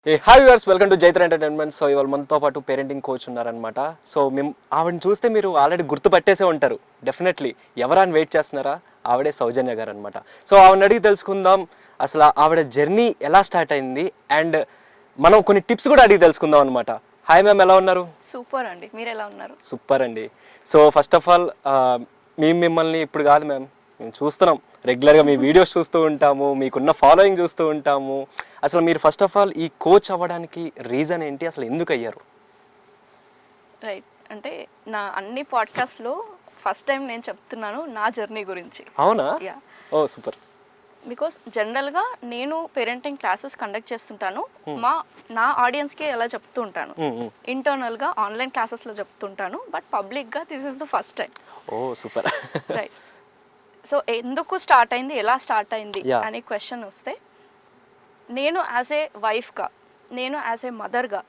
Hi viewers, welcome to Jaitra entertainment. So ఇవాళ మనతో పాటు పేరెంటింగ్ కోచ్ ఉన్నారనమాట. సో మేము ఆవిడని చూస్తే మీరు ఆల్రెడీ గుర్తుపట్టేసే ఉంటారు డెఫినెట్లీ. ఎవరని వెయిట్ చేస్తున్నారా? ఆవిడే సౌజన్య గారు అనమాట. సో ఆవిడని అడిగి తెలుసుకుందాం అసలు ఆవిడ జర్నీ ఎలా స్టార్ట్ అయింది, అండ్ మనం కొన్ని టిప్స్ కూడా అడిగి తెలుసుకుందాం అనమాట. హాయ్ మ్యామ్, ఎలా ఉన్నారు? సూపర్ అండి, మీరు ఎలా ఉన్నారు? సూపర్ అండి. సో ఫస్ట్ ఆఫ్ ఆల్ మేము మిమ్మల్ని ఇప్పుడు కాదు మ్యామ్, మేము చూస్తున్నాం రెగ్యులర్గా, మీ వీడియోస్ చూస్తూ ఉంటాము, మీకున్న ఫాలోయింగ్ చూస్తూ ఉంటాము. అసలు మీరు ఫస్ట్ ఆఫ్ ఆల్ ఈ కోచ్ అవ్వడానికి రీజన్ ఏంటి, అసలు ఎందుకు అయ్యారు? రైట్, అంటే నా అన్ని పాడ్కాస్ట్లో ఫస్ట్ టైం నేను చెప్తున్నాను నా జర్నీ గురించి. అవునా? యా. Oh super. బికాస్ జనరల్గా నేను పేరెంటింగ్ క్లాసెస్ కండక్ట్ చేస్తుంటాను, నా ఆడియన్స్కి ఎలా చెప్తూ ఉంటాను, ఇంటర్నల్గా ఆన్లైన్ క్లాసెస్లో చెప్తుంటాను, బట్ పబ్లిక్గా this is the first time. Oh super. Right. So ఎందుకు స్టార్ట్ అయింది, ఎలా స్టార్ట్ అయింది అనే క్వశ్చన్ వస్తే, నేను యాజ్ ఏ వైఫ్గా, నేను యాజ్ ఏ మదర్గా,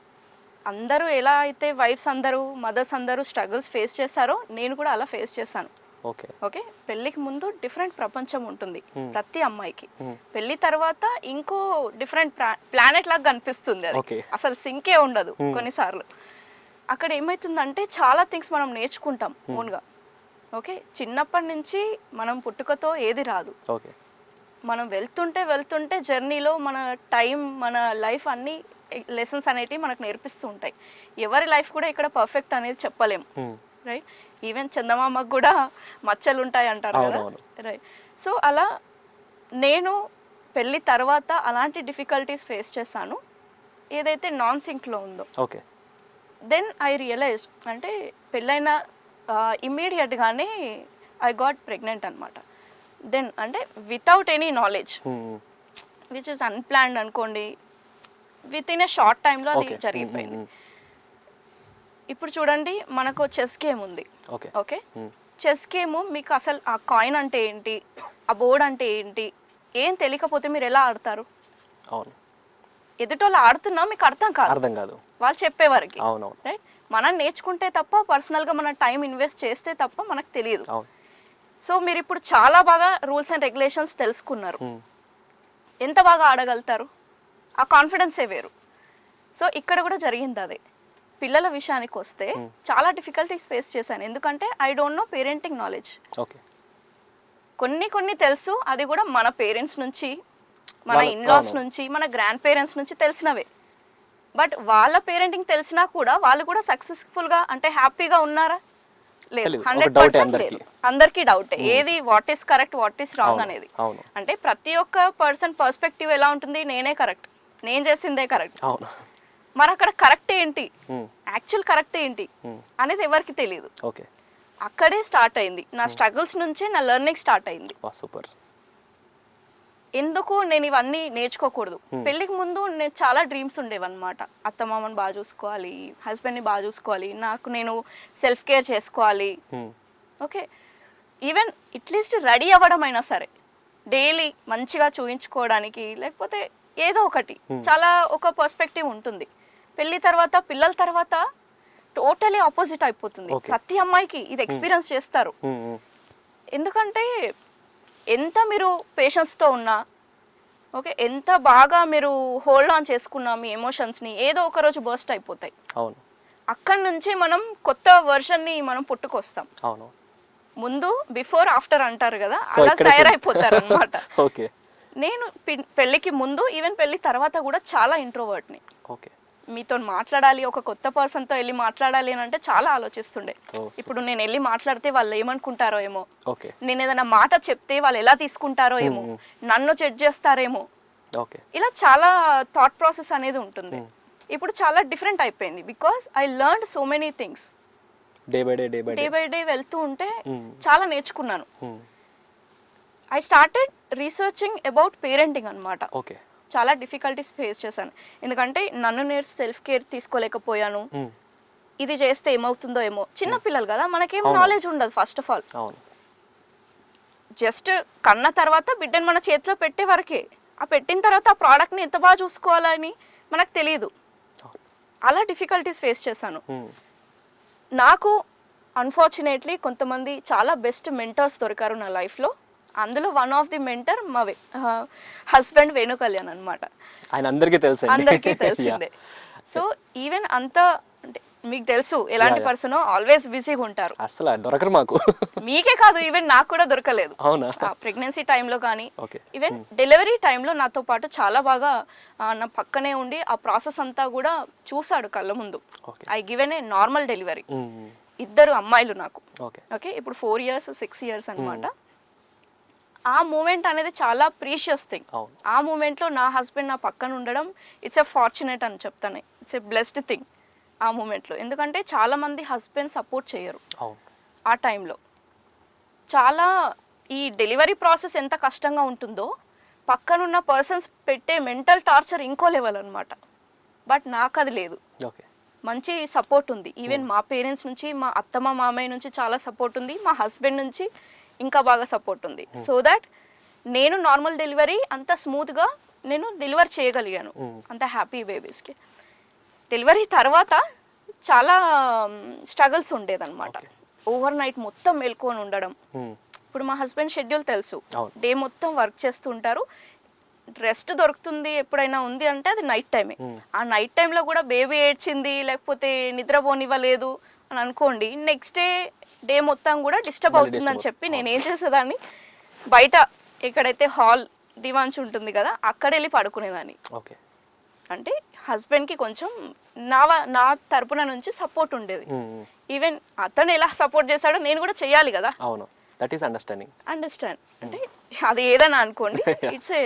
అందరూ ఎలా అయితే వైఫ్స్ అందరూ మదర్స్ అందరూ స్ట్రగుల్స్ ఫేస్ చేస్తారో నేను కూడా అలా ఫేస్ చేశాను. ఓకే, పెళ్ళికి ముందు డిఫరెంట్ ప్రపంచం ఉంటుంది ప్రతి అమ్మాయికి. పెళ్లి తర్వాత ఇంకో డిఫరెంట్ ప్లానెట్ లాగా కనిపిస్తుంది, అది అసలు సింకే ఉండదు కొన్నిసార్లు. అక్కడ ఏమవుతుందంటే చాలా థింగ్స్ మనం నేర్చుకుంటాం ఓన్గా. ఓకే, చిన్నప్పటి నుంచి మనం పుట్టుకతో ఏది రాదు. మనం వెళ్తుంటే జర్నీలో మన టైం, మన లైఫ్, అన్ని లెసన్స్ అనేటివి మనకు నేర్పిస్తూ ఉంటాయి. ఎవరి లైఫ్ కూడా ఇక్కడ పర్ఫెక్ట్ అనేది చెప్పలేము, రైట్? ఈవెన్ చందమామకు కూడా మచ్చలు ఉంటాయి అంటారు కదా, రైట్? సో అలా నేను పెళ్ళి తర్వాత అలాంటి డిఫికల్టీస్ ఫేస్ చేశాను ఏదైతే నాన్ సింక్లో ఉందో. ఓకే. దెన్ ఐ రియలైజ్డ్, అంటే పెళ్ళైన ఇమ్మీడియట్గానే ఐ గాట్ ప్రెగ్నెంట్ అనమాట. దెన్ అంటే without any knowledge, which is unplanned అనుకోండి, విత్ ఇన్ ఏ షార్ట్ టైంలో అది జరిగిపోయింది. ఇప్పుడు చూడండి, మనకు చెస్ గేమ్ ఉంది. ఓకే, చెస్ గేమ్ మీకు అసలు ఆ కాయిన్ అంటే ఏంటి, ఆ బోర్డ్ అంటే ఏంటి ఏం తెలియకపోతే మీరు ఎలా ఆడతారు? అవును, ఎదుటోళ్ళు ఆడుతున్నా మీకు అర్థం కాదు వాళ్ళు చెప్పేవారికి, రైట్? మనం నేర్చుకుంటే తప్ప, పర్సనల్గా మన టైం ఇన్వెస్ట్ చేస్తే తప్ప మనకు తెలియదు. సో మీరు ఇప్పుడు చాలా బాగా రూల్స్ అండ్ రెగ్యులేషన్స్ తెలుసుకున్నారు, ఎంత బాగా ఆడగలుగుతారు, ఆ కాన్ఫిడెన్సే వేరు. సో ఇక్కడ కూడా జరిగింది అదే. పిల్లల విషయానికి వస్తే చాలా డిఫికల్టీస్ ఫేస్ చేశాను, ఎందుకంటే I don't know parenting knowledge. కొన్ని తెలుసు, అది కూడా మన పేరెంట్స్ నుంచి, మన ఇన్లాస్ నుంచి, మన గ్రాండ్ పేరెంట్స్ నుంచి తెలిసినవే. బట్ వాళ్ళ పేరెంటింగ్ తెలిసినా కూడా వాళ్ళు కూడా సక్సెస్ఫుల్గా, అంటే హ్యాపీగా ఉన్నారా? లేదు, 100% లేదు. అందరికీ డౌట్, ఏది what is correct, what is wrong అనేది. అంటే ప్రతి ఒక్క పర్సన్ పర్స్పెక్టివ్ ఎలా ఉంటుంది, నేనే కరెక్ట్, నేను చేసిందే కరెక్ట్. మరి అక్కడ కరెక్ట్ ఏంటి, యాక్చువల్ కరెక్ట్ ఏంటి అనేది ఎవరికి తెలియదు. అక్కడే స్టార్ట్ అయింది నా స్ట్రగుల్స్ నుంచే నా లెర్నింగ్ స్టార్ట్ అయింది. సూపర్. ఎందుకు నేను ఇవన్నీ నేర్చుకోకూడదు? పెళ్ళికి ముందు నేను చాలా డ్రీమ్స్ ఉండేవన్నమాట. అత్తమామని బాగా చూసుకోవాలి, హస్బెండ్ని బాగా చూసుకోవాలి, నేను సెల్ఫ్ కేర్ చేసుకోవాలి. ఓకే, ఈవెన్ అట్లీస్ట్ రెడీ అవ్వడం అయినా సరే డైలీ మంచిగా చూయించుకోవడానికి, లేకపోతే ఏదో ఒకటి, చాలా ఒక పర్స్పెక్టివ్ ఉంటుంది. పెళ్ళి తర్వాత, పిల్లల తర్వాత టోటలీ ఆపోజిట్ అయిపోతుంది. ప్రతి అమ్మాయికి ఇది ఎక్స్పీరియన్స్ చేస్తారు. ఎందుకంటే ఎంత మీరు పేషెన్స్తో ఉన్నా, ఓకే, ఎంత బాగా మీరు హోల్డ్ ఆన్ చేసుకున్నా మీ ఎమోషన్స్ని, ఏదో ఒక రోజు బర్స్ట్ అయిపోతాయి. అక్కడి నుంచి మనం కొత్త వర్షన్ని మనం పుట్టుకొస్తాం. ముందు బిఫోర్ ఆఫ్టర్ అంటారు కదా, అలా తయారైపోతారు అనమాట. నేను పెళ్ళికి ముందు, ఈవెన్ పెళ్ళి తర్వాత కూడా చాలా ఇంట్రోవర్ట్ని. మీతో మాట్లాడాలి, ఒక కొత్త పర్సన్తో వెళ్ళి మాట్లాడాలి అని అంటే చాలా ఆలోచిస్తుండే. ఇప్పుడు నేను వెళ్ళి మాట్లాడితే వాళ్ళు ఏమనుకుంటారో ఏమో, నేను ఏదైనా మాట చెప్తే వాళ్ళు ఎలా తీసుకుంటారో ఏమో, నన్ను జడ్జ్ చేస్తారేమో, ఇలా చాలా థాట్ ప్రాసెస్ అనేది ఉంటుంది. ఇప్పుడు చాలా డిఫరెంట్ అయిపోయింది, because I learned so many things. Day by day వెళ్తూ ఉంటే చాలా నేర్చుకున్నాను. I started researching about parenting అనమాట. చాలా డిఫికల్టీస్ ఫేస్ చేశాను, ఎందుకంటే నన్ను నేను సెల్ఫ్ కేర్ తీసుకోలేకపోయాను. ఇది చేస్తే ఏమవుతుందో ఏమో, చిన్న పిల్లలు కదా, మనకేం నాలెడ్జ్ ఉండదు. ఫస్ట్ ఆఫ్ ఆల్ జస్ట్ కన్న తర్వాత బిడ్డను మన చేతిలో పెట్టే వరకే, ఆ పెట్టిన తర్వాత ఆ ప్రోడక్ట్ని ఎంత బాగా చూసుకోవాలని మనకు తెలియదు. అలా డిఫికల్టీస్ ఫేస్ చేశాను. నాకు అన్ఫార్చునేట్లీ కొంతమంది చాలా బెస్ట్ మెంటర్స్ దొరికారు నా లైఫ్లో. అందులో వన్ ఆఫ్ ది మెంటర్ మా హస్బెండ్ వేణు కళ్యాణ్ అనమాట. ఆయన అందరికీ తెలుసు, అందరికీ తెలిసిందే. సో ఈవెన్ అంత అంటే మీకు తెలుసు ఎలాంటి పర్సన్, ఆల్వేస్ బిజీగా ఉంటారు. అసలు దొరకరు మాకు. మీకే కాదు, ఈవెన్ నాకు కూడా దొరకలేదు. అవునా? ప్రెగ్నెన్సీ టైంలో కానీ ఓకే. ఈవెన్ డెలివరీ టైంలో నాతో పాటు చాలా బాగా నా పక్కనే ఉండి ఆ ప్రాసెస్ అంతా కూడా చూసాడు కళ్ళ ముందు. I given a normal delivery. ఇద్దరు అమ్మాయిలు నాకు. ఓకే, ఇప్పుడు 4 years 6 years అనమాట. ఆ మూమెంట్ అనేది చాలా ప్రీషియస్ థింగ్. ఆ మూమెంట్లో నా హస్బెండ్ నా పక్కన ఉండడం ఇట్స్ ఎ ఫార్చునేట్ అని చెప్తాను. ఇట్స్ ఎ బ్లెస్డ్ థింగ్ ఆ మూమెంట్లో. ఎందుకంటే చాలామంది హస్బెండ్ సపోర్ట్ చేయరు ఆ టైంలో. చాలా ఈ డెలివరీ ప్రాసెస్ ఎంత కష్టంగా ఉంటుందో పక్కనున్న పర్సన్స్ పెట్టే మెంటల్ టార్చర్ ఇంకో లెవెల్ అనమాట. బట్ నాకు అది లేదు. మంచి సపోర్ట్ ఉంది. ఈవెన్ మా పేరెంట్స్ నుంచి, మా అత్తమ్మ మామయ్య నుంచి చాలా సపోర్ట్ ఉంది. మా హస్బెండ్ నుంచి ఇంకా బాగా సపోర్ట్ ఉంది. సో దాట్ నేను నార్మల్ డెలివరీ అంత స్మూత్గా నేను డెలివర్ చేయగలిగాను, అంత హ్యాపీ బేబీస్కి. డెలివరీ తర్వాత చాలా స్ట్రగుల్స్ ఉండేదన్నమాట. ఓవర్ నైట్ మొత్తం మేల్కొని ఉండడం. ఇప్పుడు మా హస్బెండ్ షెడ్యూల్ తెలుసు, డే మొత్తం వర్క్ చేస్తూ ఉంటారు. రెస్ట్ దొరుకుతుంది ఎప్పుడైనా ఉంది అంటే అది నైట్ టైమే. ఆ నైట్ టైంలో కూడా బేబీ ఏడ్చింది లేకపోతే నిద్రపోనివ్వలేదు అని అనుకోండి, నెక్స్ట్ డే మొత్తం కూడా డిస్టర్బ్ అవుతుందని చెప్పి నేను ఏం చేసేదాన్ని, బయట ఎక్కడైతే హాల్ దివాన్స్ ఉంటుంది కదా అక్కడ వెళ్ళి పడుకునేదాన్ని. అంటే హస్బెండ్కి కొంచెం నా తరపున నుంచి సపోర్ట్ ఉండేది. ఈవెన్ అతను ఎలా సపోర్ట్ చేశాడో నేను కూడా చెయ్యాలి కదా. అండర్స్టాండ్ అంటే అది ఏదైనా అనుకోండి, ఇట్స్ ఏ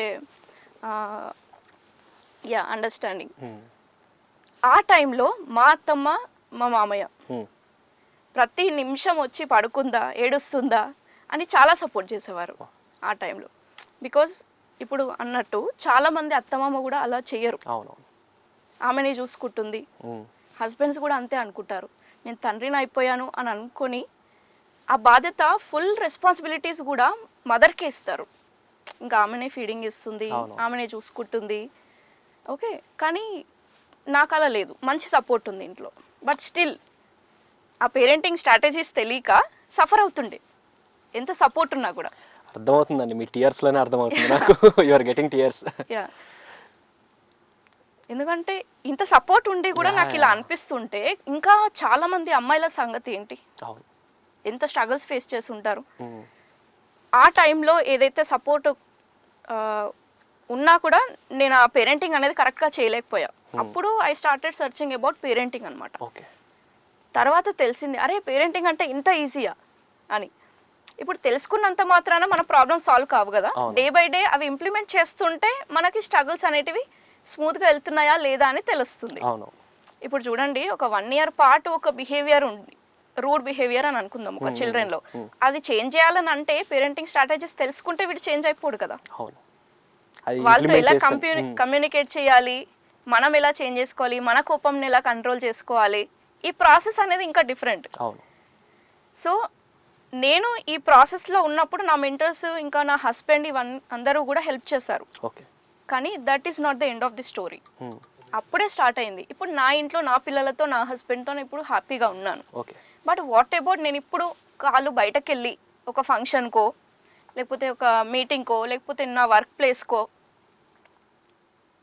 అండర్స్టాండింగ్. ఆ టైంలో మా అత్తమ్మ మా మామయ్య ప్రతి నిమిషం వచ్చి పడుకుందా, ఏడుస్తుందా అని చాలా సపోర్ట్ చేసేవారు ఆ టైంలో. బికాజ్ ఇప్పుడు అన్నట్టు చాలా మంది అత్తమామ కూడా అలా చెయ్యరు. ఆమెని చూసుకుంటుంది. హస్బెండ్స్ కూడా అంతే అనుకుంటారు, నేను తండ్రిని అయిపోయాను అని అనుకొని ఆ బాధ్యత ఫుల్ రెస్పాన్సిబిలిటీస్ కూడా మదర్కే ఇస్తారు. ఇంకా ఆమెనే ఫీడింగ్ ఇస్తుంది, ఆమెనే చూసుకుంటుంది. ఓకే, కానీ నాకు అలా లేదు, మంచి సపోర్ట్ ఉంది ఇంట్లో. బట్ స్టిల్ ఆ పేరెంటింగ్ స్ట్రాటజీస్ తెలియక సఫర్ అవుతుండే, ఎంత సపోర్ట్ ఉన్నా కూడా. అర్థమవుతుందండి, మీ టీయర్స్లోనే అర్థమవుతుంది నాకు. You are getting tears. Yeah, ఎందుకంటే ఇంత సపోర్ట్ ఉండి కూడా నాకు ఇలా అనిపిస్తుంటే ఇంకా చాలా మంది అమ్మాయిల సంగతి ఏంటి, ఎంత స్ట్రగుల్స్ ఫేస్ చేసి ఉంటారు. ఆ టైంలో ఏదైతే సపోర్ట్ ఉన్నా కూడా నేను ఆ పేరెంటింగ్ అనేది కరెక్ట్గా చేయలేకపోయా. అప్పుడు I started searching about parenting అనమాట. తర్వాత తెలిసింది, అరే పేరెంటింగ్ అంటే ఇంత ఈజీయా అని. ఇప్పుడు తెలుసుకున్నంత మాత్రాన మన ప్రాబ్లమ్ సాల్వ్ కావు కదా. డే బై డే అవి ఇంప్లిమెంట్ చేస్తుంటే మనకి స్ట్రగుల్స్ అనేటివి స్మూత్గా వెళ్తున్నాయా లేదా అని తెలుస్తుంది. ఇప్పుడు చూడండి, ఒక 1 year పాటు ఒక బిహేవియర్ ఉంది, రూడ్ బిహేవియర్ అని అనుకుందాం ఒక చిల్డ్రన్లో. అది చేంజ్ చేయాలని అంటే పేరెంటింగ్ స్ట్రాటజీస్ తెలుసుకుంటే వీడు చేంజ్ అయిపోడు కదా. వాళ్ళతో ఎలా కమ్యూనికేట్ చేయాలి, మనం ఎలా చేంజ్ చేసుకోవాలి, మన కోపంని ఎలా కంట్రోల్ చేసుకోవాలి, ఈ ప్రాసెస్ అనేది ఇంకా డిఫరెంట్. సో నేను ఈ ప్రాసెస్లో ఉన్నప్పుడు నా మెంటర్స్ ఇంకా నా హస్బెండ్ అందరూ కూడా హెల్ప్ చేశారు. కానీ that is not the end of the story. అప్పుడే స్టార్ట్ అయింది. ఇప్పుడు నా ఇంట్లో నా పిల్లలతో నా హస్బెండ్తో ఇప్పుడు హ్యాపీగా ఉన్నాను. బట్ వాట్ అబౌట్ నేను ఇప్పుడు కాళ్ళు బయటకు వెళ్ళి ఒక ఫంక్షన్కో లేకపోతే ఒక మీటింగ్కో లేకపోతే నా వర్క్ ప్లేస్కో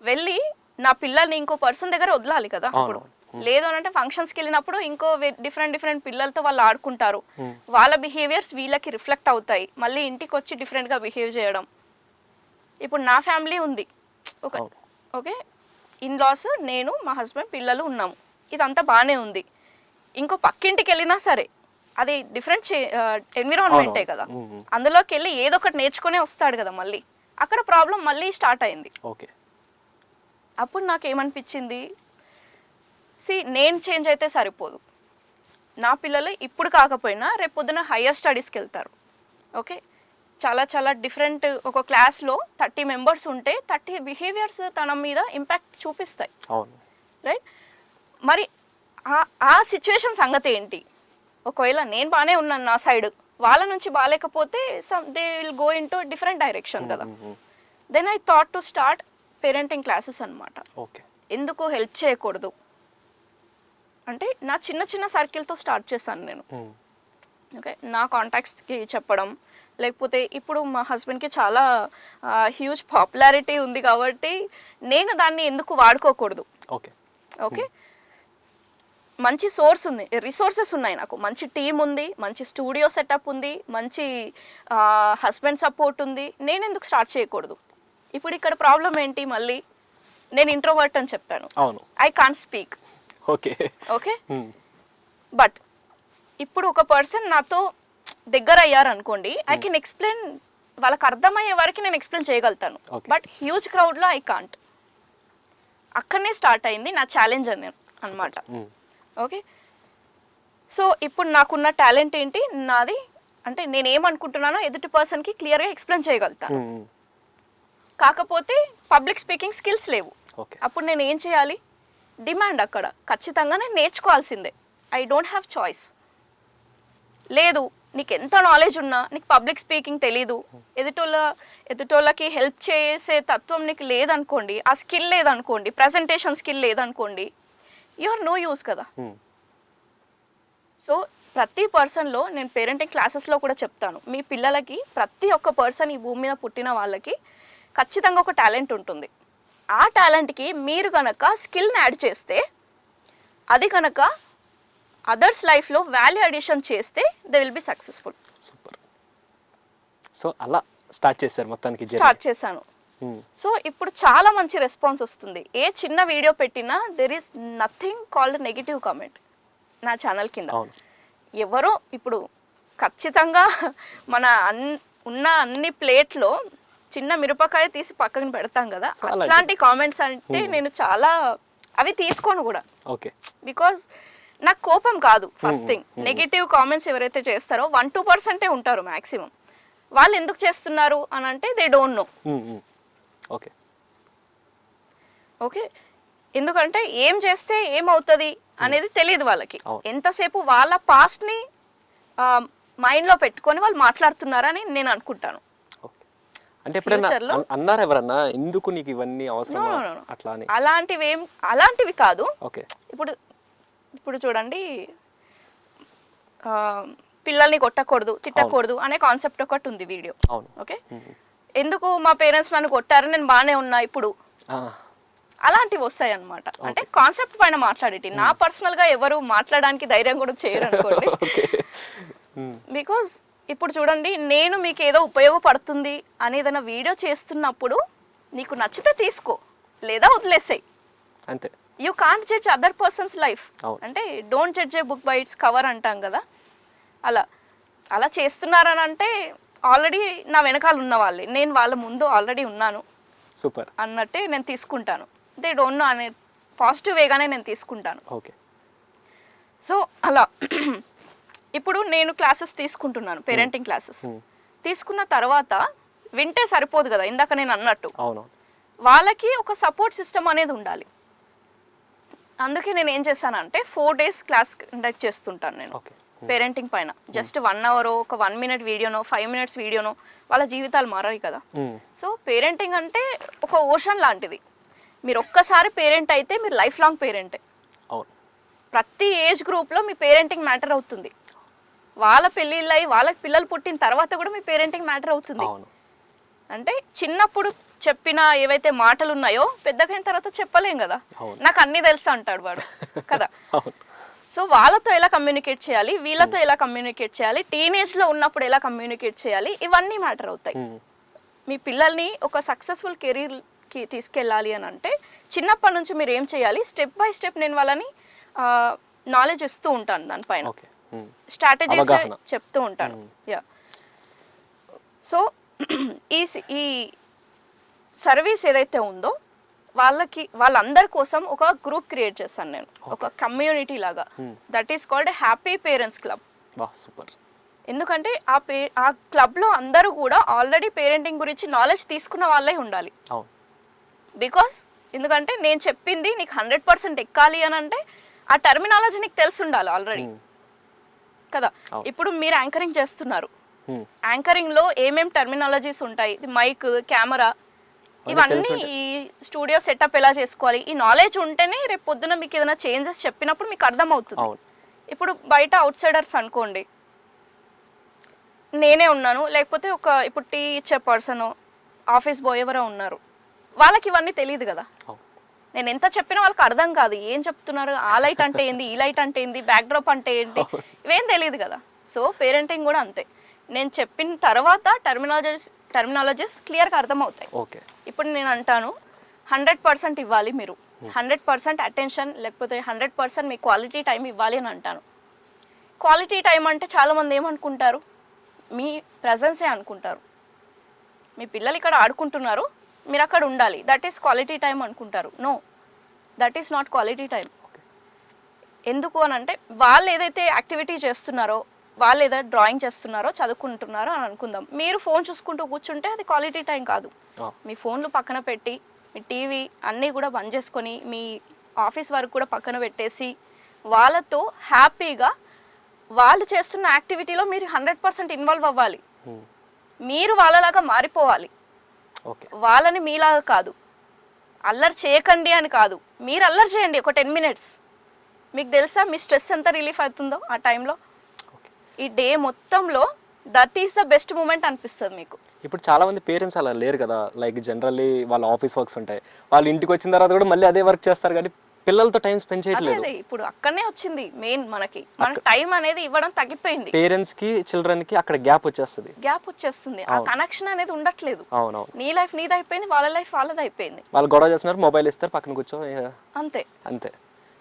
వెళ్ళి నా పిల్లల్ని ఇంకో పర్సన్ దగ్గర వదలాలి కదా. ఇప్పుడు లేదు అని అంటే ఫంక్షన్స్కి వెళ్ళినప్పుడు ఇంకో డిఫరెంట్ పిల్లలతో వాళ్ళు ఆడుకుంటారు, వాళ్ళ బిహేవియర్స్ వీళ్ళకి రిఫ్లెక్ట్ అవుతాయి, మళ్ళీ ఇంటికి వచ్చి డిఫరెంట్గా బిహేవ్ చేయడం. ఇప్పుడు నా ఫ్యామిలీ ఉంది, ఓకే, ఇన్లాస్, నేను, మా హస్బెండ్, పిల్లలు ఉన్నాము, ఇదంతా బాగానే ఉంది. ఇంకో పక్కింటికి వెళ్ళినా సరే అది డిఫరెంట్ ఎన్విరాన్మెంటే కదా, అందులోకి వెళ్ళి ఏదో ఒకటి నేర్చుకునే వస్తాడు కదా. మళ్ళీ అక్కడ ప్రాబ్లం మళ్ళీ స్టార్ట్ అయింది. అప్పుడు నాకు ఏమనిపించింది, నేను చేంజ్ అయితే సరిపోదు, నా పిల్లలు ఇప్పుడు కాకపోయినా రేపు పొద్దున హయ్యర్ స్టడీస్కి వెళ్తారు. ఓకే, చాలా చాలా డిఫరెంట్, ఒక క్లాస్లో 30 members ఉంటే 30 బిహేవియర్స్ తన మీద ఇంపాక్ట్ చూపిస్తాయి, రైట్? మరి ఆ సిచ్యువేషన్ సంగతి ఏంటి? ఒకవేళ నేను బాగానే ఉన్నాను నా సైడ్, వాళ్ళ నుంచి బాగాలేకపోతే they will go in to different direction కదా. Then I thought to start parenting classes అనమాట. ఎందుకు హెల్ప్ చేయకూడదు అంటే నా చిన్న చిన్న సర్కిల్తో స్టార్ట్ చేశాను నేను. ఓకే, నా కాంటాక్ట్స్కి చెప్పడం, లేకపోతే ఇప్పుడు మా హస్బెండ్కి చాలా హ్యూజ్ పాపులారిటీ ఉంది కాబట్టి నేను దాన్ని ఎందుకు వాడుకోకూడదు. ఓకే ఓకే, మంచి సోర్స్ ఉంది, రిసోర్సెస్ ఉన్నాయి, నాకు మంచి టీం ఉంది, మంచి స్టూడియో సెటప్ ఉంది, మంచి హస్బెండ్ సపోర్ట్ ఉంది, నేను ఎందుకు స్టార్ట్ చేయకూడదు? ఇప్పుడు ఇక్కడ ప్రాబ్లం ఏంటి? మళ్ళీ నేను ఇంట్రోవర్ట్ అని చెప్పాను. అవును, I can't speak. Okay okay, but ఇప్పుడు ఒక పర్సన్ నాతో దగ్గర అయ్యారు అనుకోండి, ఐ కెన్ ఎక్స్ప్లెయిన్, వాళ్ళకి అర్థమయ్యే వరకు నేను ఎక్స్ప్లెయిన్ చేయగలుగుతాను. బట్ హ్యూజ్ క్రౌడ్లో ఐ కాంట్. అక్కడనే స్టార్ట్ అయింది నా ఛాలెంజ్ అన్నమాట. ఓకే, సో ఇప్పుడు నాకున్న టాలెంట్ ఏంటి నాది అంటే నేను ఏమనుకుంటున్నానో ఎదుటి పర్సన్కి క్లియర్గా ఎక్స్ప్లెయిన్ చేయగలుగుతాను. కాకపోతే పబ్లిక్ స్పీకింగ్ స్కిల్స్ లేవు. అప్పుడు నేను ఏం చేయాలి? డిమాండ్ అక్కడ ఖచ్చితంగా నేను నేర్చుకోవాల్సిందే. I don't have choice. లేదు, నీకు ఎంత నాలెడ్జ్ ఉన్నా నీకు పబ్లిక్ స్పీకింగ్ తెలీదు, ఎదుటోళ్ళకి హెల్ప్ చేసే తత్వం నీకు లేదనుకోండి, ఆ స్కిల్ లేదనుకోండి, ప్రజెంటేషన్ స్కిల్ లేదనుకోండి, యు ఆర్ నో యూస్ కదా. సో ప్రతి పర్సన్లో నేను పేరెంటింగ్ క్లాసెస్లో కూడా చెప్తాను, మీ పిల్లలకి ప్రతి ఒక్క పర్సన్ ఈ భూమి మీద పుట్టిన వాళ్ళకి ఖచ్చితంగా ఒక టాలెంట్ ఉంటుంది. ఆ టాలెంట్కి మీరు కనుక స్కిల్ని యాడ్ చేస్తే, అది కనుక అదర్స్ లైఫ్లో వాల్యూ అడిషన్ చేస్తే they will be successful. Super. So అలా స్టార్ట్ చేశారు మొత్తానికి? స్టార్ట్ చేశాను. సో ఇప్పుడు చాలా మంచి రెస్పాన్స్ వస్తుంది. ఏ చిన్న వీడియో పెట్టినా there is nothing called negative comment నా ఛానల్ కింద. ఎవరో ఇప్పుడు ఖచ్చితంగా మన ఉన్న అన్ని ప్లేట్లో చిన్న మిరపకాయ తీసి పక్కన పెడతాం కదా, అట్లాంటి కామెంట్స్ అంటే నేను చాలా అవి తీసుకోను కూడా. ఓకే, బికాజ్ నాకు కోపం కాదు. ఫస్ట్ థింగ్, నెగిటివ్ కామెంట్స్ ఎవరైతే చేస్తారో 1-2% ఉంటారు మ్యాక్సిమం. వాళ్ళు ఎందుకు చేస్తున్నారు అని అంటే they don't know. Okay okay, ఎందుకంటే ఏం చేస్తే ఏమవుతుంది అనేది తెలియదు వాళ్ళకి. ఎంతసేపు వాళ్ళ పాస్ట్ని మైండ్లో పెట్టుకొని వాళ్ళు మాట్లాడుతున్నారని నేను అనుకుంటాను. అంటే ఎప్పుడైనా అన్నారా ఎవరన్నా ఎందుకు నీకు ఇవన్నీ అవసరం అట్లా అని? అలాంటివి కాదు. ఓకే, ఇప్పుడు చూడండి, పిల్లల్ని కొట్టకూడదు, తిట్టకూడదు అనే కాన్సెప్ట్ ఒకటి ఉంది వీడియో. ఓకే, ఎందుకు మా పేరెంట్స్ నన్ను కొట్టారు, నేను బాగానే ఉన్నా ఇప్పుడు, అలాంటివి వస్తాయి అన్నమాట. అంటే కాన్సెప్ట్ పైన మాట్లాడేటి. నా పర్సనల్ గా ఎవరు మాట్లాడడానికి ధైర్యం కూడా చేయరు అనుకోండి. బికాజ్ ఇప్పుడు చూడండి, నేను మీకు ఏదో ఉపయోగపడుతుంది అని ఏదైనా వీడియో చేస్తున్నప్పుడు నీకు నచ్చితే తీసుకో, లేదా వదిలేసాయి అంతే. You can't judge other persons life. అంటే don't judge a book by its cover అంటాం కదా, అలా చేస్తున్నారని అంటే ఆల్రెడీ నా వెనకాల ఉన్న వాళ్ళే, నేను వాళ్ళ ముందు ఆల్రెడీ ఉన్నాను సూపర్ అన్నట్టే నేను తీసుకుంటాను. దే డోంట్ నో అనే పాజిటివ్ వేగానే నేను తీసుకుంటాను. ఓకే, సో అలా ఇప్పుడు నేను క్లాసెస్ తీసుకుంటున్నాను, పేరెంటింగ్ క్లాసెస్ తీసుకున్న తర్వాత వింటే సరిపోదు కదా, ఇందాక నేను అన్నట్టు వాళ్ళకి ఒక సపోర్ట్ సిస్టమ్ అనేది ఉండాలి. అందుకే నేను ఏం చేశానంటే 4 days క్లాస్ కండక్ట్ చేస్తుంటాను నేను పేరెంటింగ్ పైన. జస్ట్ 1 hour, ఒక 1 minute వీడియోనో 5 minutes వీడియోనో, వాళ్ళ జీవితాలు మారాయి కదా. సో పేరెంటింగ్ అంటే ఒక ఓషన్ లాంటిది. మీరు ఒక్కసారి పేరెంట్ అయితే మీరు లైఫ్ లాంగ్ పేరెంటే. ప్రతి ఏజ్ గ్రూప్లో మీ పేరెంటింగ్ మ్యాటర్ అవుతుంది. వాళ్ళ పెళ్ళిళ్ళు అయ్యి వాళ్ళకి పిల్లలు పుట్టిన తర్వాత కూడా మీ పేరెంటింగ్ మ్యాటర్ అవుతుంది. అంటే చిన్నప్పుడు చెప్పిన ఏవైతే మాటలు ఉన్నాయో పెద్దగైన తర్వాత చెప్పలేం కదా, నాకు అన్నీ తెలుసు అంటాడు వాడు కదా. సో వాళ్ళతో ఎలా కమ్యూనికేట్ చేయాలి, వీళ్ళతో ఎలా కమ్యూనికేట్ చేయాలి, టీనేజ్లో ఉన్నప్పుడు ఎలా కమ్యూనికేట్ చేయాలి, ఇవన్నీ మ్యాటర్ అవుతాయి. మీ పిల్లల్ని ఒక సక్సెస్ఫుల్ కెరీర్కి తీసుకెళ్ళాలి అని అంటే చిన్నప్పటి నుంచి మీరు ఏం చేయాలి, స్టెప్ బై స్టెప్ నేను వాళ్ళని నాలెడ్జ్ ఇస్తూ ఉంటాను, దానిపైన స్ట్రాటజీస్ చెప్తూ ఉంటాను. యా, సో ఈ సర్వీస్ ఏదైతే ఉందో వాళ్ళందరి కోసం ఒక గ్రూప్ క్రియేట్ చేశాను నేను, ఒక కమ్యూనిటీ లాగా. That is called happy parents club. Super. ఎందుకంటే ఆ క్లబ్లో అందరూ కూడా ఆల్రెడీ పేరెంటింగ్ గురించి నాలెడ్జ్ తీసుకున్న వాళ్ళే ఉండాలి. బికాస్ ఎందుకంటే నేను చెప్పింది నీకు 100% ఎక్కాలి అని అంటే ఆ టర్మినాలజీ నీకు తెలిసి ఉండాలి ఆల్రెడీ కదా. ఇప్పుడు మీరు యాంకరింగ్ చేస్తున్నారు, యాంకరింగ్లో ఏమేం టర్మినాలజీస్ ఉంటాయి, మైక్, కెమెరా, ఇవన్నీ ఈ స్టూడియో సెటప్ ఎలా చేసుకోవాలి, ఈ నాలెడ్జ్ ఉంటేనే రేపు పొద్దున మీకు ఏదైనా చేంజెస్ చెప్పినప్పుడు మీకు అర్థమవుతుంది. ఇప్పుడు బయట అవుట్ సైడర్స్ అనుకోండి, నేనే ఉన్నాను, లేకపోతే ఇప్పుడు టీ ఇచ్చే పర్సన్, ఆఫీస్ బాయ్ ఎవరో ఉన్నారు, వాళ్ళకి ఇవన్నీ తెలియదు కదా. నేను ఎంత చెప్పినా వాళ్ళకి అర్థం కాదు, ఏం చెప్తున్నారు, ఆ లైట్ అంటే ఏంది, ఈ లైట్ అంటే ఏంది, బ్యాక్ డ్రాప్ అంటే ఏంటి, ఇవేం తెలియదు కదా. సో పేరెంటింగ్ కూడా అంతే. నేను చెప్పిన తర్వాత టర్మినాలజీస్ క్లియర్గా అర్థమవుతాయి. ఓకే, ఇప్పుడు నేను అంటాను 100% ఇవ్వాలి మీరు, 100% అటెన్షన్, లేకపోతే 100% మీ క్వాలిటీ టైం ఇవ్వాలి అని అంటాను. క్వాలిటీ టైం అంటే చాలామంది ఏమనుకుంటారు, మీ ప్రజెన్సే అనుకుంటారు. మీ పిల్లలు ఇక్కడ ఆడుకుంటున్నారు, మీరు అక్కడ ఉండాలి, దట్ ఈస్ క్వాలిటీ టైం అనుకుంటారు. No, that is not quality time. ఎందుకు అని అంటే వాళ్ళు ఏదైతే యాక్టివిటీ చేస్తున్నారో, వాళ్ళు ఏదైతే డ్రాయింగ్ చేస్తున్నారో, చదువుకుంటున్నారో అని అనుకుందాం, మీరు ఫోన్ చూసుకుంటూ కూర్చుంటే అది క్వాలిటీ టైం కాదు. మీ ఫోన్లు పక్కన పెట్టి, మీ టీవీ అన్నీ కూడా బంద్ చేసుకొని, మీ ఆఫీస్ వర్క్ కూడా పక్కన పెట్టేసి, వాళ్ళతో హ్యాపీగా వాళ్ళు చేస్తున్న యాక్టివిటీలో మీరు 100% ఇన్వాల్వ్ అవ్వాలి. మీరు వాళ్ళలాగా మారిపోవాలి. వాళ్ళని మీలాగా కాదు, అల్లరి చేయకండి అని కాదు, మీరు అల్లరి చేయండి ఒక 10 minutes. మీకు తెలుసా మీ స్ట్రెస్ ఎంత రిలీఫ్ అవుతుందో ఆ టైంలో. ఈ డే మొత్తంలో that is the best moment అనిపిస్తుంది మీకు. ఇప్పుడు చాలా మంది పేరెంట్స్ అలా లేరు కదా, లైక్ జనరల్లీ వాళ్ళ ఆఫీస్ వర్క్స్ ఉంటాయి, వాళ్ళు ఇంటికి వచ్చిన తర్వాత కూడా మళ్ళీ అదే వర్క్ చేస్తారు, కానీ పిల్లలతో టైం స్పెండ్ చేయట్లేదు. అదే ఇప్పుడు అక్కడనే వచ్చింది మెయిన్, మనకి టైం అనేది ఇవ్వడం తగ్గిపోయింది. పేరెంట్స్ కి చిల్డ్రన్ కి అక్కడ గ్యాప్ వచ్చేస్తుంది, ఆ కనెక్షన్ అనేది ఉండట్లేదు. అవునవును, నీ లైఫ్ నీది అయిపోయింది, వాళ్ళ లైఫ్ వాళ్ళది అయిపోయింది. వాళ్ళు గొడవ చేస్తున్నారు, మొబైల్ ఇస్తారు, పక్కన కూర్చో, అంతే అంతే.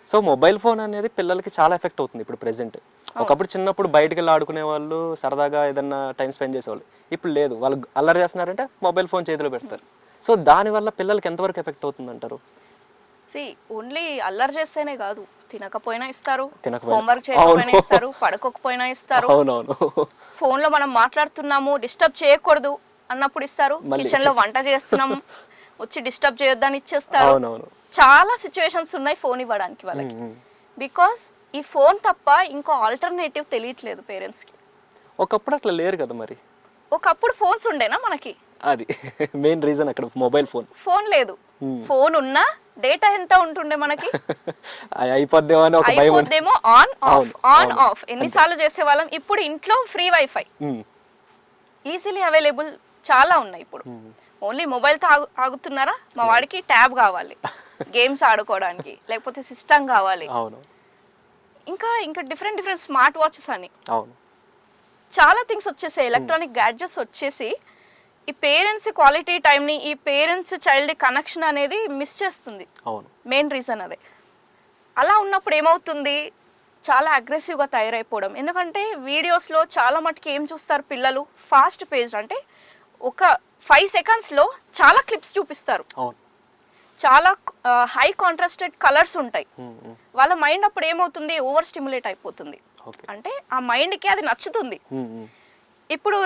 సో మొబైల్ ఫోన్ అనేది పిల్లలకి చాలా ఎఫెక్ట్ అవుతుంది ఇప్పుడు ప్రెసెంట్. ఒకప్పుడు చిన్నప్పుడు బయటకు వెళ్ళి ఆడుకునే వాళ్ళు, సరదాగా ఏదన్నా టైం స్పెండ్ చేసేవాళ్ళు. ఇప్పుడు లేదు, వాళ్ళు అల్లరి చేస్తున్నారంటే మొబైల్ ఫోన్ చేతిలో పెడతారు. సో దానివల్ల పిల్లలకి ఎంతవరకు ఎఫెక్ట్ అవుతుంది అంటారు? ఓన్లీ అల్లరి చేస్తేనే కాదు, తినకపోయినా ఇస్తారు, హోంవర్క్ చేయకపోయినా ఇస్తారు, పడుకోకపోయినా ఇస్తారు. ఫోన్ లో మనం మాట్లాడుతున్నాము, డిస్టర్బ్ చేయకూడదు అన్నప్పుడు ఇస్తారు. కిచెన్ లో వంట చేస్తున్నాము, వచ్చి డిస్టర్బ్ చేయొద్దని ఇచ్చేస్తారు. చాలా సిచ్యువేషన్స్ ఉన్నాయి ఫోన్ ఇవ్వడానికి వాళ్ళకి. బికాస్ ఈ ఫోన్ తప్ప ఇంకో ఆల్టర్నేటివ్ తెలియట్లేదు పేరెంట్స్ కి. ఒకప్పుడు అట్లా లేరు కదా మరి. ఒకప్పుడు ఫోన్స్ ఉండేనా మనకి? అది మెయిన్ రీజన్ అక్కడ మొబైల్ ఫోన్ లేదు. ఫోన్ ఉన్నా డేటా ఎంత ఉంటుండే మనకి? అయిపోద్దేమో ఆన్ ఆఫ్ ఎన్నిసార్లు చేసేవాళ్ళం. ఇప్పుడు ఇంట్లో ఫ్రీ వైఫై ఈజీలీ అవైలబుల్ చాలా ఉన్నాయి. ఇప్పుడు ఓన్లీ మొబైల్తో ఆగుతున్నారా? మా వాడికి ట్యాబ్ కావాలి గేమ్స్ ఆడుకోవడానికి, లేకపోతే సిస్టమ్ కావాలి, ఇంకా ఇంకా డిఫరెంట్ స్మార్ట్ వాచెస్ అని చాలా థింగ్స్ వచ్చేసాయి, ఎలక్ట్రానిక్ గ్యాడ్జెట్స్ వచ్చేసి ఈ పేరెంట్స్ క్వాలిటీ టైంని, ఈ పేరెంట్స్ చైల్డ్ కనెక్షన్ అనేది మిస్ చేస్తుంది. మెయిన్ రీజన్ అదే. అలా ఉన్నప్పుడు ఏమవుతుంది, చాలా అగ్రెసివ్గా తయారైపోవడం. ఎందుకంటే వీడియోస్లో చాలా మటుకు ఏం చూస్తారు పిల్లలు, ఫాస్ట్ పేజ్, అంటే ఒక 5 secondsలో చాలా క్లిప్స్ చూపిస్తారు, చాలా హై కాంట్రాస్టెడ్ కలర్స్ ఉంటాయి. వాళ్ళ మైండ్ అప్పుడు ఏమవుతుంది, ఓవర్ స్టిమ్యులేట్ అయిపోతుంది. అంటే ఆ మైండ్కి అది నచ్చుతుంది. ఇప్పుడు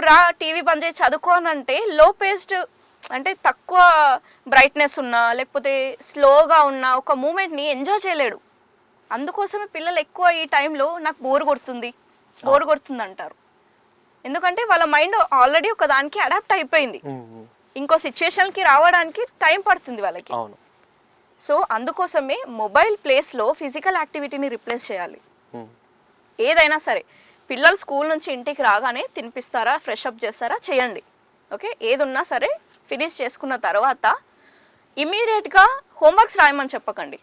టీవీ బంద్ చేసి చదువుకోనంటే లో పేస్డ్, అంటే తక్కువ బ్రైట్నెస్ ఉన్నా, లేకపోతే స్లోగా ఉన్న ఒక మూమెంట్ని ఎంజాయ్ చేయలేడు. అందుకోసమే పిల్లలు ఎక్కువ ఈ టైంలో నాకు బోర్ కొడుతుంది అంటారు. ఎందుకంటే వాళ్ళ మైండ్ ఆల్రెడీ ఒక దానికి అడాప్ట్ అయిపోయింది, ఇంకో సిచ్యువేషన్కి రావడానికి టైం పడుతుంది వాళ్ళకి. సో అందుకోసమే మొబైల్ ప్లేస్లో ఫిజికల్ యాక్టివిటీని రిప్లేస్ చేయాలి. ఏదైనా సరే, పిల్లలు స్కూల్ నుంచి ఇంటికి రాగానే తినిపిస్తారా, ఫ్రెష్ అప్ చేస్తారా, చేయండి. ఓకే, ఏది ఉన్నా సరే ఫినిష్ చేసుకున్న తర్వాత ఇమీడియట్గా హోంవర్క్స్ రాయమని చెప్పకండి.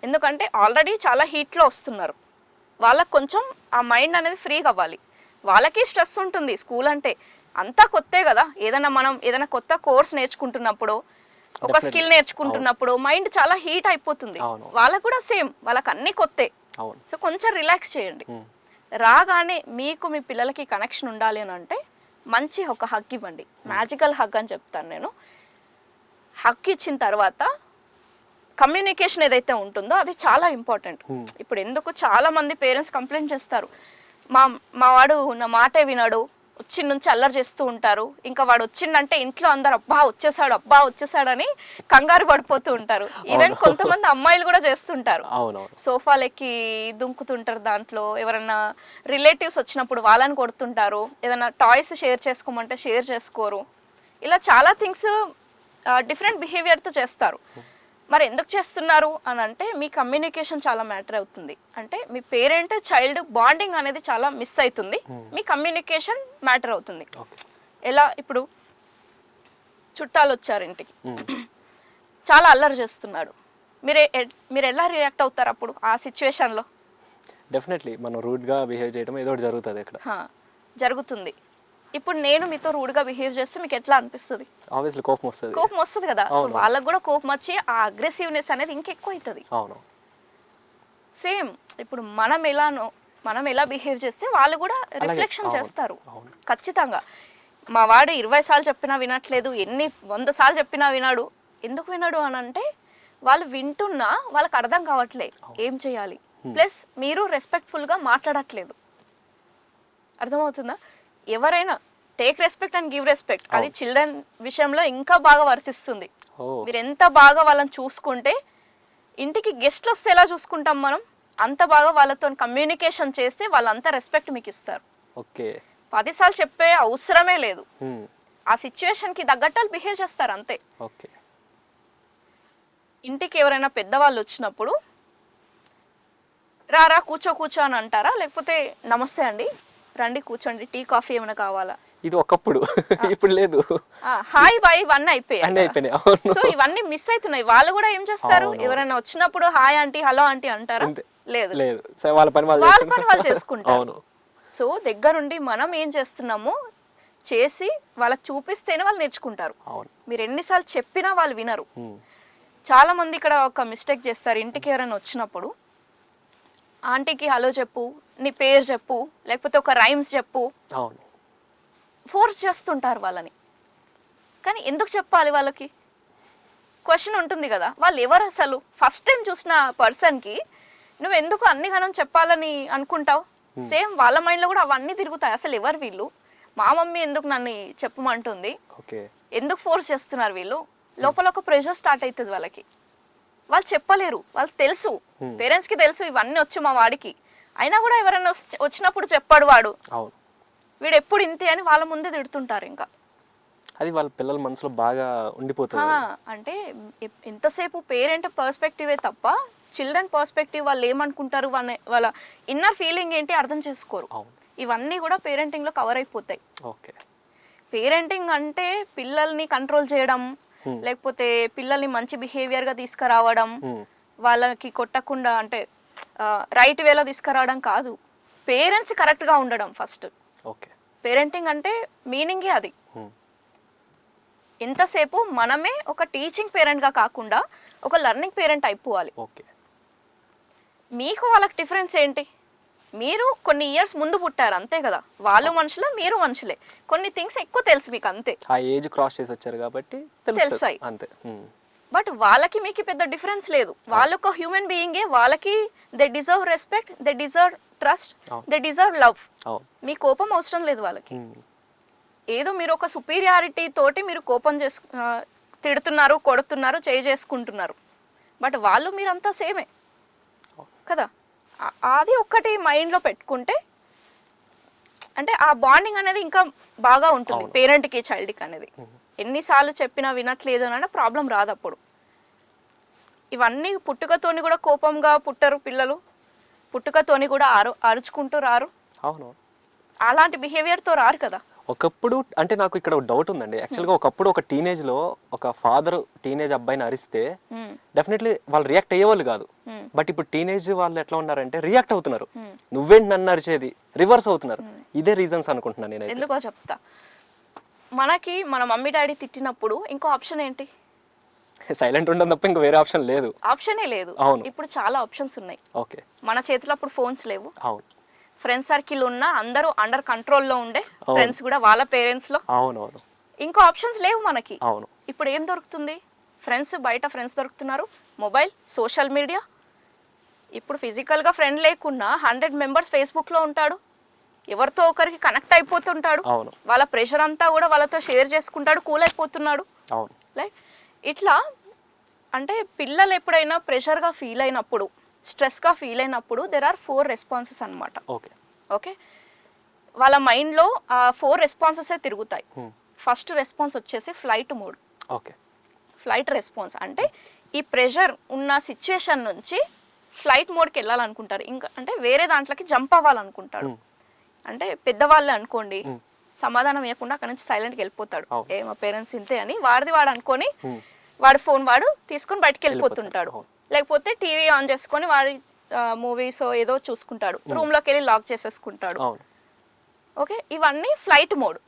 ఎందుకంటే ఆల్రెడీ చాలా హీట్లో వస్తున్నారు, వాళ్ళకి కొంచెం ఆ మైండ్ అనేది ఫ్రీగా అవ్వాలి. వాళ్ళకి స్ట్రెస్ ఉంటుంది, స్కూల్ అంటే అంతా కొత్తే కదా. ఏదైనా కొత్త కోర్స్ నేర్చుకుంటున్నప్పుడు, ఒక స్కిల్ నేర్చుకుంటున్నప్పుడు మైండ్ చాలా హీట్ అయిపోతుంది. వాళ్ళకు కూడా సేమ్, వాళ్ళకి అన్ని కొత్తే. సో కొంచెం రిలాక్స్ చేయండి. రాగానే మీకు మీ పిల్లలకి కనెక్షన్ ఉండాలి అని అంటే మంచి ఒక హగ్ ఇవ్వండి. మ్యాజికల్ హగ్ అని చెప్తాను నేను. హగ్ ఇచ్చిన తర్వాత కమ్యూనికేషన్ ఏదైతే ఉంటుందో అది చాలా ఇంపార్టెంట్. ఇప్పుడు ఎందుకు చాలా మంది పేరెంట్స్ కంప్లైంట్ చేస్తారు, మా వాడు నా మాటే వినాడు, వచ్చి నుంచి అల్లరి చేస్తూ ఉంటారు. ఇంకా వాడు వచ్చిందంటే ఇంట్లో అందరు అబ్బా వచ్చేసాడని కంగారు పడిపోతూ ఉంటారు. ఈవెన్ కొంతమంది అమ్మాయిలు కూడా చేస్తుంటారు, సోఫాలెక్కి దుంకుతుంటారు. దాంట్లో ఎవరైనా రిలేటివ్స్ వచ్చినప్పుడు వాళ్ళని కొడుతుంటారు, ఏదైనా టాయ్స్ షేర్ చేసుకోమంటే షేర్ చేసుకోరు. ఇలా చాలా థింగ్స్ డిఫరెంట్ బిహేవియర్తో చేస్తారు. మరి ఎందుకు చేస్తున్నారు అని అంటే మీ కమ్యూనికేషన్ చాలా మ్యాటర్ అవుతుంది. అంటే మీ పేరెంట్ చైల్డ్ బాండింగ్ అనేది చాలా మిస్ అవుతుంది. మీ కమ్యూనికేషన్ మ్యాటర్ అవుతుంది. ఎలా ఇప్పుడు చుట్టాలు వచ్చారు ఇంటికి, చాలా అల్లరి చేస్తున్నాడు, మీరు ఎలా రియాక్ట్ అవుతారు అప్పుడు ఆ సిచ్యువేషన్లో? డెఫినెట్లీ మనం రూడ్గా బిహేవ్ చేయడం ఏదో ఒకటి జరుగుతుంది ఇక్కడ. జరుగుతుంది. ఇప్పుడు నేను మీతో రూడ్గా బిహేవ్ చేస్తే మీకు ఎట్లా అనిపిస్తుంది? ఆబ్వియస్లీ కోపం వస్తుంది. కోపం వస్తుంది కదా. సో వాళ్ళకు కూడా కోపం వచ్చి ఆ అగ్రెసివ్నెస్ అనేది ఇంకెక్కువ అవుతుంది. అవును. సేమ్ ఇప్పుడు మనం ఎలా బిహేవ్ చేస్తే వాళ్ళు కూడా రిఫ్లెక్షన్ చేస్తారు ఖచ్చితంగా. మా వాడు 20 సార్లు చెప్పినా వినట్లేదు, 100 సార్లు చెప్పినా వినాడు. ఎందుకు వినడు అని అంటే వాళ్ళు వింటున్నా వాళ్ళకి అర్థం కావట్లేదు ఏం చేయాలి. ప్లస్ మీరు రెస్పెక్ట్ఫుల్గా మాట్లాడట్లేదు. అర్థమవుతుందా? ఎవరైనా take respect and give respect, అది చిల్డ్రన్ విషయంలో ఇంకా బాగా వర్తిస్తుంది. మీరు ఎంత బాగా వాళ్ళని చూసుకుంటే, ఇంటికి గెస్ట్లు వస్తే ఎలా చూసుకుంటాం మనం, అంత బాగా వాళ్ళతో కమ్యూనికేషన్ చేస్తే వాళ్ళంతా రెస్పెక్ట్ మీకు ఇస్తారు. ఓకే. 10 సార్లు చెప్పే అవసరమే లేదు. ఆ సిచ్యువేషన్కి తగ్గట్టు బిహేవ్ చేస్తారు అంతే. ఓకే. ఇంటికి ఎవరైనా పెద్దవాళ్ళు వచ్చినప్పుడు రారా కూర్చో అని అంటారా, లేకపోతే నమస్తే అండి రండి కూర్చోండి టీ కాఫీ ఏమైనా కావాలా? ఇది ఒకప్పుడు, ఇప్పుడు లేదు. హాయ్ బాయ్ ఇవన్నీ అయిపోయాయి. సో ఇవన్నీ మిస్ అవుతున్నాయి. వాళ్ళు కూడా ఏం చేస్తారు, ఎవరైనా వచ్చినప్పుడు హాయ్ ఆంటీ హలో ఆంటీ అంటారా? లేదు. వాళ్ళ పని వాళ్ళు చేసుకుంటారు. సో దగ్గరుండి మనం ఏం చేస్తున్నామో చేసి వాళ్ళకి చూపిస్తేనే వాళ్ళు నేర్చుకుంటారు. మీరు ఎన్నిసార్లు చెప్పినా వాళ్ళు వినరు. చాలా మంది ఇక్కడ ఒక మిస్టేక్ చేస్తారు. ఇంటికి ఎవరైనా వచ్చినప్పుడు ఆంటీకి హలో చెప్పు, నీ పేరు చెప్పు, లేకపోతే ఒక రైమ్స్ చెప్పు, ఫోర్స్ చేస్తుంటారు వాళ్ళని. కానీ ఎందుకు చెప్పాలి వాళ్ళకి? క్వశ్చన్ ఉంటుంది కదా, వాళ్ళు ఎవరు అసలు? ఫస్ట్ టైం చూసిన పర్సన్కి నువ్వు ఎందుకు అన్ని ఘనం చెప్పాలని అనుకుంటావు? సేమ్ వాళ్ళ మైండ్లో కూడా అవన్నీ తిరుగుతాయి. అసలు ఎవరు వీళ్ళు, మా మమ్మీ ఎందుకు నన్ను చెప్పమంటుంది, ఎందుకు ఫోర్స్ చేస్తున్నారు వీళ్ళు? లోపల ఒక ప్రెషర్ స్టార్ట్ అవుతుంది వాళ్ళకి. వాళ్ళు చెప్పలేరు, వాళ్ళకి తెలుసు, పేరెంట్స్కి తెలుసు ఇవన్నీ వచ్చు మా వాడికి, అయినా కూడా ఎవరైనా వచ్చినప్పుడు చెప్పాడు వాడు, వీడు ఎప్పుడు ఇంతే అని వాళ్ళ ముందే తిడుతుంటారు. ఇంకా అది వాళ్ళ పిల్లల మనసులో బాగా ఉండిపోతుంది. అంటే ఎంతసేపు పేరెంట్ పర్స్పెక్టివే తప్ప చిల్డ్రన్ పర్స్పెక్టివ్ వాళ్ళు ఏమనుకుంటారు, వాళ్ళ ఇన్నర్ ఫీలింగ్ ఏంటి అర్థం చేసుకోరు. ఇవన్నీ కూడా పేరెంటింగ్లో కవర్ అయిపోతాయి. పేరెంటింగ్ అంటే పిల్లల్ని కంట్రోల్ చేయడం, లేకపోతే పిల్లల్ని మంచి బిహేవియర్గా తీసుకురావడం, వాళ్ళకి కొట్టకుండా అంటే రైట్ వేలో తీసుకురావడం కాదు. పేరెంట్స్ కరెక్ట్గా ఉండడం ఫస్ట్. పేరెంటింగ్ అంటే మీనింగే అది. ఎంతసేపు మనమే ఒక టీచింగ్ పేరెంట్గా కాకుండా ఒక లర్నింగ్ పేరెంట్ అయిపోవాలి. మీకు వాళ్ళకి డిఫరెన్స్ ఏంటి? మీరు కొన్ని ఇయర్స్ ముందు పుట్టారు అంతే కదా, వాళ్ళు మనుషులే మీరు మనుషులే, కొన్ని థింగ్స్ ఎక్కువ తెలుసు మీకు అంతే. ఆ ఏజ్ క్రాస్ చేసి వచ్చారు కాబట్టి తెలుస్తాయి అంతే. బట్ వాళ్ళకి మీకు పెద్ద డిఫరెన్స్ లేదు. వాళ్ళు ఒక హ్యూమన్ బీయింగే, వాళ్ళకి they deserve respect, they deserve trust, they deserve love. మీ కోపం అవసరం లేదు వాళ్ళకి. ఏదో మీరు ఒక సుపీరియారిటీ తోటి మీరు కోపం తిడుతున్నారు, కొడుతున్నారు, చేసుకుంటున్నారు. బట్ వాళ్ళు మీరంతా సేమే కదా. అది ఒక్కటి మైండ్లో పెట్టుకుంటే అంటే ఆ బాండింగ్ అనేది ఇంకా బాగా ఉంటుంది పేరెంట్కి చైల్డ్కి అనేది. ఎన్నిసార్లు చెప్పినా వినట్లేదు అని అంటే ప్రాబ్లం రాదు అప్పుడు. ఇవన్నీ పుట్టుకతోని కూడా కోపంగా పుట్టరు పిల్లలు, పుట్టుకతోని కూడా అరుచుకుంటూ రారు. అలాంటి బిహేవియర్తో రారు కదా. ఒకప్పుడు అంటే నాకు ఇక్కడ ఒక డౌట్ ఉందండి. యాక్చువల్గా ఒకప్పుడు ఒక టీనేజ్లో ఒక ఫాదర్ టీనేజ్ అబ్బాయిని అరిస్తే డెఫినెట్లీ వాళ్ళు రియాక్ట్ అయ్యేవాళ్ళు కాదు. బట్ ఇప్పుడు టీనేజ్ వాళ్ళు ఎట్లా ఉన్నారంటే రియాక్ట్ అవుతున్నారు. నువ్వేంటి నన్ను అరిచేది, రివర్స్ అవుతున్నారు. ఇదే రీజన్స్ అనుకుంటున్నాను నేను. ఎందుకో చెప్తా. మనకి మన మమ్మీ డాడీ తిట్టినప్పుడు ఇంకో ఆప్షన్ ఏంటి? సైలెంట్ ఉండడం తప్ప ఇంకా వేరే ఆప్షన్ లేదు. ఆప్షనే లేదు. ఇప్పుడు చాలా ఆప్షన్స్ ఉన్నాయి. మన చేతిలో అప్పుడు ఫోన్స్ లేవు. ఫ్రెండ్స్ సర్కిల్ ఉన్న అందరూ అండర్ కంట్రోల్లో ఉండే ఫ్రెండ్స్ కూడా వాళ్ళ పేరెంట్స్ లో. ఇంకో ఆప్షన్స్ లేవు మనకి. ఇప్పుడు ఏం దొరుకుతుంది? ఫ్రెండ్స్, బయట ఫ్రెండ్స్ దొరుకుతున్నారు, మొబైల్, సోషల్ మీడియా. ఇప్పుడు ఫిజికల్గా ఫ్రెండ్ లేకున్నా 100 మెంబర్స్ ఫేస్బుక్లో ఉంటాడు, ఎవరితో ఒకరికి కనెక్ట్ అయిపోతుంటాడు, వాళ్ళ ప్రెషర్ అంతా కూడా వాళ్ళతో షేర్ చేసుకుంటాడు, కూల్ అయిపోతున్నాడు. లైక్ ఇట్లా అంటే పిల్లలు ఎప్పుడైనా ప్రెషర్గా ఫీల్ అయినప్పుడు, స్ట్రెస్గా ఫీల్ అయినప్పుడు దెర్ ఆర్ 4 రెస్పాన్సెస్ అనమాట. ఓకే, వాళ్ళ మైండ్లో ఆ 4 రెస్పాన్సెసే తిరుగుతాయి. ఫస్ట్ రెస్పాన్స్ వచ్చేసి ఫ్లైట్ మోడ్. ఫ్లైట్ రెస్పాన్స్ అంటే ఈ ప్రెషర్ ఉన్న సిచ్యుయేషన్ నుంచి ఫ్లైట్ మోడ్కి వెళ్ళాలనుకుంటారు, ఇంకా అంటే వేరే దాంట్లోకి జంప్ అవ్వాలనుకుంటాడు. అంటే పెద్దవాళ్ళే అనుకోండి, సమాధానం ఇవ్వకుండా అక్కడ నుంచి సైలెంట్కి వెళ్ళిపోతాడు. ఏ మా పేరెంట్స్ ఇంతే అని వాడిది వాడు అనుకొని వాడి ఫోన్ వాడు తీసుకొని బయటకు వెళ్ళిపోతుంటాడు. లేకపోతే టీవీ ఆన్ చేసుకొని వాడి మూవీస్ ఏదో చూసుకుంటాడు, రూమ్లోకి వెళ్ళి లాక్ చేసేసుకుంటాడు. ఓకే, ఇవన్నీ ఫ్లైట్ మోడ్.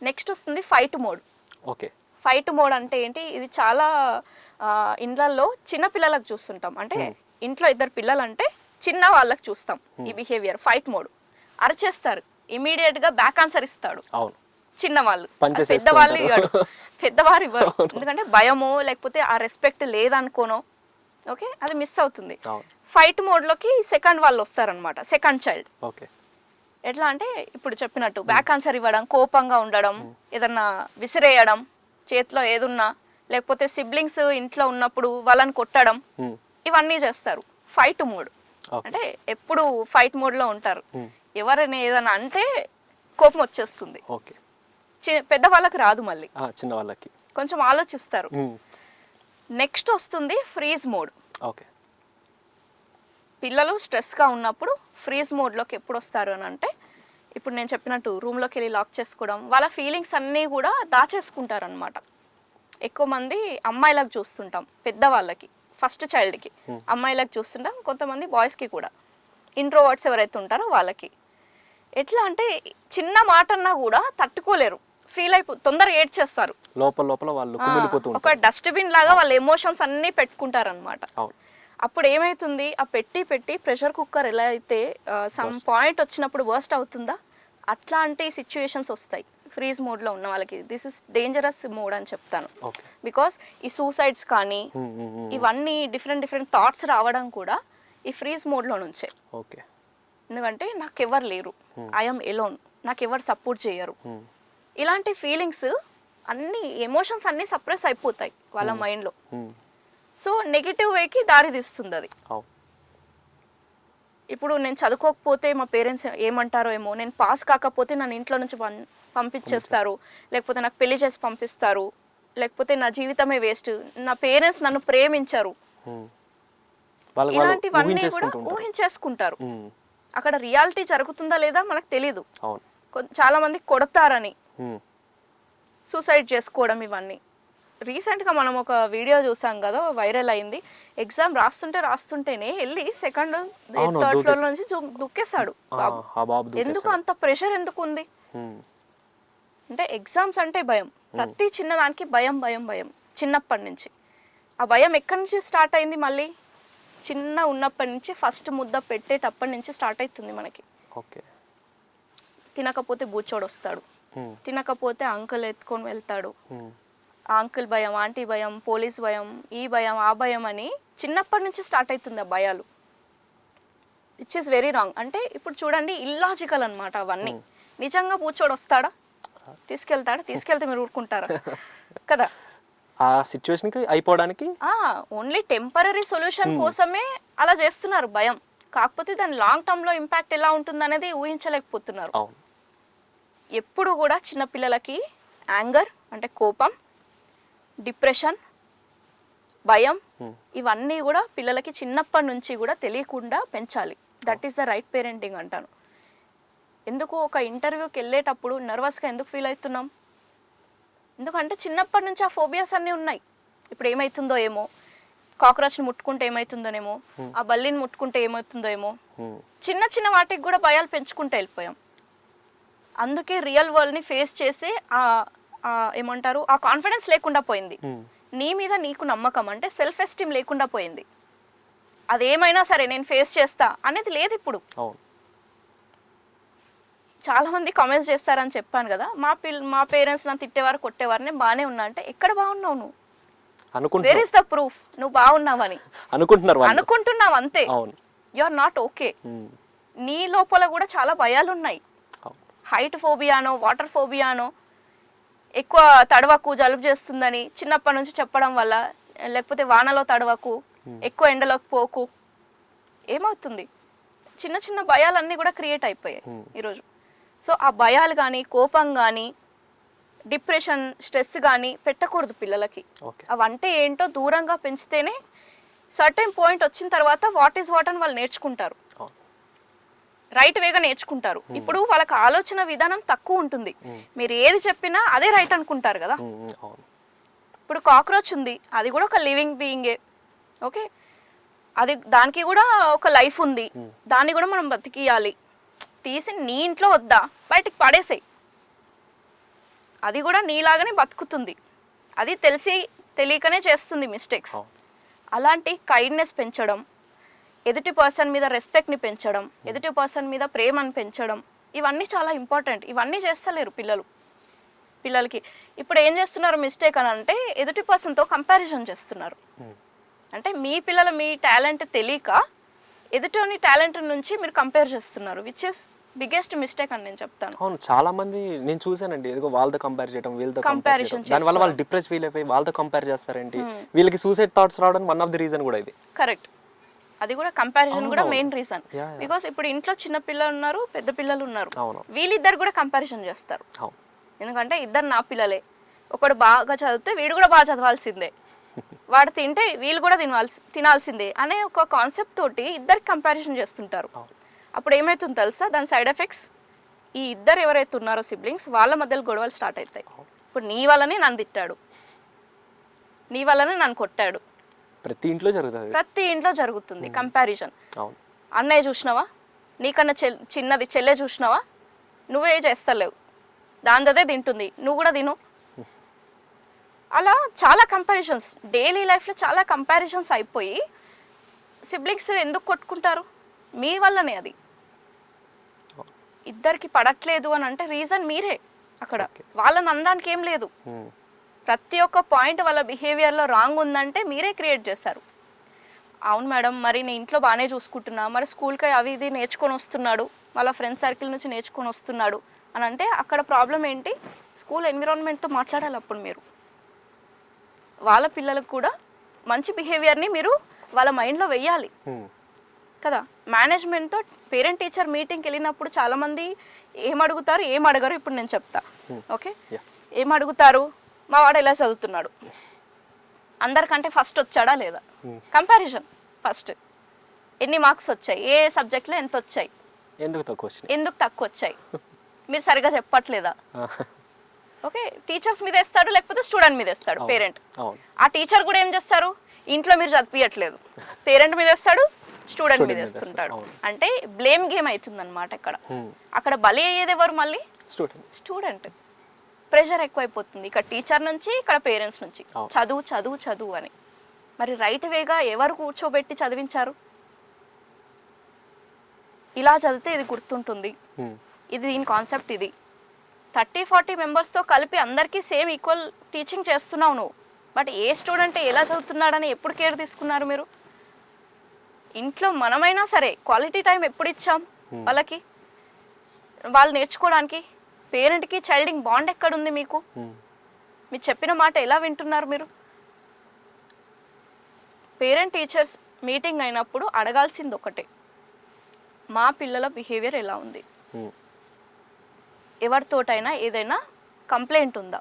నెక్స్ట్ వస్తుంది fight mode. Okay, fight mode అంటే ఏంటి? ఇది చాలా ఇండ్లల్లో చిన్న పిల్లలకు చూస్తుంటాం. అంటే ఇంట్లో 2 పిల్లలు అంటే చిన్న వాళ్ళకి చూస్తాం ఈ బిహేవియర్. ఫైట్ మోడ్, అరచేస్తారు, ఇమీడియట్ గా బ్యాక్ ఆన్సర్ ఇస్తాడు చిన్న వాళ్ళు. పెద్దవాళ్ళు ఇవ్వడు, పెద్దవారు ఇవ్వరు. ఎందుకంటే భయమో లేకపోతే ఆ రెస్పెక్ట్ లేదనుకోనో, ఓకే, అది మిస్ అవుతుంది. ఫైట్ మోడ్ లోకి సెకండ్ వాళ్ళు వస్తారనమాట, సెకండ్ చైల్డ్. ఎట్లా అంటే ఇప్పుడు చెప్పినట్టు బ్యాక్ ఆన్సర్ ఇవ్వడం, కోపంగా ఉండడం, ఏదన్నా విసిరేయడం, చేతిలో ఏదున్నా, లేకపోతే సిబ్లింగ్స్ ఇంట్లో ఉన్నప్పుడు వాళ్ళని కొట్టడం, ఇవన్నీ చేస్తారు. ఫైట్ మోడ్ అంటే ఎప్పుడు ఫైట్ మోడ్ లో ఉంటారు. ఎవరైనా ఏదైనా అంటే కోపం వచ్చేస్తుంది. పెద్దవాళ్ళకి రాదు, మళ్ళీ చిన్న వాళ్ళకి కొంచెం ఆలోచిస్తారు. నెక్స్ట్ వస్తుంది ఫ్రీజ్ మోడ్. పిల్లలు స్ట్రెస్గా ఉన్నప్పుడు ఫ్రీజ్ మోడ్లోకి ఎప్పుడు వస్తారు అని అంటే, ఇప్పుడు నేను చెప్పినట్టు రూమ్లోకి వెళ్ళి లాక్ చేసుకోవడం, వాళ్ళ ఫీలింగ్స్ అన్నీ కూడా దాచేసుకుంటారు అనమాట. ఎక్కువ మంది అమ్మాయిలకు చూస్తుంటాం, పెద్దవాళ్ళకి, ఫస్ట్ చైల్డ్కి అమ్మాయిలకు చూస్తుంటాం, కొంతమంది బాయ్స్కి కూడా. ఇంట్రోవర్ట్స్ ఎవరైతే ఉంటారో వాళ్ళకి ఎట్లా అంటే చిన్న మాట అన్నా కూడా తట్టుకోలేరు, ఫీల్ తొందరగా ఏడ్చేస్తారు, లోపల వాళ్ళు కుమిలిపోతూ ఉంటారు. ఒక డస్ట్బిన్ లాగా వాళ్ళ ఎమోషన్స్ అన్నీ పెట్టుకుంటారు అనమాట. అప్పుడు ఏమైతుంది, ఆ పెట్టి ప్రెషర్ కుక్కర్ ఎలా అయితే సమ్ పాయింట్ వచ్చినప్పుడు వర్స్ట్ అవుతుందా, అట్లాంటి సిచ్యుయేషన్స్ వస్తాయి ఫ్రీజ్ మోడ్లో ఉన్న వాళ్ళకి. దిస్ ఇస్ డేంజరస్ మోడ్ అని చెప్తాను. బికాస్ ఈ సూసైడ్స్ కానీ ఇవన్నీ డిఫరెంట్ థాట్స్ రావడం కూడా ఈ ఫ్రీజ్ మోడ్లో నుంచే. ఎందుకంటే నాకెవరు లేరు, ఐఎమ్ ఎలోన్, నాకెవరు సపోర్ట్ చేయరు, ఇలాంటి ఫీలింగ్స్ అన్ని ఎమోషన్స్ అన్నీ సప్రెస్ అయిపోతాయి వాళ్ళ మైండ్లో. సో నెగిటివ్ వేకి దారి తీస్తుంది అది. ఇప్పుడు నేను చదువుకోకపోతే మా పేరెంట్స్ ఏమంటారో ఏమో, నేను పాస్ కాకపోతే నన్ను ఇంట్లో నుంచి పంపించేస్తారు, లేకపోతే నాకు పెళ్లి చేసి పంపిస్తారు, లేకపోతే నా జీవితమే వేస్ట్, నా పేరెంట్స్ నన్ను ప్రేమించరు, ఇలాంటివన్నీ కూడా ఊహించేసుకుంటారు. అక్కడ రియాలిటీ జరుగుతుందా లేదా మనకు తెలీదు. చాలా మంది కొడతారని సూసైడ్ చేసుకోవడం, ఇవన్నీ. రీసెంట్గా మనం ఒక వీడియో చూసాం కదా, వైరల్ అయింది. ఎగ్జామ్ రాస్తుంటేనే వెళ్ళి సెకండ్ థర్డ్ ఫ్లోర్ నుంచి దుక్కేశాడు. ఎందుకు అంత ప్రెషర్ ఎందుకు ఉంది అంటే, ఎగ్జామ్స్ అంటే భయం, ప్రతి చిన్నదానికి భయం భయం భయం చిన్నప్పటి నుంచి. ఆ భయం ఎక్కడి నుంచి స్టార్ట్ అయింది? మళ్ళీ చిన్న ఉన్నప్పటి నుంచి, ఫస్ట్ ముద్ద పెట్టేటప్పటి నుంచి స్టార్ట్ అవుతుంది మనకి. తినకపోతే బూచోడు వస్తాడు, తినకపోతే అంకుల్ ఎత్తుకొని వెళ్తాడు, ఆ అంకుల్ భయం, ఆంటీ భయం, పోలీస్ భయం, ఈ భయం, ఆ భయం అని చిన్నప్పటి నుంచి స్టార్ట్ అవుతుంది ఆ భయాలు. It's is very wrong. అంటే ఇప్పుడు చూడండి, ఇల్లాజికల్ అనమాట అవన్నీ. నిజంగా బూచోడు వస్తాడా? తీసుకెళ్తే మీరు ఊరుకుంటారా? కదా, ఆ సిచ్యువేషన్కి అయిపోవడానికి ఓన్లీ టెంపరీ సొల్యూషన్ కోసమే అలా చేస్తున్నారు భయం. కాకపోతే దాని లాంగ్ టర్మ్లో ఇంపాక్ట్ ఎలా ఉంటుంది అనేది ఊహించలేకపోతున్నారు. ఎప్పుడు కూడా చిన్నపిల్లలకి యాంగర్ అంటే కోపం, డిప్రెషన్, భయం, ఇవన్నీ కూడా పిల్లలకి చిన్నప్పటి నుంచి కూడా తెలియకుండా పెంచాలి. That is the right parenting అంటాను. ఎందుకు ఒక ఇంటర్వ్యూకి వెళ్ళేటప్పుడు నర్వస్గా ఎందుకు ఫీల్ అవుతున్నాం? ఎందుకంటే చిన్నప్పటి నుంచి ఆ ఫోబియాస్ అన్నీ ఉన్నాయి. ఇప్పుడు ఏమవుతుందో ఏమో, కాక్రోచ్ని ముట్టుకుంటే ఏమవుతుందోనేమో, ఆ బల్లిని ముట్టుకుంటే ఏమవుతుందో ఏమో, చిన్న చిన్న వాటికి కూడా భయాలు పెంచుకుంటూ వెళ్ళిపోయాం. అందుకే రియల్ వరల్డ్ని ఫేస్ చేసి ఏమంటారు, ఆ కాన్ఫిడెన్స్ లేకుండా పోయింది. నీ మీద నీకు నమ్మకం అంటే సెల్ఫ్ ఎస్టీమ్ లేకుండా పోయింది. అదేమైనా సరే నేను ఫేస్ చేస్తా అనేది లేదు ఇప్పుడు. చాలా మంది కామెంట్స్ చేస్తారని చెప్పాను కదా, మా పేరెంట్స్ నన్ను తిట్టేవారు, కొట్టేవారు, నేను బాగానే ఉన్నా అంటే, ఎక్కడ బాగున్నావు నువ్వు? వేర్ ఇస్ ద ప్రూఫ్ నువ్వు బాగున్నావని? అనుకుంటున్నావు అంతే. You are not okay. నీ లోపల కూడా చాలా భయాలు ఉన్నాయి. హైట్ ఫోబియానో, వాటర్ ఫోబియానో, ఎక్కువ తడవకు, జలుబు చేస్తుందని చిన్నప్పటి నుంచి చెప్పడం వల్ల, లేకపోతే వానలో తడవకు, ఎక్కువ ఎండలోకి పోకు, ఏమవుతుంది? చిన్న చిన్న భయాలన్నీ కూడా క్రియేట్ అయిపోయాయి ఈరోజు. సో ఆ భయాలు కానీ, కోపం కానీ, డిప్రెషన్ స్ట్రెస్ కానీ పెట్టకూడదు పిల్లలకి. ఓకే. అవంటే ఏంటో దూరంగా పెంచితేనే సర్టెన్ పాయింట్ వచ్చిన తర్వాత వాట్ ఈస్ వాట్ అని వాళ్ళు నేర్చుకుంటారు, రైట్ వేగా నేర్చుకుంటారు. ఇప్పుడు వాళ్ళకి ఆలోచన విధానం తక్కువ ఉంటుంది, మీరు ఏది చెప్పినా అదే రైట్ అనుకుంటారు కదా. ఇప్పుడు కాక్రోచ్ ఉంది, అది కూడా ఒక లివింగ్ బీయింగే, ఓకే, అది దానికి కూడా ఒక లైఫ్ ఉంది, దాన్ని కూడా మనం బతికియాలి. తీసి నీ ఇంట్లో వద్దా, బయటికి పడేసేయి, అది కూడా నీలాగానే బతుకుతుంది, అది తెలిసి తెలియకనే చేస్తుంది మిస్టేక్స్. అలాంటి కైండ్నెస్ పెంచడం, ఎదుటి పర్సన్ మీద రెస్పెక్ట్ని పెంచడం, ఎదుటి పర్సన్ మీద ప్రేమను పెంచడం, ఇవన్నీ చాలా ఇంపార్టెంట్. ఇవన్నీ చేస్తలేరు పిల్లలకి. ఇప్పుడు ఏం చేస్తున్నారు మిస్టేక్ అని అంటే, ఎదుటి పర్సన్తో కంపారిజన్ చేస్తున్నారు. అంటే మీ పిల్లలు మీ టాలెంట్ తెలియక ఎదుటి టాలెంట్ నుంచి మీరు కంపేర్ చేస్తున్నారు, విచ్ ఇస్ బిగ్గెస్ట్ మిస్టేక్ అని నేను చెప్తాను. అవును, చాలా మంది నేను చూసానండి, ఏదో వాళ్ళతో కంపేర్ చేయడం, వీళ్ళతో కంపేర్ చేయడం, దానివల్ల వాళ్ళు డిప్రెస్ ఫీల్ అయిపోయి వాళ్ళతో కంపేర్ చేస్తారేంటి, వీళ్ళకి సూసైడ్ థాట్స్ రావడం వన్ ఆఫ్ ది రీజన్ కూడా ఇది. కరెక్ట్, అది కూడా కంపారిజన్ కూడా మెయిన్ రీజన్. బికాస్ ఇప్పుడు ఇంట్లో చిన్న పిల్లలు ఉన్నారు, పెద్ద పిల్లలు ఉన్నారు, వీళ్ళిద్దరు కూడా కంపారిజన్ చేస్తారు. ఎందుకంటే ఇద్దరు నా పిల్లలే, ఒకడు బాగా చదివితే వీడు కూడా బాగా చదవాల్సిందే, వాడు తింటే వీళ్ళు కూడా తినాల్సిందే అనే ఒక కాన్సెప్ట్ తోటి ఇద్దరికి కంపారిజన్ చేస్తుంటారు. అప్పుడు ఏమవుతుందో తెలుసా, దాని సైడ్ ఎఫెక్ట్స్ ఈ ఇద్దరు ఎవరైతే ఉన్నారో సిబ్లింగ్స్, వాళ్ళ మధ్యలో గొడవలు స్టార్ట్ అవుతాయి. ఇప్పుడు నీ వల్లనే నన్ను తిట్టాడు, నీ వల్లనే నన్ను కొట్టాడు, ప్రతి ఇంట్లో జరుగుతుంది కంపారిజన్. అన్నయ్య చూసినావా, నీకన్నా చిన్నది చెల్లె చూసినావా, నువ్వే చేస్తలేవు, దాందే తింటుంది, నువ్వు కూడా తిను. అలా చాలా కంపారిజన్స్ డైలీ లైఫ్లో చాలా కంపారిజన్స్ అయిపోయి సిబ్లింగ్స్ ఎందుకు కొట్టుకుంటారు, మీ వల్లనే. అది ఇద్దరికి పడట్లేదు అని అంటే రీజన్ మీరే. అక్కడ వాళ్ళని అనడానికి ఏం లేదు, ప్రతి ఒక్క పాయింట్ వాళ్ళ బిహేవియర్లో రాంగ్ ఉందంటే మీరే క్రియేట్ చేస్తారు. అవును మేడం, మరి నేను ఇంట్లో బాగానే చూసుకుంటున్నా, మరి స్కూల్కి అవి ఇది నేర్చుకొని వస్తున్నాడు, వాళ్ళ ఫ్రెండ్ సర్కిల్ నుంచి నేర్చుకొని వస్తున్నాడు అని అంటే అక్కడ ప్రాబ్లం ఏంటి, స్కూల్ ఎన్విరాన్మెంట్తో మాట్లాడాలి. అప్పుడు మీరు వాళ్ళ పిల్లలకు కూడా మంచి బిహేవియర్ని మీరు వాళ్ళ మైండ్లో వెయ్యాలి కదా. మేనేజ్మెంట్తో పేరెంట్ టీచర్ మీటింగ్కి వెళ్ళినప్పుడు చాలామంది ఏం అడుగుతారు, ఏం అడగరు, ఇప్పుడు నేను చెప్తా. ఓకే, ఏం అడుగుతారు, మా వాడు ఎలా చదువుతున్నాడు, అందరికంటే ఫస్ట్ వచ్చాడా లేదా, కంపారిజన్. ఫస్ట్ ఎన్ని మార్క్స్ వచ్చాయి, ఏ సబ్జెక్ట్లో ఎంత వచ్చాయి, ఎందుకు తక్కువ వచ్చాయి, మీరు సరిగా చెప్పట్లేదా. ఓకే, టీచర్స్ మీద వేస్తాడు, లేకపోతే స్టూడెంట్ మీద వేస్తాడు పేరెంట్. ఆ టీచర్ కూడా ఏం చేస్తారు, ఇంట్లో మీరు చదివియట్లేదు, పేరెంట్ మీద వేస్తాడు, స్టూడెంట్ మీద వేస్తుంటాడు. అంటే బ్లేమ్ గేమ్ అవుతుంది అనమాట. అక్కడ బలి అయ్యేది ఎవరు, మళ్ళీ స్టూడెంట్. ప్రెషర్ ఎక్కువైపోతుంది ఇక్కడ టీచర్ నుంచి, ఇక్కడ పేరెంట్స్ నుంచి, చదువు చదువు చదువు అని. మరి రైట్ వేగా ఎవరు కూర్చోబెట్టి చదివించారు, ఇలా చదివితే ఇది గుర్తుంటుంది, ఇది దీని కాన్సెప్ట్, ఇది 30-40 మెంబర్స్తో కలిపి అందరికీ సేమ్ ఈక్వల్ టీచింగ్ చేస్తున్నావు నువ్వు, బట్ ఏ స్టూడెంట్ ఎలా చదువుతున్నాడని ఎప్పుడు కేర్ తీసుకున్నారు మీరు. ఇంట్లో మనమైనా సరే క్వాలిటీ టైం ఎప్పుడు ఇచ్చాం వాళ్ళకి, వాళ్ళు నేర్చుకోవడానికి. పేరెంట్కి చైల్డింగ్ బాండ్ ఎక్కడుంది మీకు, మీరు చెప్పిన మాట ఎలా వింటున్నారు మీరు. పేరెంట్ టీచర్స్ మీటింగ్ అయినప్పుడు అడగాల్సింది ఒకటే, మా పిల్లల బిహేవియర్ ఎలా ఉంది, ఎవరితోటైనా ఏదైనా కంప్లైంట్ ఉందా,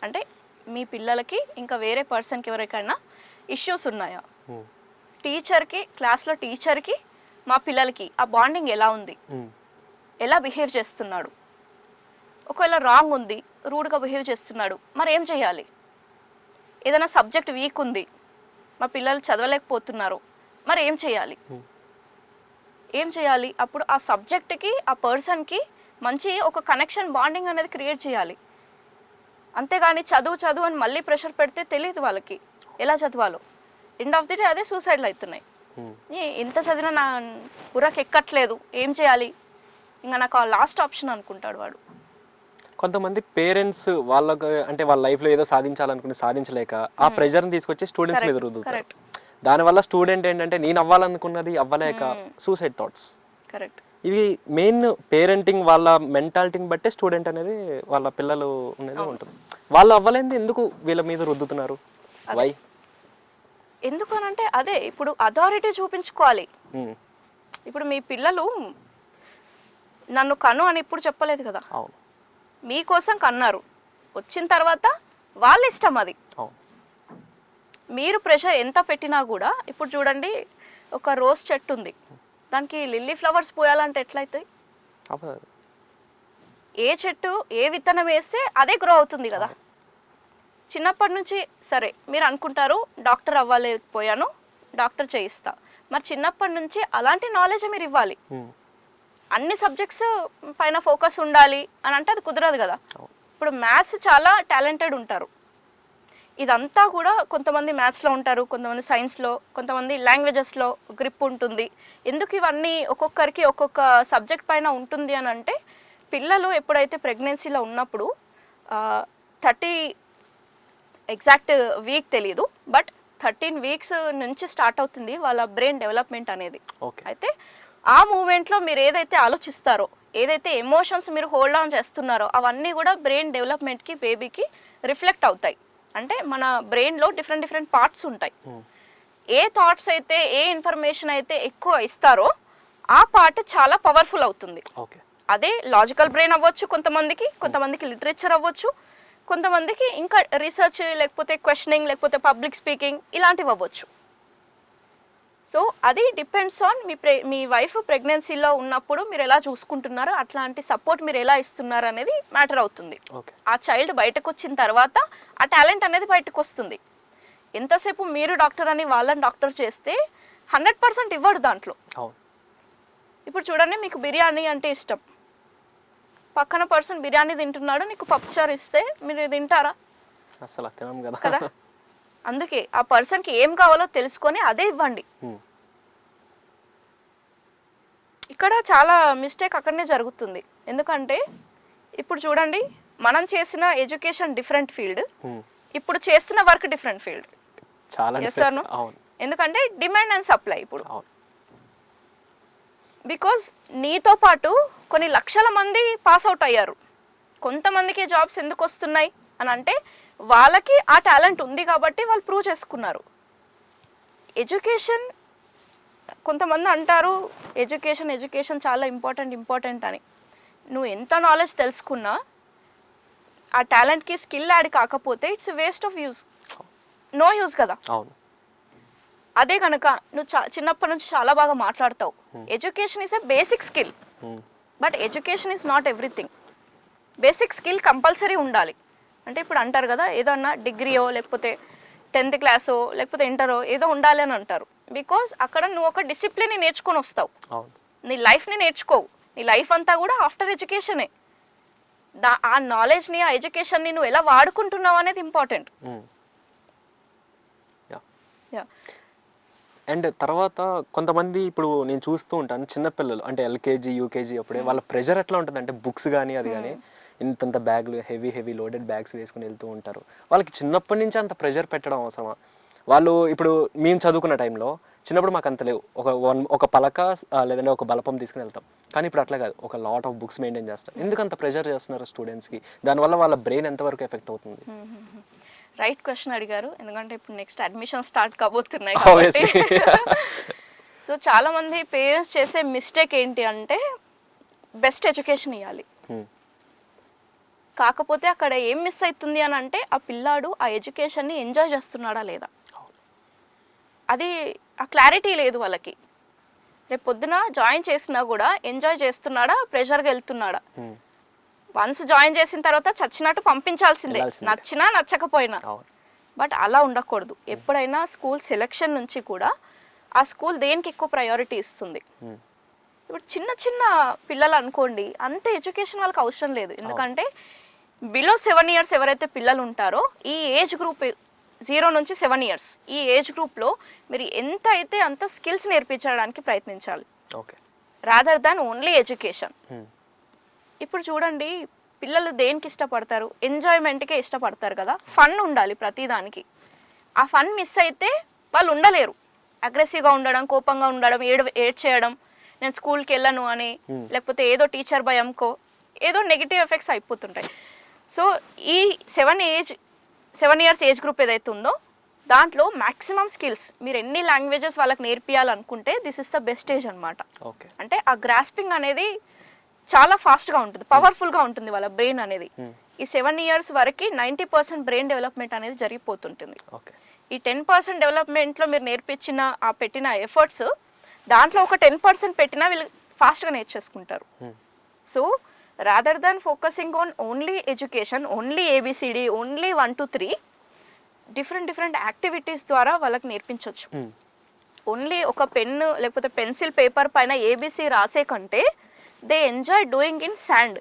అంటే మీ పిల్లలకి ఇంకా వేరే పర్సన్కి ఎవరికైనా ఇష్యూస్ ఉన్నాయా, టీచర్కి క్లాస్లో టీచర్కి మా పిల్లలకి ఆ బాండింగ్ ఎలా ఉంది, ఎలా బిహేవ్ చేస్తున్నాడు, ఒకవేళ రాంగ్ ఉంది, రూడ్గా బిహేవ్ చేస్తున్నాడు, మరి ఏం చేయాలి. ఏదైనా సబ్జెక్ట్ వీక్ ఉంది, మా పిల్లలు చదవలేకపోతున్నారు, మరి ఏం చేయాలి. అప్పుడు ఆ సబ్జెక్ట్కి ఆ పర్సన్కి మంచి ఒక కనెక్షన్ బాండింగ్ అనేది క్రియేట్ చేయాలి. అంతేగాని చదువు చదువు అని మళ్ళీ ప్రెషర్ పెడితే తెలియదు వాళ్ళకి ఎలా చదవాలో. ఎండ్ ఆఫ్ ది డే అదే సూసైడ్లు అవుతున్నాయి. ఎంత చదివినా నా బుర్రకి ఎక్కట్లేదు, ఏం చేయాలి, ఇంకా నాకు ఆ లాస్ట్ ఆప్షన్ అనుకుంటాడు వాడు. కొంతమంది పేరెంట్స్ వాళ్ళకి అంటే వాళ్ళ లైఫ్లో ఏదో సాధించాలనుకుని సాధించలేక ఆ ప్రెషర్ని తీసుకొచ్చి స్టూడెంట్స్ మీద రుద్దుతారు. దానివల్ల స్టూడెంట్ ఏంటంటే నేను అవ్వాలనుకున్నది అవ్వలేక సూసైడ్ థాట్స్. కరెక్ట్. ఇవి మెయిన్ పేరెంటింగ్ వాళ్ళ మెంటాలిటీని బట్టే స్టూడెంట్ అనేది వాళ్ళ పిల్లలు అనేది ఉంటుంది. వాళ్ళు అవ్వలేంది ఎందుకు వీళ్ళ మీద రుద్దుతున్నారు, వై? ఎందుకు అని అంటే అదే ఇప్పుడు అథారిటీ చూపించుకోవాలి. ఇప్పుడు మీ పిల్లలు నన్ను కను అని ఇప్పుడు చెప్పలేదు కదా, మీకోసం కన్నారు, వచ్చిన తర్వాత వాళ్ళ ఇష్టం అది. అవును. మీరు ప్రెషర్ ఎంత పెట్టినా కూడా, ఇప్పుడు చూడండి ఒక రోజ్ చెట్టు ఉంది, దానికి లిల్లీ ఫ్లవర్స్ పోయాలంటే ఎట్లయితాయి? అవ్వదు. ఏ చెట్టు ఏ విత్తనం వేస్తే అదే గ్రో అవుతుంది కదా. చిన్నప్పటి నుంచి సరే మీరు అనుకుంటారు డాక్టర్ అవ్వలేకపోయాను, డాక్టర్ చేయిస్తా. మరి చిన్నప్పటి నుంచి అలాంటి నాలెడ్జ్ మీరు ఇవ్వాలి. అన్ని సబ్జెక్ట్స్ పైన ఫోకస్ ఉండాలి అని అంటే అది కుదరదు కదా. ఇప్పుడు మ్యాథ్స్ చాలా టాలెంటెడ్ ఉంటారు, ఇదంతా కూడా కొంతమంది మ్యాథ్స్లో ఉంటారు, కొంతమంది సైన్స్లో, కొంతమంది లాంగ్వేజెస్లో గ్రిప్ ఉంటుంది. ఎందుకు ఇవన్నీ ఒక్కొక్కరికి ఒక్కొక్క సబ్జెక్ట్ పైన ఉంటుంది అని అంటే, పిల్లలు ఎప్పుడైతే ప్రెగ్నెన్సీలో ఉన్నప్పుడు 30 ఎగ్జాక్ట్ వీక్ తెలియదు, బట్ 13 వీక్స్ నుంచి స్టార్ట్ అవుతుంది వాళ్ళ బ్రెయిన్ డెవలప్మెంట్ అనేది. అయితే ఆ మూమెంట్లో మీరు ఏదైతే ఆలోచిస్తారో, ఏదైతే ఎమోషన్స్ మీరు హోల్డ్ ఆన్ చేస్తున్నారో, అవన్నీ కూడా బ్రెయిన్ డెవలప్మెంట్కి బేబీకి రిఫ్లెక్ట్ అవుతాయి. అంటే మన బ్రెయిన్లో డిఫరెంట్ పార్ట్స్ ఉంటాయి. ఏ థాట్స్ అయితే, ఏ ఇన్ఫర్మేషన్ అయితే ఎక్కువ ఇస్తారో ఆ పార్ట్ చాలా పవర్ఫుల్ అవుతుంది. అదే లాజికల్ బ్రెయిన్ అవ్వచ్చు కొంతమందికి లిటరేచర్ అవ్వచ్చు, కొంతమందికి ఇంకా రీసెర్చ్ లేకపోతే క్వశ్చనింగ్ లేకపోతే పబ్లిక్ స్పీకింగ్ ఇలాంటివి అవ్వచ్చు. సో అది డిపెండ్స్ ఆన్ మీ వైఫ్ ప్రెగ్నెన్సీలో ఉన్నప్పుడు మీరు ఎలా చూసుకుంటున్నారో, అట్లాంటి సపోర్ట్ మీరు ఎలా ఇస్తున్నారు అనేది మ్యాటర్ అవుతుంది. ఆ చైల్డ్ బయటకు వచ్చిన తర్వాత ఆ టాలెంట్ అనేది బయటకు వస్తుంది. ఎంతసేపు మీరు డాక్టర్ అని వాళ్ళని డాక్టర్ చేస్తే 100% ఇవ్వడు దాంట్లో. ఇప్పుడు చూడండి, మీకు బిర్యానీ అంటే ఇష్టం, పక్కన పర్సన్ బిర్యానీ తింటున్నాడు, నీకు పప్పుచారు ఇస్తే మీరు తింటారా? అసలు తినం కదా. అందుకే ఆ పర్సన్కి ఏం కావాలో తెలుసుకొని అదే ఇవ్వండి. ఇక్కడ చాలా మిస్టేక్ అక్కడనే జరుగుతుంది. ఎందుకంటే ఇప్పుడు చూడండి, మనం చేసిన ఎడ్యుకేషన్ డిఫరెంట్ ఫీల్డ్, ఇప్పుడు చేస్తున్న వర్క్ డిఫరెంట్ ఫీల్డ్. ఎందుకంటే డిమాండ్ అండ్ సప్లై. ఇప్పుడు బికాజ్ నీతో పాటు కొన్ని లక్షల మంది పాస్ అవుట్ అయ్యారు, కొంతమందికి జాబ్స్ ఎందుకు వస్తున్నాయి అని అంటే వాళ్ళకి ఆ టాలెంట్ ఉంది కాబట్టి వాళ్ళు ప్రూవ్ చేసుకున్నారు. ఎడ్యుకేషన్, కొంతమంది అంటారు ఎడ్యుకేషన్ చాలా ఇంపార్టెంట్ అని. నువ్వు ఎంత నాలెడ్జ్ తెలుసుకున్నా ఆ టాలెంట్కి స్కిల్ యాడ్ కాకపోతే it's waste of use, no use కదా. అదే కనుక నువ్వు చిన్నప్పటి నుంచి చాలా బాగా మాట్లాడతావు, education is a basic skill, but education is not everything. Basic skill compulsory ఉండాలి. అంటే ఇప్పుడు అంటారు కదా, ఏదన్నా డిగ్రీయో లేకపోతే 10th క్లాసో లేకపోతే ఇంటరో ఏదో ఉండాలి అని అంటారు. బికాజ్ అక్కడ నువ్వు ఒక డిసిప్లిన్ని నేర్చుకొని వస్తావు, నీ లైఫ్ని నేర్చుకోవు. నీ లైఫ్ అంతా కూడా ఆఫ్టర్ ఎడ్యుకేషనే. ఆ నాలెడ్జ్ని, ఆ ఎడ్యుకేషన్ని నువ్వు ఎలా వాడుకుంటున్నావు అనేది ఇంపార్టెంట్. అండ్ తర్వాత కొంతమంది ఇప్పుడు నేను చూస్తూ ఉంటాను, చిన్నపిల్లలు అంటే LKG UKG అప్పుడే వాళ్ళ ప్రెషర్ ఎట్లా ఉంటుంది అంటే బుక్స్ కానీ అది కానీ ఇంతంత బ్యాగ్లు హెవీ లోడెడ్ బ్యాగ్స్ వేసుకుని వెళ్తూ ఉంటారు. వాళ్ళకి చిన్నప్పటి నుంచి అంత ప్రెషర్ పెట్టడం అవసరమా? వాళ్ళు ఇప్పుడు మేము చదువుకున్న టైంలో చిన్నప్పుడు మాకు అంత లేవు, ఒక పలక లేదంటే ఒక బలపం తీసుకుని వెళ్తాం. కానీ ఇప్పుడు అట్లా కాదు, ఒక లాట్ ఆఫ్ బుక్స్ మెయింటైన్ చేస్తారు. ఎందుకు అంత ప్రెషర్ చేస్తున్నారు స్టూడెంట్స్కి? దానివల్ల వాళ్ళ బ్రెయిన్ ఎంతవరకు ఎఫెక్ట్ అవుతుంది? రైట్ క్వశ్చన్ అడిగారు, ఎందుకంటే ఇప్పుడు నెక్స్ట్ అడ్మిషన్ స్టార్ట్ కాబోతున్నాయి. సో చాలా మంది పేరెంట్స్ చేసే మిస్టేక్ ఏంటి అంటే బెస్ట్ ఎడ్యుకేషన్ ఇవ్వాలి, కాకపోతే అక్కడ ఏం మిస్ అవుతుంది అని అంటే ఆ పిల్లాడు ఆ ఎడ్యుకేషన్ని ఎంజాయ్ చేస్తున్నాడా లేదా, అది ఆ క్లారిటీ లేదు వాళ్ళకి. రేపు పొద్దున జాయిన్ చేసినా కూడా ఎంజాయ్ చేస్తున్నాడా, ప్రెషర్గా వెళ్తున్నాడా? వన్స్ జాయిన్ చేసిన తర్వాత చచ్చినట్టు పంపించాల్సిందే, నచ్చినా నచ్చకపోయినా. బట్ అలా ఉండకూడదు. ఎప్పుడైనా స్కూల్ సెలెక్షన్ నుంచి కూడా ఆ స్కూల్ దేనికి ఎక్కువ ప్రయారిటీ ఇస్తుంది. ఇప్పుడు చిన్న పిల్లలు అనుకోండి, అంత ఎడ్యుకేషన్ వాళ్ళకి అవసరం లేదు. ఎందుకంటే బిలో 7 years ఎవరైతే పిల్లలు ఉంటారో, ఈ ఏజ్ గ్రూప్ 0 నుంచి 7 years, ఈ ఏజ్ గ్రూప్లో మీరు ఎంత అయితే అంత స్కిల్స్ నేర్పించడానికి ప్రయత్నించాలి, రాదర్ దాన్ ఓన్లీ ఎడ్యుకేషన్. ఇప్పుడు చూడండి, పిల్లలు దేనికి ఇష్టపడతారు? ఎంజాయ్మెంట్కే ఇష్టపడతారు కదా. ఫన్ ఉండాలి ప్రతిదానికి. ఆ ఫన్ మిస్ అయితే వాళ్ళు ఉండలేరు. అగ్రెసివ్గా ఉండడం, కోపంగా ఉండడం, ఏడ్ చేయడం, నేను స్కూల్కి వెళ్ళను అని, లేకపోతే ఏదో టీచర్ భయంకో ఏదో నెగిటివ్ ఎఫెక్ట్స్ అయిపోతుంటాయి. సో ఈ 7 years ఏజ్ గ్రూప్ ఏదైతే ఉందో దాంట్లో మ్యాక్సిమం స్కిల్స్ మీరు ఎన్ని లాంగ్వేజెస్ వాళ్ళకి నేర్పియాలనుకుంటే this is the best age అనమాట. అంటే ఆ గ్రాస్పింగ్ అనేది చాలా ఫాస్ట్గా ఉంటుంది, పవర్ఫుల్గా ఉంటుంది వాళ్ళ బ్రెయిన్ అనేది. ఈ 7 years వరకు 90% బ్రెయిన్ డెవలప్మెంట్ అనేది జరిగిపోతుంటుంది. ఓకే. ఈ 10% డెవలప్మెంట్లో మీరు నేర్పించిన ఆ పెట్టిన ఎఫర్ట్స్ దాంట్లో ఒక 10% పెట్టినా వీళ్ళు ఫాస్ట్గా నేర్చేసుకుంటారు. So rather than focusing on only education, only ABCD, only 1 to 3 different activities ద్వారా వాళ్ళకి నేర్పించవచ్చు. ఓన్లీ ఒక పెన్ను లేకపోతే పెన్సిల్ పేపర్ పైన ABC రాసే కంటే they enjoy doing in sand.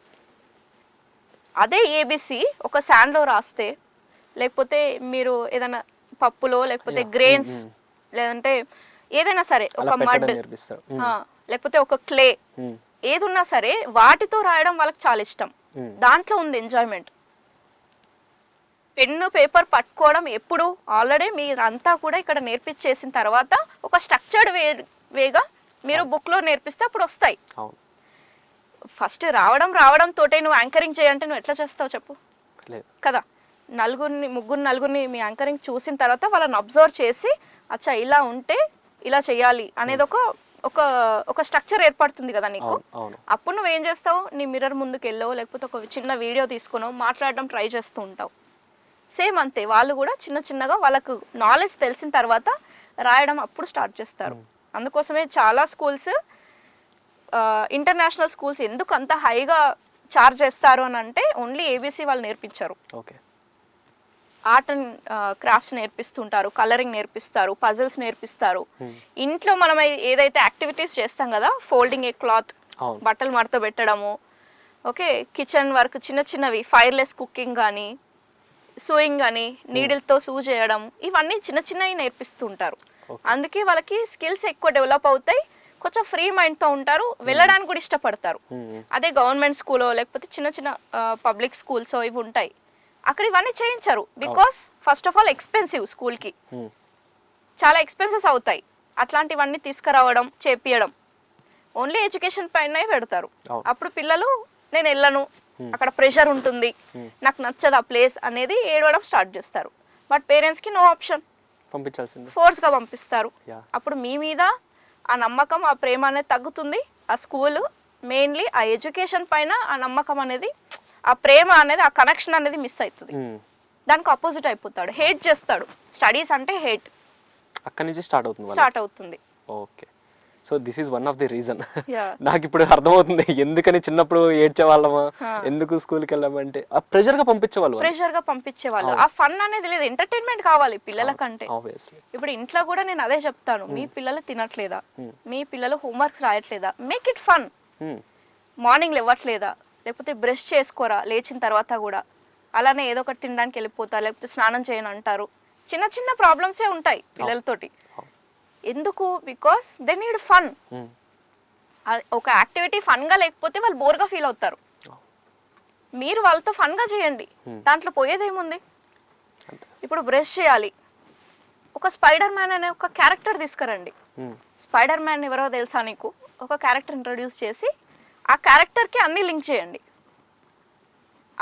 అదే ABC ఒక శాండ్లో రాస్తే, లేకపోతే మీరు ఏదైనా పప్పులో లేకపోతే గ్రెయిన్స్ లేదంటే ఏదైనా సరే ఒక మడ్ లేకపోతే ఒక క్లే ఏది ఉన్నా సరే వాటితో రాయడం వాళ్ళకి చాలా ఇష్టం. దాంట్లో ఉంది ఎంజాయ్మెంట్. పెన్ను పేపర్ పట్టుకోవడం ఎప్పుడు ఆల్రెడీ మీరంతా కూడా ఇక్కడ నేర్పించేసిన తర్వాత ఒక స్ట్రక్చర్డ్ వేగా మీరు బుక్లో నేర్పిస్తే అప్పుడు వస్తాయి. ఫస్ట్ రావడం తోటే నువ్వు యాంకరింగ్ చేయంటే నువ్వు ఎట్లా చేస్తావు చెప్పు కదా. ముగ్గురు నలుగురిని మీ యాంకరింగ్ చూసిన తర్వాత వాళ్ళని అబ్జర్వ్ చేసి అచ్చా ఇలా ఉంటే ఇలా చేయాలి అనేది ఒక స్ట్రక్చర్ ఏర్పడుతుంది కదా నీకు. అప్పుడు నువ్వేం చేస్తావు, నీ మిర్రర్ ముందుకు వెళ్ళో లేకపోతే ఒక చిన్న వీడియో తీసుకునో మాట్లాడడం ట్రై చేస్తూ ఉంటావు. సేమ్ అంతే, వాళ్ళు కూడా చిన్నగా వాళ్ళకు నాలెడ్జ్ తెలిసిన తర్వాత రాయడం అప్పుడు స్టార్ట్ చేస్తారు. అందుకోసమే చాలా స్కూల్స్, ఇంటర్నేషనల్ స్కూల్స్ ఎందుకు అంత హైగా చార్జ్ చేస్తారు అని అంటే ఓన్లీ ABC వాళ్ళు నేర్పించారు. ఓకే. ఆర్ట్ అండ్ క్రాఫ్ట్స్ నేర్పిస్తుంటారు, కలరింగ్ నేర్పిస్తారు, పజిల్స్ నేర్పిస్తారు. ఇంట్లో మనం ఏదైతే యాక్టివిటీస్ చేస్తాం కదా, ఫోల్డింగ్ ఏ క్లాత్, బట్టలు మడత పెట్టడము, ఓకే, కిచెన్ వర్క్ చిన్నవి, ఫైర్లెస్ కుకింగ్ కానీ, సూయింగ్ కానీ, నీడిల్తో సూ చేయడం, ఇవన్నీ చిన్నవి నేర్పిస్తూ ఉంటారు. అందుకే వాళ్ళకి స్కిల్స్ ఎక్కువ డెవలప్ అవుతాయి, కొంచెం ఫ్రీ మైండ్తో ఉంటారు, వెళ్ళడానికి కూడా ఇష్టపడతారు. అదే గవర్నమెంట్ స్కూలో లేకపోతే చిన్న పబ్లిక్ స్కూల్స్ ఇవి ఉంటాయి, అక్కడ ఇవన్నీ చేయించరు. Because first of all expensive, స్కూల్కి చాలా ఎక్స్పెన్సెస్ అవుతాయి. అట్లాంటివన్నీ తీసుకురావడం చేపియడం ఓన్లీ ఎడ్యుకేషన్ పైన పెడతారు. అప్పుడు పిల్లలు నేను వెళ్ళను, అక్కడ ప్రెషర్ ఉంటుంది, నాకు నచ్చదు ఆ ప్లేస్ అనేది ఏడవడం స్టార్ట్ చేస్తారు. బట్ పేరెంట్స్కి నో ఆప్షన్, పంపించాల్సింది, ఫోర్స్గా పంపిస్తారు. అప్పుడు మీ మీద ఆ నమ్మకం ఆ ప్రేమ అనేది తగ్గుతుంది. ఆ స్కూల్ మెయిన్లీ ఆ ఎడ్యుకేషన్ పైన ఆ నమ్మకం అనేది, ఆ ప్రేమ అనేది, ఆ కనెక్షన్ అనేది మిస్ అవుతుంది. దానికి ఆపోజిట్ అయిపోతాడు, హేట్ చేస్తాడు. స్టడీస్ అంటే హేట్ అక్కడి నుంచి స్టార్ట్ అవుతుంది. Okay. So this is one of the reason. నాకు ఇప్పుడు అర్థమవుతుంది ఎందుకని చిన్నప్పుడు ఏడ్చే వాళ్ళమా, ఎందుకు స్కూల్కి వెళ్ళామంటే ఆ ప్రెషర్గా పంపించేవాళ్ళు. ఆ ఫన్ అనేది లేదు, ఎంటర్టైన్మెంట్ కావాలి పిల్లలకంటే. ఇప్పుడు ఇంట్లో కూడా నేను అదే చెప్తాను, మీ పిల్లలు తినట్లేదా, మీ పిల్లలు హోంవర్క్స్ రాయట్లేదా, మేక్ ఇట్ ఫన్. మార్నింగ్ లేవట్లేదా, లేకపోతే బ్రష్ చేసుకోరా లేచిన తర్వాత కూడా, అలానే ఏదో ఒకటి తినడానికి వెళ్ళిపోతారు, లేకపోతే స్నానం చేయను అంటారు. చిన్న ప్రాబ్లమ్సే ఉంటాయి పిల్లలతోటి. ఎందుకు? Because they need fun. ఒక యాక్టివిటీ ఫన్గా లేకపోతే వాళ్ళు బోర్గా ఫీల్ అవుతారు. మీరు వాళ్ళతో ఫన్గా చేయండి, దాంట్లో పోయేదేముంది. ఇప్పుడు బ్రష్ చేయాలి, ఒక స్పైడర్ మ్యాన్ అనే ఒక క్యారెక్టర్ తీసుకురండి. స్పైడర్ మ్యాన్ ఎవరో తెలుసా నీకు, ఒక క్యారెక్టర్ ఇంట్రడ్యూస్ చేసి ఆ క్యారెక్టర్కి అన్ని లింక్ చేయండి.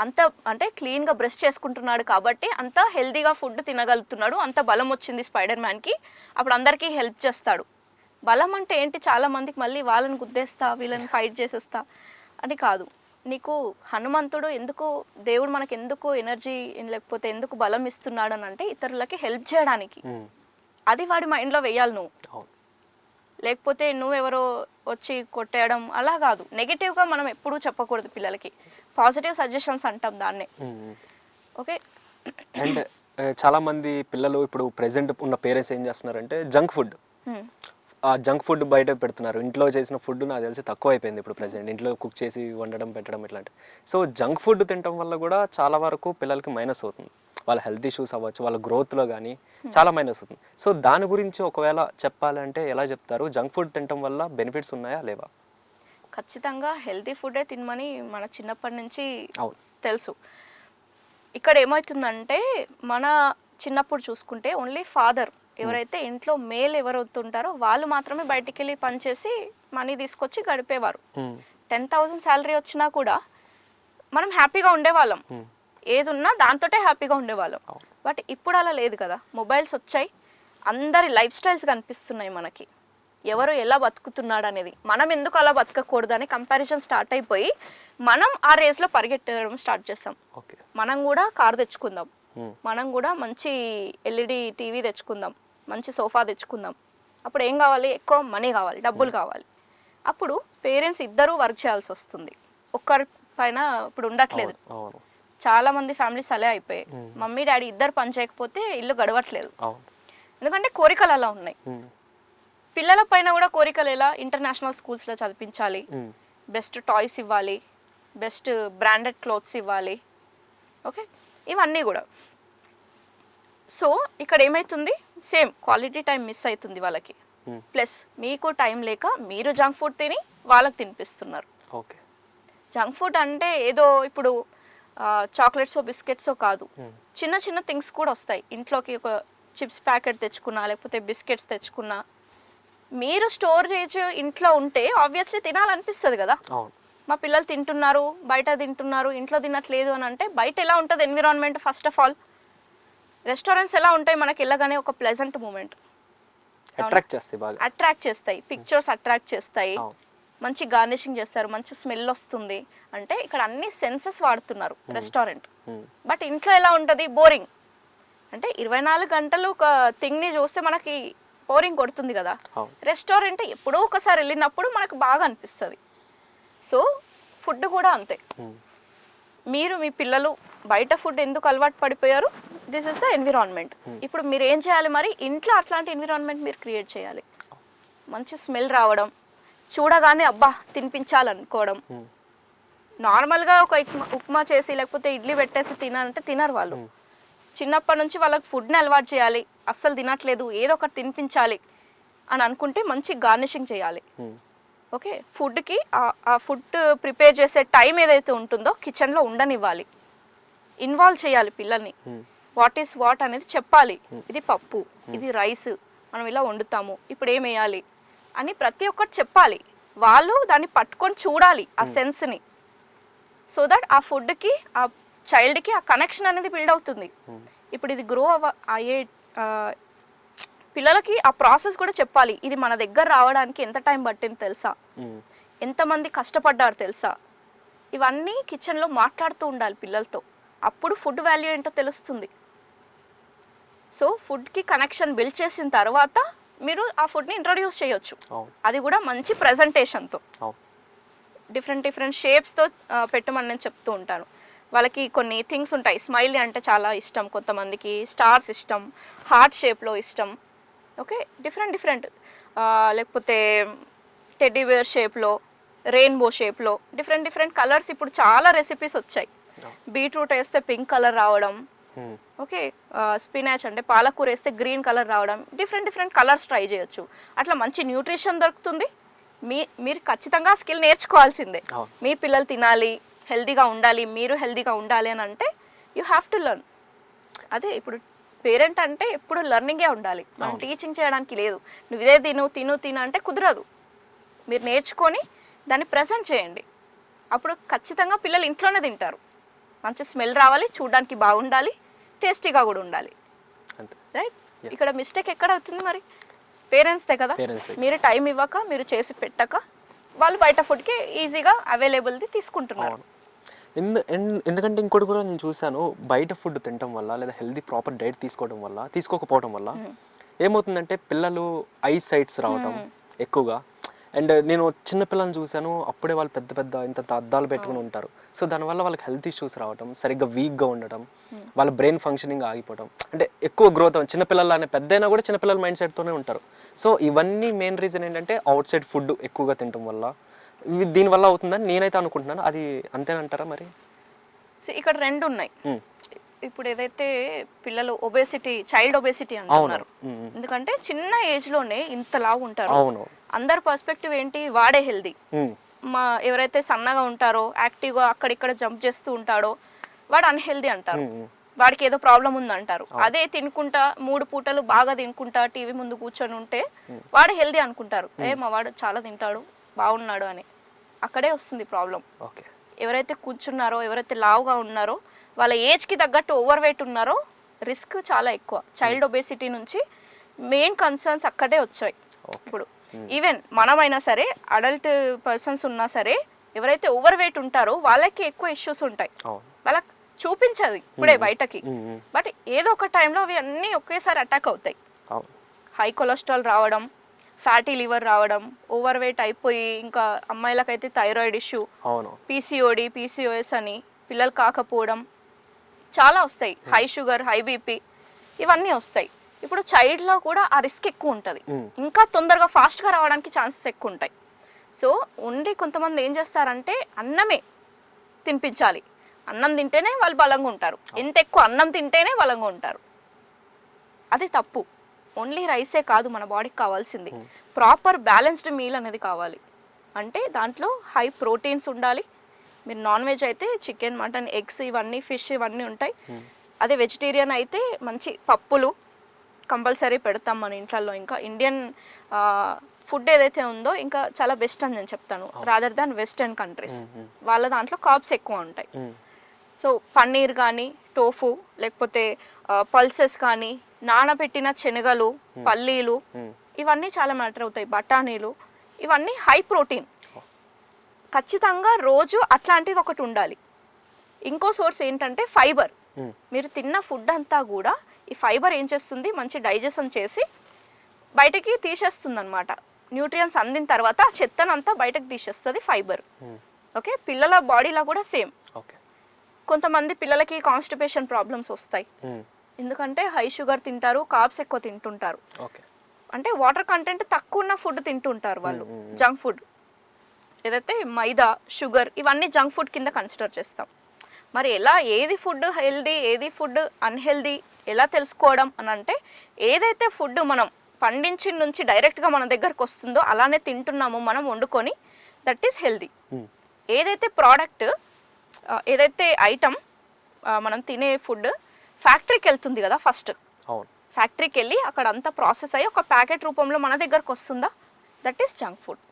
అంత అంటే క్లీన్గా బ్రష్ చేసుకుంటున్నాడు కాబట్టి అంత హెల్తీగా ఫుడ్ తినగలుగుతున్నాడు, అంత బలం వచ్చింది స్పైడర్ మ్యాన్కి, అప్పుడు అందరికీ హెల్ప్ చేస్తాడు. బలం అంటే ఏంటి, చాలా మందికి మళ్ళీ వాళ్ళని గుద్దేస్తా వీళ్ళని ఫైట్ చేసేస్తా అని కాదు. నీకు హనుమంతుడు ఎందుకు, దేవుడు మనకి ఎందుకు ఎనర్జీ లేకపోతే ఎందుకు బలం ఇస్తున్నాడు అని అంటే ఇతరులకి హెల్ప్ చేయడానికి. అది వాడి మైండ్లో వేయాలి నువ్వు. లేకపోతే నువ్వెవరో వచ్చి కొట్టేయడం అలా కాదు. నెగిటివ్గా మనం ఎప్పుడూ చెప్పకూడదు పిల్లలకి, పాజిటివ్ సజెషన్స్ అంటాం దాన్నే. ఓకే. అండ్ చాలా మంది పిల్లలు ఇప్పుడు ప్రెసెంట్ ఉన్న పేరెంట్స్ ఏం చేస్తున్నారంటే జంక్ ఫుడ్, ఆ జంక్ ఫుడ్ బయట పెడుతున్నారు. ఇంట్లో చేసిన ఫుడ్ నాకు తెలిసి తక్కువ అయిపోయింది ఇప్పుడు ప్రెసెంట్, ఇంట్లో కుక్ చేసి వండడం పెట్టడం ఇట్లాంటి. సో జంక్ ఫుడ్ తినడం వల్ల కూడా చాలా వరకు పిల్లలకి మైనస్ అవుతుంది, వాళ్ళ హెల్త్ ఇష్యూస్ అవ్వచ్చు, వాళ్ళ గ్రోత్లో కానీ చాలా మైనస్ అవుతుంది. సో దాని గురించి ఒకవేళ చెప్పాలంటే ఎలా చెప్తారు? జంక్ ఫుడ్ తినడం వల్ల బెనిఫిట్స్ ఉన్నాయా లేవా? ఖచ్చితంగా హెల్తీ ఫుడే తినమని మన చిన్నప్పటి నుంచి తెలుసు. ఇక్కడ ఏమవుతుందంటే మన చిన్నప్పుడు చూసుకుంటే ఓన్లీ ఫాదర్, ఎవరైతే ఇంట్లో మేల్ ఎవరవుతుంటారో వాళ్ళు మాత్రమే బయటికి వెళ్ళి పనిచేసి మనీ తీసుకొచ్చి గడిపేవారు. 10,000 శాలరీ వచ్చినా కూడా మనం హ్యాపీగా ఉండేవాళ్ళం, ఏది ఉన్నా దాంతోటే హ్యాపీగా ఉండేవాళ్ళం. బట్ ఇప్పుడు అలా లేదు కదా, మొబైల్స్ వచ్చాయి, అందరి లైఫ్ స్టైల్స్ కనిపిస్తున్నాయి మనకి. ఎవరు ఎలా బతుకుతున్నాడు అనేది. మనం ఎందుకు అలా బతకకూడదు అని కంపారిజన్ స్టార్ట్ అయిపోయి మనం ఆ రేస్లో పరిగెట్టడం స్టార్ట్ చేస్తాం. ఓకే. మనం కూడా కార్ తెచ్చుకుందాం, మనం కూడా మంచి ఎల్ఈడి టీవీ తెచ్చుకుందాం, మంచి సోఫా తెచ్చుకుందాం. అప్పుడు ఏం కావాలి? ఎక్కువ మనీ కావాలి, డబ్బులు కావాలి. అప్పుడు పేరెంట్స్ ఇద్దరూ వర్క్ చేయాల్సి వస్తుంది. ఒక్కరి పైన ఇప్పుడు ఉండట్లేదు. చాలా మంది ఫ్యామిలీస్ అలా అయిపోయాయి. మమ్మీ డాడీ ఇద్దరు పని చేయకపోతే ఇల్లు గడవట్లేదు. ఎందుకంటే కోరికలు అలా ఉన్నాయి. పిల్లల పైన కూడా కోరికలు ఎలా? ఇంటర్నేషనల్ స్కూల్స్లో చదివించాలి, బెస్ట్ టాయ్స్ ఇవ్వాలి, బెస్ట్ బ్రాండెడ్ క్లోత్స్ ఇవ్వాలి. ఓకే, ఇవన్నీ కూడా. సో ఇక్కడ ఏమవుతుంది? సేమ్ క్వాలిటీ టైం మిస్ అవుతుంది వాళ్ళకి. ప్లస్ మీకు టైం లేక మీరు జంక్ ఫుడ్ తిని వాళ్ళకి తినిపిస్తున్నారు. ఓకే. జంక్ ఫుడ్ అంటే ఏదో ఇప్పుడు చాక్లెట్స్ బిస్కెట్స్ కాదు, చిన్న చిన్న థింగ్స్ కూడా వస్తాయి. ఇంట్లోకి ఒక చిప్స్ ప్యాకెట్ తెచ్చుకున్నా, లేకపోతే బిస్కెట్స్ తెచ్చుకున్నా, మీరు స్టోరేజ్ ఇంట్లో ఉంటే ఆబ్వియస్లీ తినాలనిపిస్తుంది కదా. మా పిల్లలు తింటున్నారు, బయట తింటున్నారు, ఇంట్లో తినట్లేదు అని అంటే బయట ఎలా ఉంటుంది environment? First of all restaurants ఎలా ఉంటాయి? మనకి వెళ్ళగానే ఒక ప్లెజెంట్ మూమెంట్ అట్రాక్ట్ చేస్తాయి, పిక్చర్స్ అట్రాక్ట్ చేస్తాయి, మంచి గార్నిషింగ్ చేస్తారు, మంచి స్మెల్ వస్తుంది. అంటే ఇక్కడ అన్ని సెన్సెస్ వాడుతున్నారు రెస్టారెంట్. బట్ ఇంట్లో ఎలా ఉంటుంది? బోరింగ్. అంటే 24 గంటలు ఒక థింగ్ని చూస్తే మనకి బోరింగ్ కొడుతుంది కదా. రెస్టారెంట్ ఎప్పుడో ఒకసారి వెళ్ళినప్పుడు మనకు బాగా అనిపిస్తుంది. సో ఫుడ్ కూడా అంతే. మీరు మీ పిల్లలు బయట ఫుడ్ ఎందుకు అలవాటు పడిపోయారు? This is the environment. ఇప్పుడు మీరు ఏం చేయాలి మరి? ఇంట్లో అట్లాంటి ఎన్విరాన్మెంట్ మీరు క్రియేట్ చేయాలి. మంచి స్మెల్ రావడం, చూడగానే అబ్బా తినిపించాలనుకోవడం. నార్మల్గా ఒక ఉప్మా చేసి లేకపోతే ఇడ్లీ పెట్టేసి తినాలంటే తినరు వాళ్ళు. చిన్నప్పటి నుంచి వాళ్ళకి ఫుడ్ని అలవాటు చేయాలి. అస్సలు తినట్లేదు, ఏదో ఒకటి తినిపించాలి అని అనుకుంటే మంచి గార్నిషింగ్ చేయాలి. ఓకే, ఫుడ్కి ఆ ఫుడ్ ప్రిపేర్ చేసే టైం ఏదైతే ఉంటుందో కిచెన్లో ఉండనివ్వాలి. ఇన్వాల్వ్ చేయాలి పిల్లల్ని. వాట్ ఈస్ వాట్ అనేది చెప్పాలి. ఇది పప్పు, ఇది రైస్, మనం ఇలా వండుతాము, ఇప్పుడు ఏం వేయాలి అని ప్రతి ఒక్కటి చెప్పాలి. వాళ్ళు దాన్ని పట్టుకొని చూడాలి ఆ సెన్స్ని. సో దట్ ఆ ఫుడ్కి ఆ చైల్డ్కి ఆ కనెక్షన్ అనేది బిల్డ్ అవుతుంది. ఇప్పుడు ఇది గ్రో అయ్యే పిల్లలకి ఆ ప్రాసెస్ కూడా చెప్పాలి. ఇది మన దగ్గర రావడానికి ఎంత టైం పట్టింది తెలుసా, ఎంతమంది కష్టపడ్డారు తెలుసా, ఇవన్నీ కిచెన్లో మాట్లాడుతూ ఉండాలి పిల్లలతో. అప్పుడు ఫుడ్ వాల్యూ ఏంటో తెలుస్తుంది. సో ఫుడ్కి కనెక్షన్ బిల్డ్ చేసిన తర్వాత మీరు ఆ ఫుడ్ని ఇంట్రడ్యూస్ చేయొచ్చు. అది కూడా మంచి ప్రజెంటేషన్తో, డిఫరెంట్ షేప్స్తో పెట్టమని నేను చెప్తూ ఉంటాను. వాళ్ళకి కొన్ని థింగ్స్ ఉంటాయి. స్మైలీ అంటే చాలా ఇష్టం కొంతమందికి, స్టార్స్ ఇష్టం, హార్ట్ షేప్లో ఇష్టం. ఓకే, డిఫరెంట్ లేకపోతే టెడ్డీ బేర్ షేప్లో, రెయిన్బో షేప్లో, డిఫరెంట్ కలర్స్. ఇప్పుడు చాలా రెసిపీస్ వచ్చాయి. బీట్రూట్ వేస్తే పింక్ కలర్ రావడం, ఓకే, స్పినాచ్ అంటే పాలకూర వేస్తే గ్రీన్ కలర్ రావడం, డిఫరెంట్ కలర్స్ ట్రై చేయొచ్చు. అట్లా మంచి న్యూట్రిషన్ దొరుకుతుంది. మీరు ఖచ్చితంగా స్కిల్ నేర్చుకోవాల్సిందే. మీ పిల్లలు తినాలి, హెల్తీగా ఉండాలి, మీరు హెల్తీగా ఉండాలి అని అంటే యూ హ్యావ్ టు లెర్న్. అదే ఇప్పుడు పేరెంట్ అంటే ఎప్పుడు లెర్నింగే ఉండాలి, మనం టీచింగ్ చేయడానికి లేదు. నువ్వు ఇదే తిను అంటే కుదరదు. మీరు నేర్చుకొని దాన్ని ప్రజెంట్ చేయండి. అప్పుడు ఖచ్చితంగా పిల్లలు ఇంట్లోనే తింటారు. మంచి స్మెల్ రావాలి, చూడడానికి బాగుండాలి, టేస్టీగా కూడా ఉండాలి. రైట్? ఇక్కడ మిస్టేక్ ఎక్కడ అవుతుంది మరి? పేరెంట్స్దే కదా. మీరు టైం ఇవ్వక, మీరు చేసి పెట్టక, వాళ్ళు బయట ఫుడ్కి ఈజీగా అవైలబుల్ది తీసుకుంటున్నారు. ఎందుకంటే ఇంకోటి కూడా నేను చూశాను, బయట ఫుడ్ తినడం వల్ల లేదా హెల్దీ ప్రాపర్ డైట్ తీసుకోకపోవడం వల్ల ఏమవుతుందంటే పిల్లలు ఐ సైట్స్ రావడం ఎక్కువగా. అండ్ నేను చిన్న పిల్లల్ని చూశాను, అప్పుడే వాళ్ళు పెద్ద ఇంత అద్దాలు పెట్టుకుని ఉంటారు. సో దానివల్ల వాళ్ళకి హెల్త్ ఇష్యూస్ రావడం, సరిగ్గా వీక్గా ఉండటం, వాళ్ళ బ్రెయిన్ ఫంక్షనింగ్ ఆగిపోవడం, అంటే ఎక్కువ గ్రోత్ చిన్నపిల్లలు అనే పెద్ద అయినా కూడా చిన్నపిల్లల మైండ్ సెట్తోనే ఉంటారు. సో ఇవన్నీ మెయిన్ రీజన్ ఏంటంటే అవుట్ సైడ్ ఫుడ్ ఎక్కువగా తినడం వల్ల, దీనివల్ల అవుతుందని నేనైతే అనుకుంటున్నాను. అది అంతేనంటారా మరి? సో ఇక్కడ రెండు ఉన్నాయి. ఇప్పుడు ఏదైతే పిల్లలు చైల్డ్ ఒబేసిటీ అంటున్నారు, ఎందుకంటే చిన్న ఏజ్ లోనే ఇంత లావు ఉంటారు. అందరి పర్స్పెక్టివ్ ఏంటి? వాడే హెల్దీ. ఎవరైతే సన్నగా ఉంటారో, యాక్టివ్గా అక్కడిక్కడ జంప్ చేస్తూ ఉంటాడో వాడు అన్హెల్దీ అంటారు. వాడికి ఏదో ప్రాబ్లం ఉందంటారు. అదే తినుకుంటా 3 పూటలు బాగా తినుకుంటా టీవీ ముందు కూర్చొని ఉంటే వాడు హెల్దీ అనుకుంటారు. మా వాడు చాలా తింటాడు, బాగున్నాడు అని. అక్కడే వస్తుంది ప్రాబ్లం. ఎవరైతే కూర్చున్నారో, ఎవరైతే లావుగా ఉన్నారో, వాళ్ళ ఏజ్కి తగ్గట్టు ఓవర్ వెయిట్ ఉన్నారో రిస్క్ చాలా ఎక్కువ. చైల్డ్ ఒబేసిటీ నుంచి మెయిన్ కన్సర్న్స్ అక్కడే వచ్చాయి. ఇప్పుడు ఈవెన్ మనమైనా సరే అడల్ట్ పర్సన్స్ ఉన్నా సరే ఎవరైతే ఓవర్ వెయిట్ ఉంటారో వాళ్ళకి ఎక్కువ ఇష్యూస్ ఉంటాయి. వాళ్ళకి చూపించదు ఇప్పుడే బయటకి, బట్ ఏదో ఒక టైంలో అవి అన్నీ ఒకేసారి అటాక్ అవుతాయి. హై కొలెస్ట్రాల్ రావడం, ఫ్యాటీ లివర్ రావడం, ఓవర్ వెయిట్ అయిపోయి, ఇంకా అమ్మాయిలకైతే థైరాయిడ్ ఇష్యూ, పీసీఓడి, పీసీఓఎస్ అని, పిల్లలు కాకపోవడం చాలా వస్తాయి. హై షుగర్, హై బీపీ ఇవన్నీ వస్తాయి. ఇప్పుడు చైల్డ్లో కూడా ఆ రిస్క్ ఎక్కువ ఉంటుంది, ఇంకా తొందరగా ఫాస్ట్గా రావడానికి ఛాన్సెస్ ఎక్కువ ఉంటాయి. సో ఓన్లీ కొంతమంది ఏం చేస్తారంటే అన్నమే తినిపించాలి, అన్నం తింటేనే వాళ్ళు బలంగా ఉంటారు, ఎంత ఎక్కువ అన్నం తింటేనే బలంగా ఉంటారు. అది తప్పు. ఓన్లీ రైసే కాదు మన బాడీకి కావాల్సింది, ప్రాపర్ బ్యాలెన్స్డ్ మీల్ అనేది కావాలి. అంటే దాంట్లో హై ప్రోటీన్స్ ఉండాలి. మీరు నాన్ వెజ్ అయితే చికెన్, మటన్, ఎగ్స్ ఇవన్నీ, ఫిష్ ఇవన్నీ ఉంటాయి. అదే వెజిటేరియన్ అయితే మంచి పప్పులు కంపల్సరీ పెడతాం మన ఇంట్లో. ఇంకా ఇండియన్ ఫుడ్ ఏదైతే ఉందో ఇంకా చాలా బెస్ట్ అని నేను చెప్తాను, రాదర్ దాన్ వెస్టర్న్ కంట్రీస్. వాళ్ళ దాంట్లో కార్బ్స్ ఎక్కువ ఉంటాయి. సో పన్నీర్ కానీ, టోఫు, లేకపోతే పల్సెస్ కానీ, నానబెట్టిన శనగలు, పల్లీలు ఇవన్నీ చాలా మ్యాటర్ అవుతాయి. బఠానీలు ఇవన్నీ హై ప్రోటీన్. ఖచ్చితంగా రోజు అట్లాంటిది ఒకటి ఉండాలి. ఇంకో సోర్స్ ఏంటంటే ఫైబర్. మీరు తిన్న ఫుడ్ అంతా కూడా ఈ ఫైబర్ ఏం చేస్తుంది, మంచి డైజెషన్ చేసి బయటకి తీసేస్తుంది అనమాట. న్యూట్రియన్స్ అందిన తర్వాత ఆ చెత్తనంతా బయటకు తీసేస్తుంది ఫైబర్. ఓకే, పిల్లల బాడీలో కూడా సేమ్. కొంతమంది పిల్లలకి కాన్స్టిపేషన్ ప్రాబ్లమ్స్ వస్తాయి, ఎందుకంటే హై షుగర్ తింటారు, కార్బ్స్ ఎక్కువ తింటుంటారు. అంటే వాటర్ కంటెంట్ తక్కువ ఉన్న ఫుడ్ తింటుంటారు వాళ్ళు. జంక్ ఫుడ్ ఏదైతే మైదా, షుగర్ ఇవన్నీ జంక్ ఫుడ్ కింద కన్సిడర్ చేస్తాం. మరి ఎలా, ఏది ఫుడ్ హెల్దీ, ఏది ఫుడ్ అన్హెల్దీ ఎలా తెలుసుకోవడం అని అంటే, ఏదైతే ఫుడ్ మనం పండించి నుంచి డైరెక్ట్గా మన దగ్గరకు వస్తుందో అలానే తింటున్నామో మనం వండుకొని, దట్ ఈస్ హెల్దీ. ఏదైతే ప్రోడక్ట్, ఏదైతే ఐటమ్ మనం తినే ఫుడ్ ఫ్యాక్టరీకి వెళ్తుంది కదా ఫస్ట్, ఫ్యాక్టరీకి వెళ్ళి అక్కడ అంతా ప్రాసెస్ అయ్యి ఒక ప్యాకెట్ రూపంలో మన దగ్గరకు వస్తుందా, దట్ ఈస్ జంక్ ఫుడ్.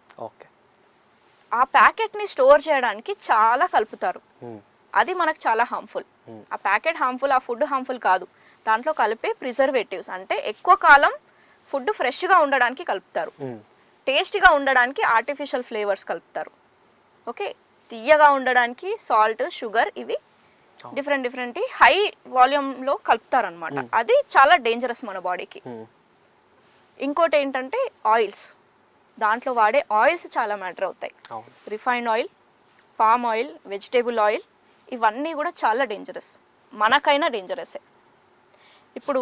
ఆ ప్యాకెట్ని స్టోర్ చేయడానికి చాలా కలుపుతారు, అది మనకు చాలా హార్మ్ఫుల్. ఆ ప్యాకెట్ హార్మ్ఫుల్, ఆ ఫుడ్ హార్మ్ఫుల్ కాదు. దాంట్లో కలిపే ప్రిజర్వేటివ్స్, అంటే ఎక్కువ కాలం ఫుడ్ ఫ్రెష్గా ఉండడానికి కలుపుతారు, టేస్టీగా ఉండడానికి ఆర్టిఫిషియల్ ఫ్లేవర్స్ కలుపుతారు. ఓకే, తీయగా ఉండడానికి సాల్ట్, షుగర్ ఇవి డిఫరెంట్ హై వాల్యూమ్లో కలుపుతారనమాట. అది చాలా డేంజరస్ మన బాడీకి. ఇంకోటి ఏంటంటే ఆయిల్స్, దాంట్లో వాడే ఆయిల్స్ చాలా మ్యాటర్ అవుతాయి. Refined oil, palm oil, vegetable oil ఇవన్నీ కూడా చాలా డేంజరస్, మనకైనా డేంజరసే. ఇప్పుడు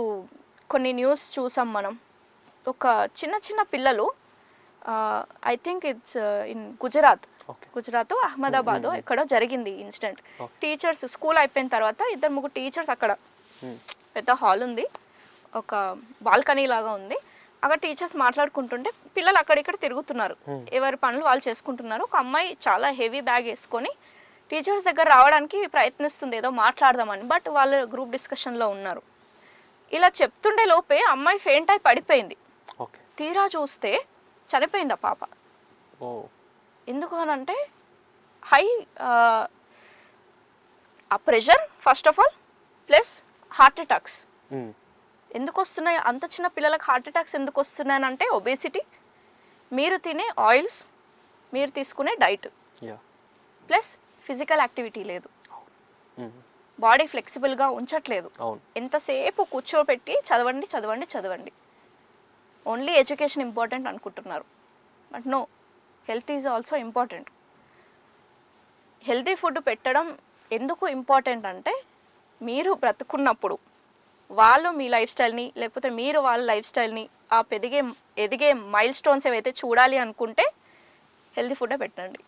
కొన్ని న్యూస్ చూసాం మనం, ఒక చిన్న పిల్లలు, I think it's in Gujarat, Ahmedabad ఎక్కడో జరిగింది ఇన్సిడెంట్. టీచర్స్ స్కూల్ అయిపోయిన తర్వాత 2-3 టీచర్స్ అక్కడ, పెద్ద హాల్ ఉంది, ఒక బాల్కనీ లాగా ఉంది, అక్కడ టీచర్స్ మాట్లాడుకుంటుంటే పిల్లలు అక్కడిక్కడ తిరుగుతున్నారు, ఎవరి పనులు వాళ్ళు చేసుకుంటున్నారు. ఒక అమ్మాయి చాలా హెవీ బ్యాగ్ వేసుకొని టీచర్స్ దగ్గర రావడానికి ప్రయత్నిస్తుంది, ఏదో మాట్లాడదామని, బట్ వాళ్ళు గ్రూప్ డిస్కషన్లో ఉన్నారు. ఇలా చెప్తుండే లోపే అమ్మాయి ఫెయింట్ అయి పడిపోయింది. తీరా చూస్తే చనిపోయింది ఆ పాప. ఎందుకు అనంటే హై ఆ pressure first of all, plus heart attacks. ఎందుకు వస్తున్నాయి అంత చిన్న పిల్లలకు హార్ట్ అటాక్స్ ఎందుకు వస్తున్నాయి అంటే, ఒబేసిటీ, మీరు తినే ఆయిల్స్, మీరు తీసుకునే డైట్, ప్లస్ ఫిజికల్ యాక్టివిటీ లేదు, బాడీ ఫ్లెక్సిబుల్గా ఉంచట్లేదు. ఎంతసేపు కూర్చోబెట్టి చదవండి, ఓన్లీ ఎడ్యుకేషన్ ఇంపార్టెంట్ అనుకుంటున్నారు, but no, health is also important. Healthy food పెట్టడం ఎందుకు ఇంపార్టెంట్ అంటే, మీరు బ్రతుకున్నప్పుడు వాళ్ళు మీ లైఫ్ స్టైల్ని, లేకపోతే మీరు వాళ్ళ లైఫ్ స్టైల్ని, ఆ ఎదిగే మైల్ స్టోన్స్ ఏవైతే చూడాలి అనుకుంటే హెల్తీ ఫుడ్ పెట్టండి.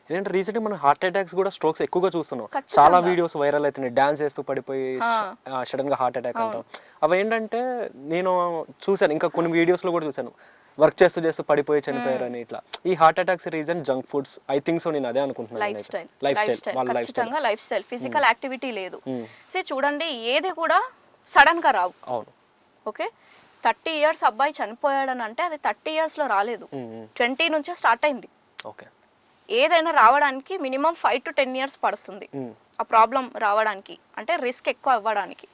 ఏంటంటే రీసెంట్గా మనం హార్ట్ అటాక్స్ కూడా, స్ట్రోక్స్ ఎక్కువగా చూస్తున్నాం. చాలా వీడియోస్ వైరల్ అవుతున్నాయి, డాన్స్ చేస్తూ పడిపోయి సడన్గా హార్ట్ అటాక్ అంటాం. అవి ఏంటంటే నేను చూశాను, ఇంకా కొన్ని వీడియోస్లో కూడా చూశాను, వర్క్ చేస్తూ పడిపోయి చనిపోయారని. ఇట్లా ఈ heart attacks reason junk foods, I think so, నేను అదే అనుకుంటున్నాను. లైఫ్ స్టైల్, ఫిజికల్ యాక్టివిటీ లేదు. సో చూడండి, ఏది కూడా సడన్ గా రావు. అవును, ఓకే, 30 years అబ్బాయి చనిపోయాడని అంటే అది 30 yearsలో రాలేదు, 20 నుంచే స్టార్ట్ అయింది. ఓకే, ఏదైనా రావడానికి మినిమం 5 to 10 years పడుతుంది ఆ ప్రాబ్లం రావడానికి, అంటే రిస్క్ ఎక్కువ అవ్వడానికి.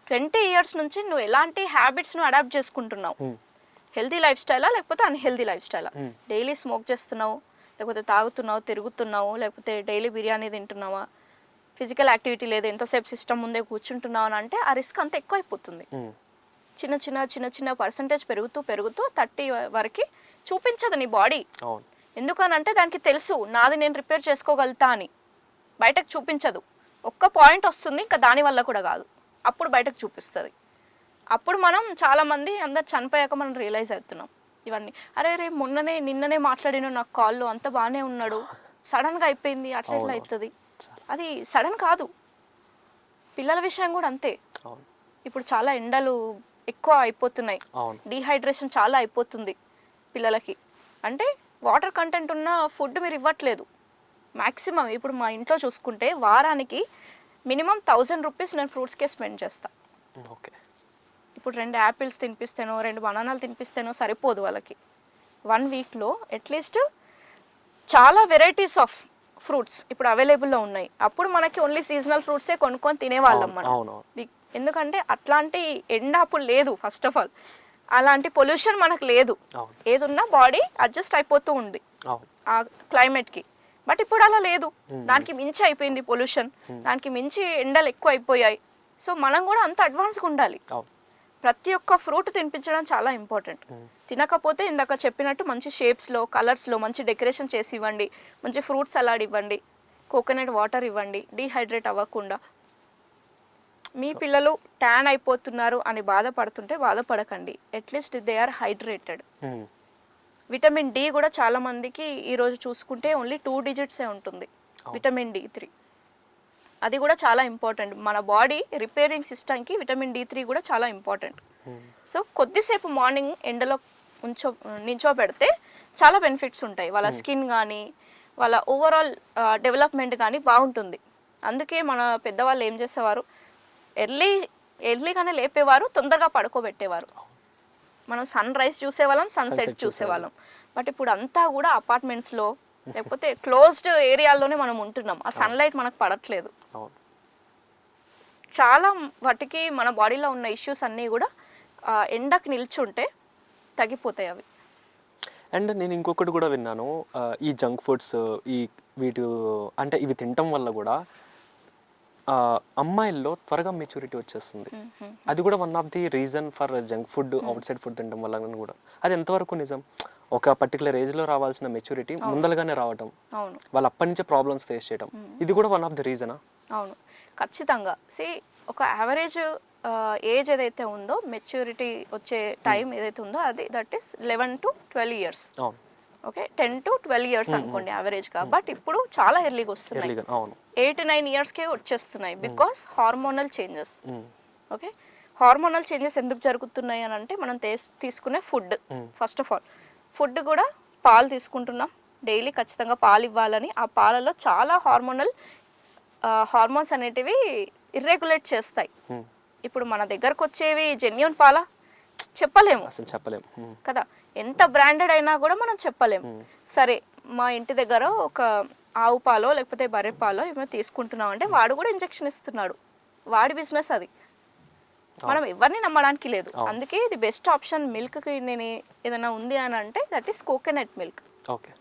20 years నుంచి నువ్వు ఎలాంటి హ్యాబిట్స్ను అడాప్ట్ చేసుకుంటున్నావు, హెల్తీ లైఫ్ స్టైలా లేకపోతే అన్హెల్తీ లైఫ్ స్టైలా? డైలీ స్మోక్ చేస్తున్నావు, లేకపోతే తాగుతున్నావు, తిరుగుతున్నావు, లేకపోతే డైలీ బిర్యానీ తింటున్నావా, ఫిజికల్ యాక్టివిటీ లేదు, ఎంతసేపు సిస్టమ్ ముందే కూర్చుంటున్నావు అని అంటే ఆ రిస్క్ అంత ఎక్కువ అయిపోతుంది. చిన్న చిన్న చిన్న చిన్న పర్సంటేజ్ పెరుగుతూ 30 వరకు చూపించదు నీ బాడీ. ఎందుకనంటే దానికి తెలుసు నాది నేను రిపేర్ చేసుకోగలుగుతా అని. బయటకు చూపించదు. ఒక్క పాయింట్ వస్తుంది, ఇంకా దానివల్ల కూడా కాదు, అప్పుడు బయటకు చూపిస్తుంది. అప్పుడు మనం చాలామంది అందరు చనిపోయాక మనం రియలైజ్ అవుతున్నాం ఇవన్నీ. అరే రే నిన్ననే మాట్లాడిన నాకు కాల్లో అంత బాగానే ఉన్నాడు, సడన్గా అయిపోయింది, అట్లా ఇట్లా అవుతుంది. అది సడన్ కాదు. పిల్లల విషయం కూడా అంతే. ఇప్పుడు చాలా ఎండలు ఎక్కువ అయిపోతున్నాయి, డీహైడ్రేషన్ చాలా అయిపోతుంది పిల్లలకి. అంటే వాటర్ కంటెంట్ ఉన్న ఫుడ్ మీరు ఇవ్వట్లేదు మ్యాక్సిమం. ఇప్పుడు మా ఇంట్లో చూసుకుంటే వారానికి మినిమం 1000 రూపీస్ నేను ఫ్రూట్స్కే స్పెండ్ చేస్తాను. ఓకే. ఇప్పుడు 2 యాపిల్స్ తినిపిస్తేనో 2 బనానాలు తినిపిస్తేనో సరిపోదు వాళ్ళకి. 1 వీక్లో అట్లీస్ట్ చాలా వెరైటీస్ ఆఫ్ ఫ్రూట్స్ ఇప్పుడు అవైలబుల్లో ఉన్నాయి. అప్పుడు మనకి ఓన్లీ సీజనల్ ఫ్రూట్సే కొనుక్కొని తినేవాళ్ళం మనం. ఎందుకంటే అట్లాంటి ఎండ అప్పుడు లేదు. ఫస్ట్ ఆఫ్ ఆల్ అలాంటి పొల్యూషన్ మనకు లేదు. ఏదున్నా బాడీ అడ్జస్ట్ అయిపోతూ ఉంది ఆ క్లైమేట్కి. బట్ ఇప్పుడు అలా లేదు. దానికి మించి అయిపోయింది పొల్యూషన్, దానికి మించి ఎండలు ఎక్కువ అయిపోయాయి. సో మనం కూడా అంత అడ్వాన్స్గా ఉండాలి. ప్రతి ఒక్క ఫ్రూట్ తినిపించడం చాలా ఇంపార్టెంట్. తినకపోతే ఇందాక చెప్పినట్టు మంచి షేప్స్లో, కలర్స్లో మంచి డెకరేషన్ చేసి ఇవ్వండి, మంచి ఫ్రూట్ సలాడ్ ఇవ్వండి, కోకోనట్ వాటర్ ఇవ్వండి, డీహైడ్రేట్ అవ్వకుండా. మీ పిల్లలు ట్యాన్ అయిపోతున్నారు అని బాధపడుతుంటే బాధపడకండి, at least they are hydrated. Vitamin D కూడా చాలా మందికి ఈరోజు చూసుకుంటే ఓన్లీ 2 డిజిట్సే ఉంటుంది విటమిన్ D3. అది కూడా చాలా ఇంపార్టెంట్. మన బాడీ రిపేరింగ్ సిస్టమ్కి విటమిన్ D3 కూడా చాలా ఇంపార్టెంట్. సో కొద్దిసేపు మార్నింగ్ ఎండలో నించోబెడితే చాలా బెనిఫిట్స్ ఉంటాయి. వాళ్ళ స్కిన్ కానీ వాళ్ళ ఓవరాల్ డెవలప్మెంట్ కానీ బాగుంటుంది. అందుకే మన పెద్దవాళ్ళు ఏం చేసేవారు, ఎర్లీగానే లేపేవారు, తొందరగా పడుకోబెట్టేవారు. మనం సన్ రైజ్ చూసేవాళ్ళం, సన్సెట్ చూసేవాళ్ళం. బట్ ఇప్పుడు అంతా కూడా అపార్ట్మెంట్స్లో లేకపోతే క్లోజ్డ్ ఏరియాల్లోనే మనం ఉంటున్నాం. ఆ సన్లైట్ మనకు పడట్లేదు. చాలా వాటికి మన బాడీలో ఉన్న ఇష్యూస్ అన్నీ కూడా ఎండకు నిల్చుంటే తగ్గిపోతాయి అవి. అండ్ నేను ఇంకొకటి కూడా విన్నాను, ఈ జంక్ ఫుడ్స్ వీటి అంటే ఇవి తినటం వల్ల కూడా అమ్మాయిల్లో త్వరగా మెచ్యూరిటీ వచ్చేస్తుంది. అది కూడా one of the reason for junk food, out side food తినడం వల్ల కూడా. అది ఎంతవరకు నిజం? ఒక పర్టికులర్ ఏజ్లో రావాల్సిన మెచ్యూరిటీ ముందరగానే రావటం, వాళ్ళు అప్పటి నుంచే ప్రాబ్లమ్స్ ఫేస్ చేయడం, ఇది కూడా వన్ ఆఫ్ ది రీజనా? అవును, ఖచ్చితంగా. ఒక యావరేజ్ ఏజ్ ఏదైతే ఉందో, మెచ్యూరిటీ వచ్చే టైం ఏదైతే ఉందో అది that is 11 to 12 years. Okay, 10 to 12 years అనుకోండి యావరేజ్గా. బట్ ఇప్పుడు చాలా ఎర్లీగా వస్తున్నాయి, 8-9 yearsకే వచ్చేస్తున్నాయి. Because hormonal changes. Okay, hormonal changes ఎందుకు జరుగుతున్నాయి అని అంటే మనం తీసుకునే food. First of all food కూడా పాలు తీసుకుంటున్నాం డైలీ, ఖచ్చితంగా పాలు ఇవ్వాలని. ఆ పాలలో చాలా హార్మోన్స్ అనేటివి ఇర్రెగ్యులేట్ చేస్తాయి. ఇప్పుడు మన దగ్గరకు వచ్చేవి జెన్యూన్ పాలా చెప్పలేము, అసలు చెప్పలేము కదా. ఎంత బ్రాండెడ్ అయినా కూడా మనం చెప్పలేము. సరే, మా ఇంటి దగ్గర ఒక ఆవు పాలో లేకపోతే బర్రె పాలో ఏమో తీసుకుంటున్నాం అంటే వాడు కూడా ఇంజెక్షన్ ఇస్తున్నాడు, వాడి బిజినెస్ అది. మనం ఎవరిని నమ్మడానికి లేదు. అందుకే ఇది బెస్ట్ ఆప్షన్. మిల్క్కి నేను ఏదైనా ఉంది అని అంటే దట్ ఈస్ కోకోనట్ మిల్క్.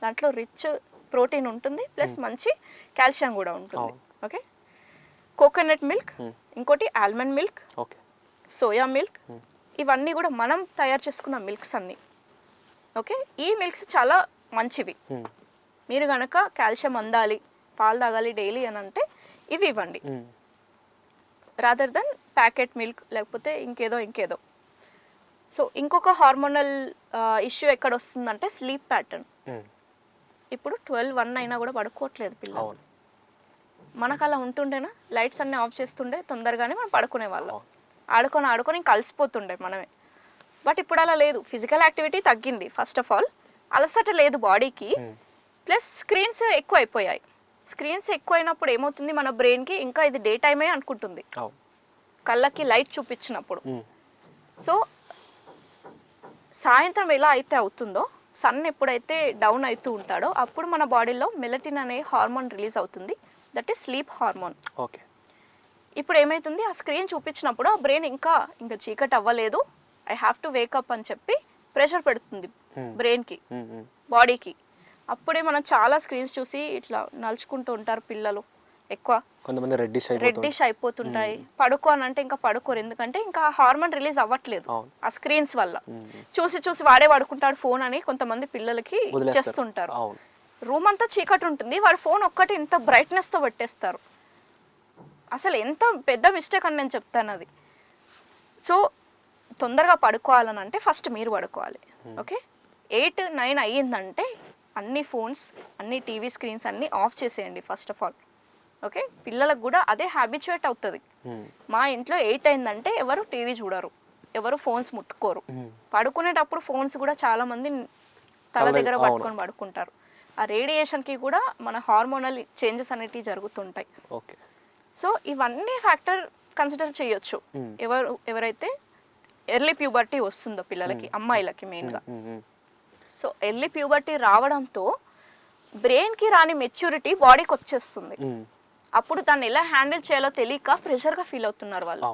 దాంట్లో రిచ్ ప్రోటీన్ ఉంటుంది, ప్లస్ మంచి కాల్షియం కూడా ఉంటుంది. ఓకే, కోకోనట్ మిల్క్, ఇంకోటి ఆల్మండ్ మిల్క్, సోయా మిల్క్, ఇవన్నీ కూడా మనం తయారు చేసుకున్న మిల్క్స్ అన్నీ. ఓకే, ఈ మిల్క్స్ చాలా మంచివి. మీరు కనుక కాల్షియం అందాలి, పాలు తాగాలి డైలీ అని అంటే ఇవి ఇవ్వండి, రాదర్ దెన్ ప్యాకెట్ మిల్క్ లేకపోతే ఇంకేదో. సో ఇంకొక హార్మోనల్ ఇష్యూ ఎక్కడ వస్తుందంటే స్లీప్ ప్యాటర్న్. ఇప్పుడు 12-1 అయినా కూడా పడుకోవట్లేదు పిల్లలు. మనకు అలా ఉంటుండేనా? లైట్స్ అన్నీ ఆఫ్ చేస్తుండే, తొందరగానే మనం పడుకునే వాళ్ళం. ఆడుకొని ఇంకా అలసిపోతుండే మనమే. బట్ ఇప్పుడు అలా లేదు. ఫిజికల్ యాక్టివిటీ తగ్గింది. ఫస్ట్ ఆఫ్ ఆల్ అలసట లేదు బాడీకి, ప్లస్ స్క్రీన్స్ ఎక్కువ అయిపోయాయి. స్క్రీన్స్ ఎక్కువ అయినప్పుడు ఏమవుతుంది, మన బ్రెయిన్కి ఇంకా ఇది డే టైమే అనుకుంటుంది కళ్ళకి లైట్ చూపించినప్పుడు. సో సాయంత్రం ఎలా అయితే అవుతుందో, సన్ ఎప్పుడైతే డౌన్ అవుతూ ఉంటాడో అప్పుడు మన బాడీలో మెలటిన్ అనే హార్మోన్ రిలీజ్ అవుతుంది, that is sleep hormone. Okay, ఇప్పుడు ఏమవుతుంది, ఆ స్క్రీన్ చూపించినప్పుడు ఆ బ్రెయిన్ ఇంకా చీకటి అవ్వలేదు, ఐ హ్యావ్ టు వేకప్ అని చెప్పి ప్రెషర్ పెడుతుంది బ్రెయిన్కి, బాడీకి. అప్పుడే మనం చాలా స్క్రీన్స్ చూసి ఇట్లా నలుచుకుంటూ ఉంటారు పిల్లలు. ఎక్కువ కొంతమంది రెడ్డిష్ అయిపోతుంటాయి. పడుకో అని అంటే ఇంకా పడుకోరు, ఎందుకంటే ఇంకా హార్మోన్ రిలీజ్ అవ్వట్లేదు ఆ స్క్రీన్స్ వల్ల. చూసి చూసి వాడే వాడుకుంటాడు ఫోన్ అని కొంతమంది పిల్లలకి చేస్తుంటారు. రూమ్ అంతా చీకటి ఉంటుంది, వాడు ఫోన్ ఒక్కటి ఇంత బ్రైట్నెస్తో పెట్టేస్తారు. అసలు ఎంత పెద్ద మిస్టేక్ అని నేను చెప్తాను అది. సో తొందరగా పడుకోవాలని అంటే ఫస్ట్ మీరు పడుకోవాలి. ఓకే, 8-9 అయ్యిందంటే అన్ని ఫోన్స్, అన్ని టీవీ స్క్రీన్స్ అన్నీ ఆఫ్ చేసేయండి ఫస్ట్ ఆఫ్ ఆల్. ఓకే, పిల్లలకు కూడా అదే హ్యాబిచుయేట్ అవుతుంది. మా ఇంట్లో 8 అయిందంటే ఎవరు టీవీ చూడరు, ఎవరు ఫోన్స్ ముట్టుకోరు. పడుకునేటప్పుడు ఫోన్స్ కూడా చాలా మంది తల దగ్గర పట్టుకొని పడుకుంటారు. ఆ రేడియేషన్కి కూడా మన హార్మోనల్ చేంజెస్ అనేటివి జరుగుతుంటాయి. ఓకే, సో ఇవన్నీ ఫ్యాక్టర్ కన్సిడర్ చేయొచ్చు ఎవరైతే ఎర్లీ ప్యూబర్టీ వస్తుందో పిల్లలకి, అమ్మాయిలకి మెయిన్గా. సో ఎర్లీ ప్యూబర్టీ రావడంతో బ్రెయిన్కి రాని మెచ్యూరిటీ బాడీకి వచ్చేస్తుంది. అప్పుడు దాన్ని ఎలా హ్యాండిల్ చేయాలో తెలియక ప్రెషర్గా ఫీల్ అవుతున్నారు వాళ్ళు,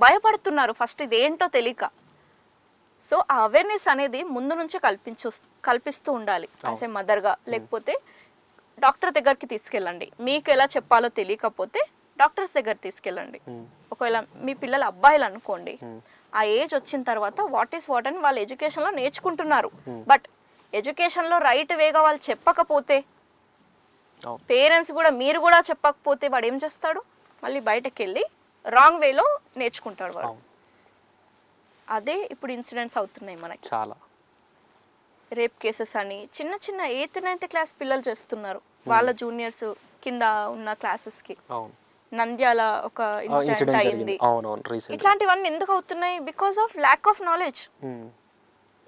భయపడుతున్నారు ఫస్ట్ ఇదేంటో తెలియక. సో ఆ అవేర్నెస్ అనేది ముందు నుంచే కల్పిస్తూ ఉండాలి యాజ్ ఏ మదర్గా. లేకపోతే డాక్టర్ దగ్గరికి తీసుకెళ్ళండి. మీకు ఎలా చెప్పాలో తెలియకపోతే డాక్టర్స్ దగ్గర తీసుకెళ్ళండి. ఒకవేళ మీ పిల్లలు అబ్బాయిలు అనుకోండి, ఆ ఏజ్ వచ్చిన తర్వాత వాట్ ఈస్ వాట్ అని వాళ్ళు ఎడ్యుకేషన్లో నేర్చుకుంటున్నారు. బట్ ఎడ్యుకేషన్లో రైట్ వేగా వాళ్ళు చెప్పకపోతే, పేరెంట్స్ కూడా మీరు కూడా చెప్పకపోతే వాడు ఏం చేస్తాడు? మళ్ళీ బయటకు వెళ్ళి రాంగ్ వేలో నేర్చుకుంటాడు వాడు. అదే ఇప్పుడు ఇన్సిడెంట్స్ అవుతున్నాయి మనకి చాలా. రేప్ కేసెస్ అని చిన్న చిన్న 8th-9th క్లాస్ పిల్లలు చేస్తున్నారు వాళ్ళ జూనియర్స్ కింద ఉన్న క్లాసెస్కి. నంద్యాల ఒక ఇన్సిడెంట్ అయింది. ఇట్లాంటివన్నీ ఎందుకు అవుతున్నాయి? Because of lack of knowledge.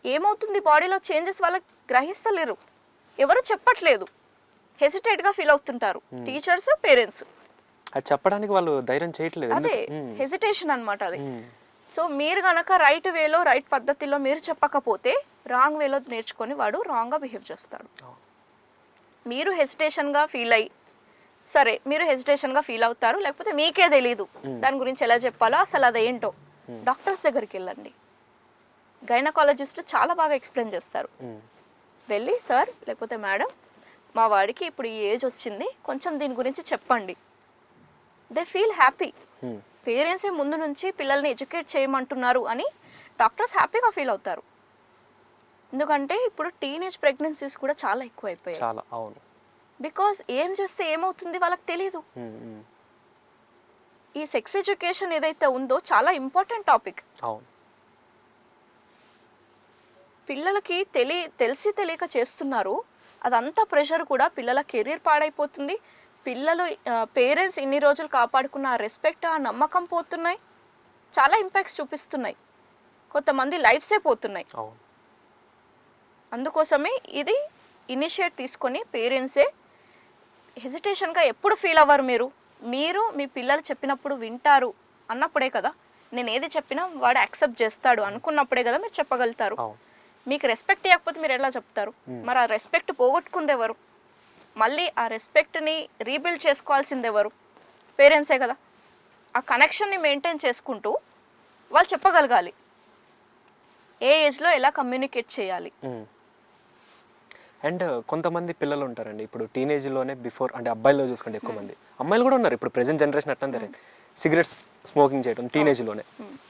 ఏమవుతుంది బాడీలో చేంజెస్ వాళ్ళకి గ్రహిస్తలేరు, ఎవరు చెప్పట్లేదు, హెసిటేట్గా ఫీల్ అవుతుంటారు టీచర్స్, పేరెంట్స్. అది చెప్పడానికి వాళ్ళు ధైర్యం చేయట్లేదు, అదే హెసిటేషన్ అన్నమాట అది. సో మీరు కనుక రైట్ వేలో రైట్ పద్ధతిలో మీరు చెప్పకపోతే రాంగ్ వేలో నేర్చుకొని వాడు రాంగ్గా బిహేవ్ చేస్తాడు. మీరు హెసిటేషన్గా ఫీల్ అయ్యి, సరే మీరు హెసిటేషన్గా ఫీల్ అవుతారు, లేకపోతే మీకే తెలీదు దాని గురించి ఎలా చెప్పాలో, అసలు అదేంటో డాక్టర్స్ దగ్గరికి వెళ్ళండి. గైనకాలజిస్టులు చాలా బాగా ఎక్స్ప్లెయిన్ చేస్తారు. వెళ్ళి సార్ లేకపోతే మేడం మా వాడికి ఇప్పుడు ఈ ఏజ్ వచ్చింది, కొంచెం దీని గురించి చెప్పండి. They feel happy. పేరెంట్సే ముందు నుంచి పిల్లల్ని ఎడ్యుకేట్ చేయమంటున్నారు అని డాక్టర్స్ హ్యాపీగా ఫీల్ అవుతారు. ఎందుకంటే ఇప్పుడు టీనేజ్ ప్రెగ్నెన్సీస్ కూడా చాలా ఎక్కువ అయిపోయాయి. చాలా, అవును. బికాస్ ఏం చేస్తే ఏమవుతుంది వాళ్ళకి తెలీదు. ఈ సెక్స్ ఎడ్యుకేషన్ ఏదైతే ఉందో చాలా ఇంపార్టెంట్ టాపిక్. పిల్లలకి తెలిసి తెలియక చేస్తున్నారు. అదంతా ప్రెషర్ కూడా పిల్లల కెరీర్ పాడైపోతుంది. పిల్లలు పేరెంట్స్ ఇన్ని రోజులు కాపాడుకున్న ఆ రెస్పెక్ట్, ఆ నమ్మకం పోతున్నాయి. చాలా ఇంపాక్ట్స్ చూపిస్తున్నాయి. కొంతమంది లైఫ్సే పోతున్నాయి. అందుకోసమే ఇది ఇనిషియేట్ తీసుకొని పేరెంట్సే హెసిటేషన్గా ఎప్పుడు ఫీల్ అవ్వరు. మీరు మీ పిల్లలు చెప్పినప్పుడు వింటారు అన్నప్పుడే కదా, నేను ఏది చెప్పినా వాడు యాక్సెప్ట్ చేస్తాడు అనుకున్నప్పుడే కదా మీరు చెప్పగలుగుతారు. మీకు రెస్పెక్ట్ ఇవ్వకపోతే మీరు ఎలా చెప్తారు? మరి ఆ రెస్పెక్ట్ పోగొట్టుకుంది ఎవరు? మళ్ళీ ఆ రెస్పెక్ట్ని రీబిల్డ్ చేసుకోవాల్సింది ఎవరు? పేరెంట్సే కదా. ఆ కనెక్షన్ని మెయింటైన్ చేసుకుంటూ వాళ్ళు చెప్పగలగాలి ఏ ఏజ్లో ఎలా కమ్యూనికేట్ చేయాలి. అండ్ కొంతమంది పిల్లలు ఉంటారండి, ఇప్పుడు టీనేజ్లోనే బిఫోర్, అంటే అబ్బాయిలో చూసుకోండి ఎక్కువ మంది, అమ్మాయిలు కూడా ఉన్నారు ఇప్పుడు ప్రెసెంట్ జనరేషన్ అట్లా. సిగరెట్స్ స్మోకింగ్ చేయడం టీనేజ్లోనే,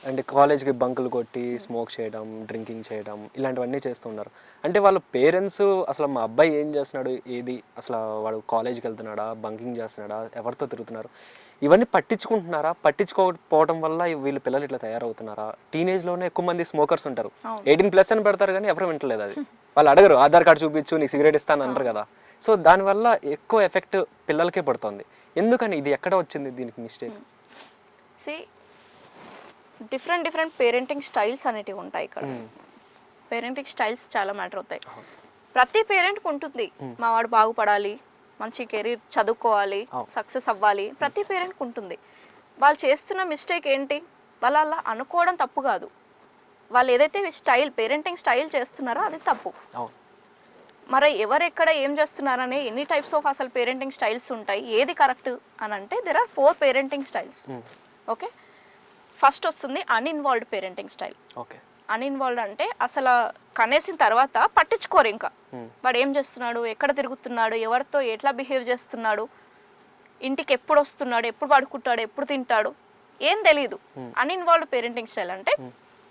అండ్ కాలేజ్కి బంకులు కొట్టి స్మోక్ చేయడం, డ్రింకింగ్ చేయడం, ఇలాంటివన్నీ చేస్తూ ఉన్నారు. అంటే వాళ్ళ పేరెంట్స్ అసలు మా అబ్బాయి ఏం చేస్తున్నాడు, ఏది అసలు వాడు కాలేజ్కి వెళ్తున్నాడా, బంకింగ్ చేస్తున్నాడా, ఎవరితో తిరుగుతున్నారు, ఇవన్నీ పట్టించుకుంటున్నారా? పట్టించుకోకపోవడం వల్ల వీళ్ళు పిల్లలు ఇట్లా తయారవుతున్నారా? టీనేజ్లోనే ఎక్కువ మంది స్మోకర్స్ ఉంటారు, 18+ అని పెడతారు కానీ ఎవరు వింటలేదు. అది వాళ్ళు అడగరు, ఆధార్ కార్డు చూపించు నీకు సిగరెట్ ఇస్తాను అంటారు కదా. సో దానివల్ల ఎక్కువ ఎఫెక్ట్ పిల్లలకే పడుతుంది. ఎందుకని ఇది ఎక్కడ వచ్చింది దీనికి మిస్టేక్? డిఫరెంట్ పేరెంటింగ్ స్టైల్స్ అనేటివి ఉంటాయి ఇక్కడ. పేరెంటింగ్ స్టైల్స్ చాలా మ్యాటర్ అవుతాయి. ప్రతి పేరెంట్కి ఉంటుంది, మా వాడు బాగుపడాలి, మంచి కెరీర్ చదువుకోవాలి, సక్సెస్ అవ్వాలి, ప్రతి పేరెంట్కి ఉంటుంది. వాళ్ళు చేస్తున్న మిస్టేక్ ఏంటి? వాళ్ళు అలా అనుకోవడం తప్పు కాదు, వాళ్ళు ఏదైతే పేరెంటింగ్ స్టైల్ చేస్తున్నారో అది తప్పు. మరి ఎవరెక్కడ ఏం చేస్తున్నారని ఎన్ని టైప్స్ ఆఫ్ అసలు పేరెంటింగ్ స్టైల్స్ ఉంటాయి, ఏది కరెక్ట్ అని అంటే there are 4 parenting styles. Okay, first వస్తుంది uninvolved parenting style. Okay, uninvolved అంటే అసలు కనేసిన తర్వాత పట్టించుకోరు ఇంకా. వాడు ఏం చేస్తున్నాడు, ఎక్కడ తిరుగుతున్నాడు, ఎవరితో ఎట్లా బిహేవ్ చేస్తున్నాడు, ఇంటికి ఎప్పుడు వస్తున్నాడు, ఎప్పుడు పడుకుంటాడు, ఎప్పుడు తింటాడు, ఏం తెలియదు. అన్ఇన్వాల్వ్డ్ పేరెంటింగ్ స్టైల్ అంటే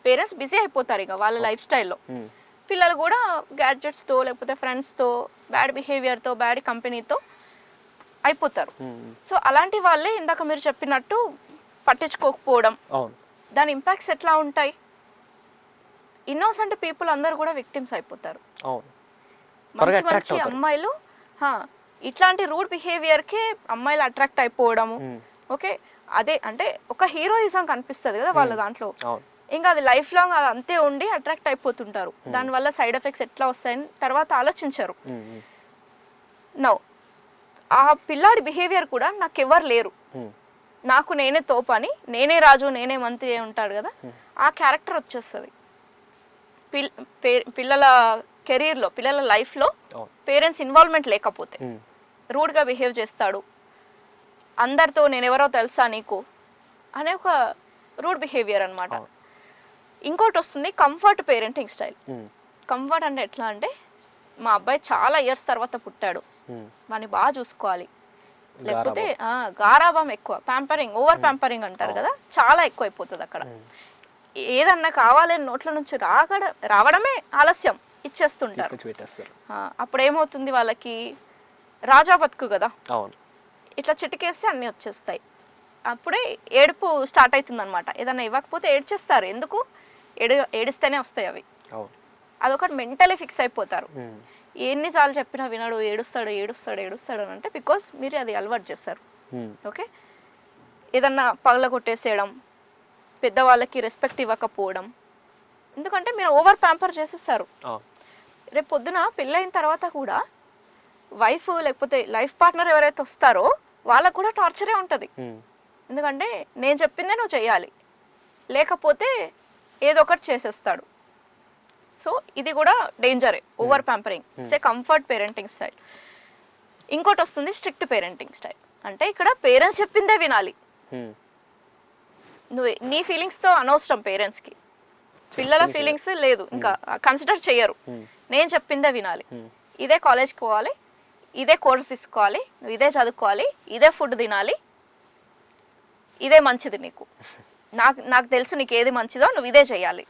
పేరెంట్స్ బిజీ అయిపోతారు ఇక వాళ్ళ లైఫ్ స్టైల్లో. పిల్లలు కూడా గ్యాడ్జెట్స్తో లేకపోతే ఫ్రెండ్స్తో బ్యాడ్ బిహేవియర్తో బ్యాడ్ కంపెనీతో అయిపోతారు. సో అలాంటి వాళ్ళే ఇందాక మీరు చెప్పినట్టు పట్టించుకోకపోవడం, దాని ఇంపాక్ట్స్ ఎట్లా ఉంటాయి? ఇన్నోసెంట్ పీపుల్ అందరూ కూడా విక్టిమ్స్ అయిపోతారు. మంచి మంచి అమ్మాయిలు ఇట్లాంటి రూడ్ బిహేవియర్కే అమ్మాయిలు అట్రాక్ట్ అయిపోవడము. ఓకే, అదే అంటే ఒక హీరోయిజం కనిపిస్తుంది కదా వాళ్ళ దాంట్లో, ఇంకా అది లైఫ్ లాంగ్ అది అంతే ఉండి అట్రాక్ట్ అయిపోతుంటారు. దానివల్ల సైడ్ ఎఫెక్ట్స్ ఎట్లా వస్తాయని తర్వాత ఆలోచించరు. నో, ఆ పిల్లాడి బిహేవియర్ కూడా నాకు ఎవరు లేరు, నాకు నేనే తోపని, నేనే రాజు నేనే మంత్రి ఉంటాడు కదా, ఆ క్యారెక్టర్ వచ్చేస్తుంది. పిల్లల కెరీర్లో పిల్లల లైఫ్లో పేరెంట్స్ ఇన్వాల్వ్మెంట్ లేకపోతే రూడ్గా బిహేవ్ చేస్తాడు, అందరితో నేనెవరో తెలుసా నీకు అనే ఒక రూడ్ బిహేవియర్ అనమాట. ఇంకోటి వస్తుంది కంఫర్ట్ పేరెంటింగ్ స్టైల్. కంఫర్ట్ అంటే ఎట్లా అంటే మా అబ్బాయి చాలా ఇయర్స్ తర్వాత పుట్టాడు, వాడిని బాగా చూసుకోవాలి, లేకపోతే గారాబం ఎక్కువ, ప్యాంపరింగ్, ఓవర్ ప్యాంపరింగ్ అంటారు కదా, చాలా ఎక్కువ అయిపోతుంది అక్కడ. ఏదన్నా కావాలని నోట్ల నుంచి రావడమే ఆలస్యం, ఇచ్చేస్తుంటారు. అప్పుడు ఏమవుతుంది వాళ్ళకి, రాజా బతుకు కదా, ఇట్లా చిటికేస్తే అన్నీ వచ్చేస్తాయి. అప్పుడే ఏడుపు స్టార్ట్ అవుతుంది అనమాట. ఏదన్నా ఇవ్వకపోతే ఏడ్చేస్తారు, ఎందుకు ఏడిస్తేనే వస్తాయి అవి. అదొకటి మెంటలీ ఫిక్స్ అయిపోతారు. ఎన్నిసార్లు చెప్పినా వినడు, ఏడుస్తాడు ఏడుస్తాడు ఏడుస్తాడు అని అంటే బికాస్ మీరు అది అలవాటు చేస్తారు. ఓకే, ఏదన్నా పగల కొట్టేసేయడం, పెద్దవాళ్ళకి రెస్పెక్ట్ ఇవ్వకపోవడం, ఎందుకంటే మీరు ఓవర్ ప్యాంపర్ చేసేస్తారు. రేపు పొద్దున పెళ్ళైన తర్వాత కూడా వైఫ్ లేకపోతే లైఫ్ పార్ట్నర్ ఎవరైతే వస్తారో వాళ్ళకు కూడా టార్చరే ఉంటుంది. ఎందుకంటే నేను చెప్పిందే నువ్వు చేయాలి, లేకపోతే ఏదో ఒకటి చేసేస్తాడు. సో ఇది కూడా డేంజరే, over pampering. It's a comfort parenting style. ఇంకోటి వస్తుంది స్ట్రిక్ట్ పేరెంటింగ్ స్టైల్. అంటే ఇక్కడ పేరెంట్స్ చెప్పిందే వినాలి, నువ్వు నీ ఫీలింగ్స్తో అనవసరం. పేరెంట్స్కి పిల్లల ఫీలింగ్స్ లేదు, ఇంకా కన్సిడర్ చేయరు. నేను చెప్పిందే వినాలి, ఇదే కాలేజ్కి పోవాలి, ఇదే కోర్స్ తీసుకోవాలి, నువ్వు ఇదే చదువుకోవాలి, ఇదే ఫుడ్ తినాలి, ఇదే మంచిది నీకు, నాకు తెలుసు నీకు ఏది మంచిదో నువ్వు ఇదే చేయాలి.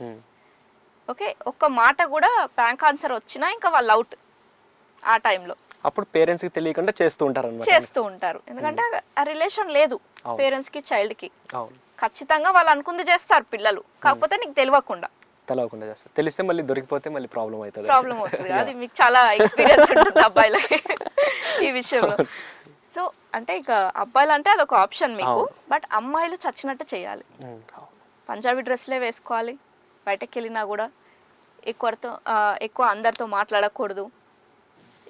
ఓకే, ఒక్క మాట కూడా బ్యాంక్ ఆన్సర్ వచ్చినా ఇంకా వాళ్ళు అవుట్ ఆ టైంలో. అప్పుడు పేరెంట్స్కి తెలియకుండా చేస్తూ ఉంటారు. ఎందుకంటే ఆ రిలేషన్ లేదు పేరెంట్స్కి చైల్డ్కి. ఖచ్చితంగా వాళ్ళు అనుకుంది చేస్తారు పిల్లలు, కాకపోతే నీకు తెలియకుండా చేస్తారు. తెలిస్తే మళ్ళీ దొరికిపోతే మళ్ళీ ప్రాబ్లం అవుతుంది. అది మీకు చాలా ఎక్స్పీరియన్స్ ఉంటుంది అబ్బాయిలకి ఈ విషయంలో. సో అంటే ఇక అబ్బాయిలు అంటే అదొక ఆప్షన్ మీకు, బట్ అమ్మాయిలు చచ్చినట్టు చేయాలి. పంజాబీ డ్రెస్లే వేసుకోవాలి, బయటకు వెళ్ళినా కూడా ఎక్కువ అందరితో మాట్లాడకూడదు,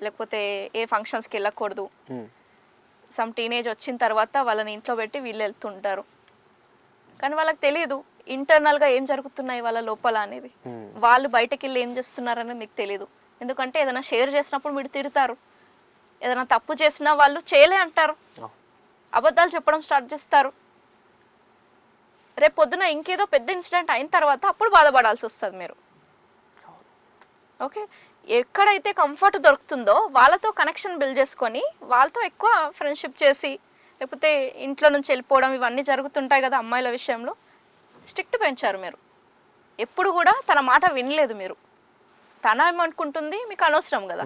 లేకపోతే ఏ ఫంక్షన్స్కి వెళ్ళకూడదు. సమ్ టీనేజ్ వచ్చిన తర్వాత వాళ్ళని ఇంట్లో పెట్టి వీళ్ళు వెళ్తుంటారు, కానీ వాళ్ళకి తెలియదు ఇంటర్నల్గా ఏం జరుగుతున్నాయి వాళ్ళ లోపల అనేది. వాళ్ళు బయటకు వెళ్ళి ఏం చేస్తున్నారనేది మీకు తెలియదు. ఎందుకంటే ఏదైనా షేర్ చేసినప్పుడు మీరు తిడతారు, ఏదైనా తప్పు చేసినా వాళ్ళు చేయలే అంటారు, అబద్ధాలు చెప్పడం స్టార్ట్ చేస్తారు. రేపు పొద్దున ఇంకేదో పెద్ద ఇన్సిడెంట్ అయిన తర్వాత అప్పుడు బాధపడాల్సి వస్తుంది మీరు. ఓకే, ఎక్కడైతే కంఫర్ట్ దొరుకుతుందో వాళ్ళతో కనెక్షన్ బిల్డ్ చేసుకొని వాళ్ళతో ఎక్కువ ఫ్రెండ్షిప్ చేసి, లేకపోతే ఇంట్లో నుంచి వెళ్ళిపోవడం, ఇవన్నీ జరుగుతుంటాయి కదా అమ్మాయిల విషయంలో. స్ట్రిక్ట్ పెంచారు మీరు, ఎప్పుడు కూడా తన మాట వినలేదు మీరు. తన ఏమనుకుంటుంది మీకు అనవసరం కదా,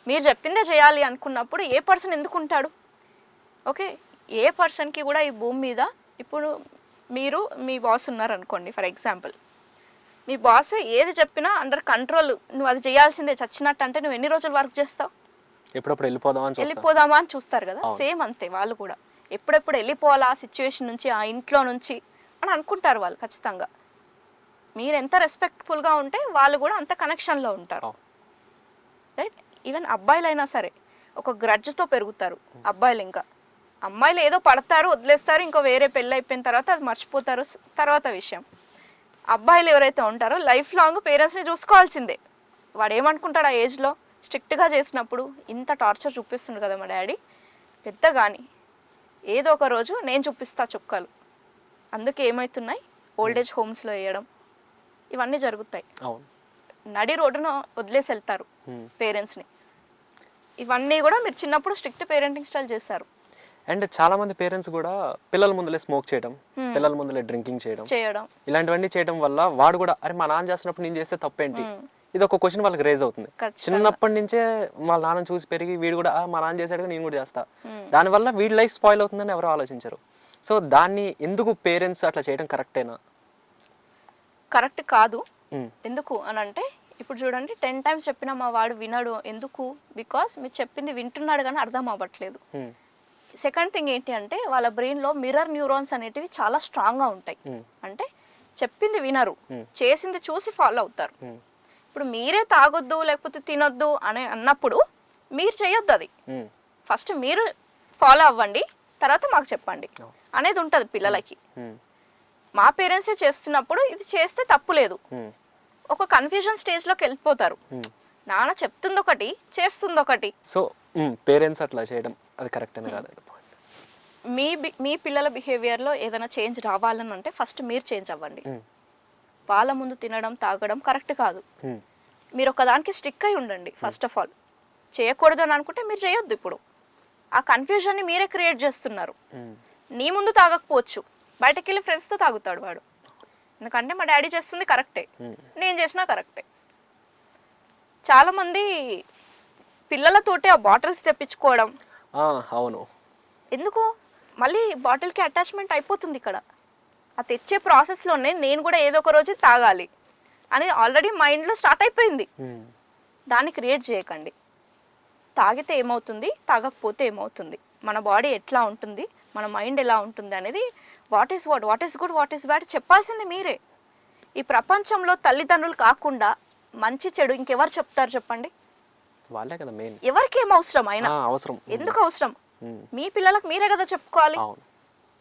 మీరు చెప్పిందే చేయాలి అనుకున్నప్పుడు ఏ పర్సన్ ఎందుకు ఉంటాడు? ఓకే, ఏ పర్సన్కి కూడా ఈ భూమి మీద ఇప్పుడు మీరు మీ బాస్ ఉన్నారనుకోండి, ఫర్ ఎగ్జాంపుల్ మీ బాస్ ఏది చెప్పినా అండర్ కంట్రోల్, నువ్వు అది చేయాల్సిందే చచ్చినట్టు అంటే నువ్వు ఎన్ని రోజులు వర్క్ చేస్తావు? ఎప్పుడప్పుడు వెళ్ళిపోదామా అని చూస్తారు కదా, సేమ్ అంతే వాళ్ళు కూడా ఎప్పుడెప్పుడు వెళ్ళిపోవాలా ఆ సిచ్యువేషన్ నుంచి, ఆ ఇంట్లో నుంచి అని అనుకుంటారు వాళ్ళు ఖచ్చితంగా. మీరు ఎంత రెస్పెక్ట్ఫుల్గా ఉంటే వాళ్ళు కూడా అంత కనెక్షన్లో ఉంటారు, రైట్? ఈవెన్ అబ్బాయిలైనా సరే ఒక గ్రడ్జ్తో పెరుగుతారు అబ్బాయిలు. ఇంకా అమ్మాయిలు ఏదో పడతారు వదిలేస్తారు, ఇంకో వేరే పెళ్ళి అయిపోయిన తర్వాత అది మర్చిపోతారు, తర్వాత విషయం. అబ్బాయిలు ఎవరైతే ఉంటారో లైఫ్ లాంగ్ పేరెంట్స్ని చూసుకోవాల్సిందే. వాడు ఏమనుకుంటాడు ఆ ఏజ్లో, స్ట్రిక్ట్గా చేసినప్పుడు ఇంత టార్చర్ చూపిస్తుండు కదా మా డాడీ, పెద్ద కానీ ఏదో ఒక రోజు నేను చూపిస్తా చుక్కలు. అందుకే ఏమవుతున్నాయి, ఓల్డేజ్ హోమ్స్లో వేయడం, ఇవన్నీ జరుగుతాయి. అవును. నడి రోడ్డున వదిలేసి వెళ్తారు పేరెంట్స్ని. ఇవన్నీ కూడా మీరు చిన్నప్పుడు స్ట్రిక్ట్ పేరెంటింగ్ స్టైల్ చేశారు. అండ్ చాలా మంది పేరెంట్స్ కూడా పిల్లల ముందులే స్మోక్ చేయడం, పిల్లల ముందులే డ్రింకింగ్ చేయడం, ఇలాంటివన్నీ చేయడం వల్ల వాడు కూడా అరే మా నాన్న చేస్తున్నప్పుడు నేను చేస్తే తప్పేంటి, ఇది ఒక క్వశ్చన్ వాళ్ళకి రేజ్ అవుతుంది. చిన్నప్పటి నుంచే వాళ్ళ నాన్న చూసి పెరిగి వీడు కూడా మా నాన్న చేశాడు నేను కూడా చేస్తా, దానివల్ల వీడి లైఫ్ స్పాయిల్ అవుతుందని ఎవరు ఆలోచించరు. సో దాన్ని ఎందుకు పేరెంట్స్ అట్లా చేయడం కరెక్టేనా? కరెక్ట్ కాదు. ఎందుకు అని అంటే ఇప్పుడు చూడండి 10 times చెప్పినా మా వాడు వినడు. ఎందుకు? బికాస్ మీరు చెప్పింది వింటున్నాడు కానీ అర్థం అవ్వట్లేదు. సెకండ్ థింగ్ ఏంటి అంటే వాళ్ళ బ్రెయిన్లో మిర్రర్ న్యూరాన్స్ అనేటివి చాలా స్ట్రాంగ్గా ఉంటాయి. అంటే చెప్పింది వినరు, చేసింది చూసి ఫాలో అవుతారు. ఇప్పుడు మీరే తాగొద్దు లేకపోతే తినొద్దు అని అన్నప్పుడు మీరు చేయొద్దు, అది ఫస్ట్ మీరు ఫాలో అవ్వండి, తర్వాత మాకు చెప్పండి అనేది ఉంటుంది పిల్లలకి. మా పేరెంట్సే చేస్తున్నప్పుడు ఇది చేస్తే తప్పు లేదు, ఒక కన్ఫ్యూజన్ స్టేజ్లోకి వెళ్ళిపోతారు. నాన్న చెప్తుంది ఒకటి, చేస్తుంది ఒకటి. సో పేరెంట్స్ అట్లా చేయడం అది కరెక్టేనా కాదు? మీ పిల్లల బిహేవియర్లో ఏదైనా చేంజ్ రావాలని అంటే ఫస్ట్ మీరు చేంజ్ అవ్వండి. వాళ్ళ ముందు తినడం తాగడం కరెక్ట్ కాదు. మీరు ఒకదానికి స్టిక్ అయి ఉండండి. ఫస్ట్ ఆఫ్ ఆల్ చేయకూడదు అని అనుకుంటే మీరు చేయొద్దు. ఇప్పుడు ఆ కన్ఫ్యూజన్ని మీరే క్రియేట్ చేస్తున్నారు. నీ ముందు తాగకపోవచ్చు, బయటకు వెళ్ళి ఫ్రెండ్స్తో తాగుతాడు వాడు. ఎందుకంటే మా డాడీ చేస్తుంది కరెక్టే, నేను చేసినా కరెక్టే. చాలామంది పిల్లలతోటి ఆ బాటిల్స్ తెప్పించుకోవడం. అవును. ఎందుకు? మళ్ళీ బాటిల్కి అటాచ్మెంట్ అయిపోతుంది. ఇక్కడ ఆ తెచ్చే ప్రాసెస్లోనే నేను కూడా ఏదో ఒక రోజు తాగాలి అని ఆల్రెడీ మైండ్లో స్టార్ట్ అయిపోయింది. దాన్ని క్రియేట్ చేయకండి. తాగితే ఏమవుతుంది, తాగకపోతే ఏమవుతుంది, మన బాడీ ఎట్లా ఉంటుంది, మన మైండ్ ఎలా ఉంటుంది అనేది what is good, what is bad చెప్పాల్సింది మీరే. ఈ ప్రపంచంలో తల్లిదండ్రులు కాకుండా మంచి చెడు ఇంకెవరు చెప్తారు చెప్పండి? వాళ్ళే కదా మెయిన్. ఎవరికి ఏం అవసరం అయినా, అవసరం ఎందుకు అవసరం? మీ పిల్లలకు మీరే కదా చెప్పుకోవాలి.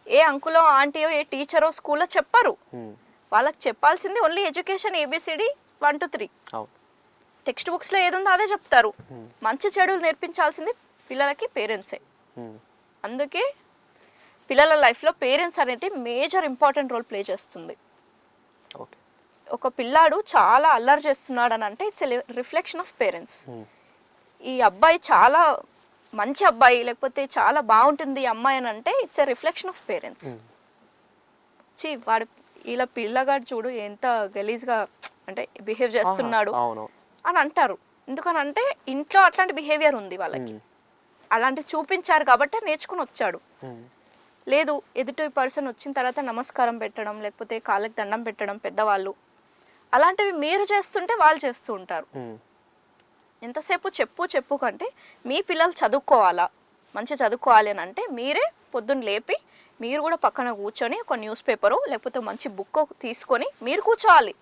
ఏ అంకులో ఆంటీయో ఏ టీచరో స్కూల్లో చెప్పరు. వాళ్ళకి చెప్పాల్సింది only education, ABCD 1 to 3. Text బుక్స్లో ఏదుందో అదే చెప్తారు. మంచి చెడులు నేర్పించాల్సింది పిల్లలకి పేరెంట్సే. అందుకే పిల్లల లైఫ్లో పేరెంట్స్ అనేది మేజర్ ఇంపార్టెంట్ రోల్ ప్లే చేస్తుంది. ఒక పిల్లాడు చాలా అల్లరి చేస్తున్నాడు అని అంటే ఇట్స్ రిఫ్లెక్షన్ ఆఫ్ పేరెంట్స్. ఈ అబ్బాయి చాలా మంచి అబ్బాయి లేకపోతే చాలా బాగుంటుంది ఈ అమ్మాయి అని అంటే it's a reflection of parents. వాడు ఇలా పిల్లగాడు చూడు ఎంత గలీజ్గా అంటే బిహేవ్ చేస్తున్నాడు అని అంటారు. ఎందుకనంటే ఇంట్లో అట్లాంటి బిహేవియర్ ఉంది వాళ్ళకి, అలాంటి చూపించారు కాబట్టి నేర్చుకుని వచ్చాడు. లేదు ఎదుటి పర్సన్ వచ్చిన తర్వాత నమస్కారం పెట్టడం లేకపోతే కాళ్ళకి దండం పెట్టడం పెద్దవాళ్ళు, అలాంటివి మీరు చేస్తుంటే వాళ్ళు చేస్తూ ఉంటారు. ఎంతసేపు చెప్పు కంటే మీ పిల్లలు చదువుకోవాలా, మంచి చదువుకోవాలి అని అంటే మీరే పొద్దున్న లేపి మీరు కూడా పక్కన కూర్చొని ఒక న్యూస్ పేపరు లేకపోతే మంచి బుక్ తీసుకొని మీరు కూర్చోవాలి.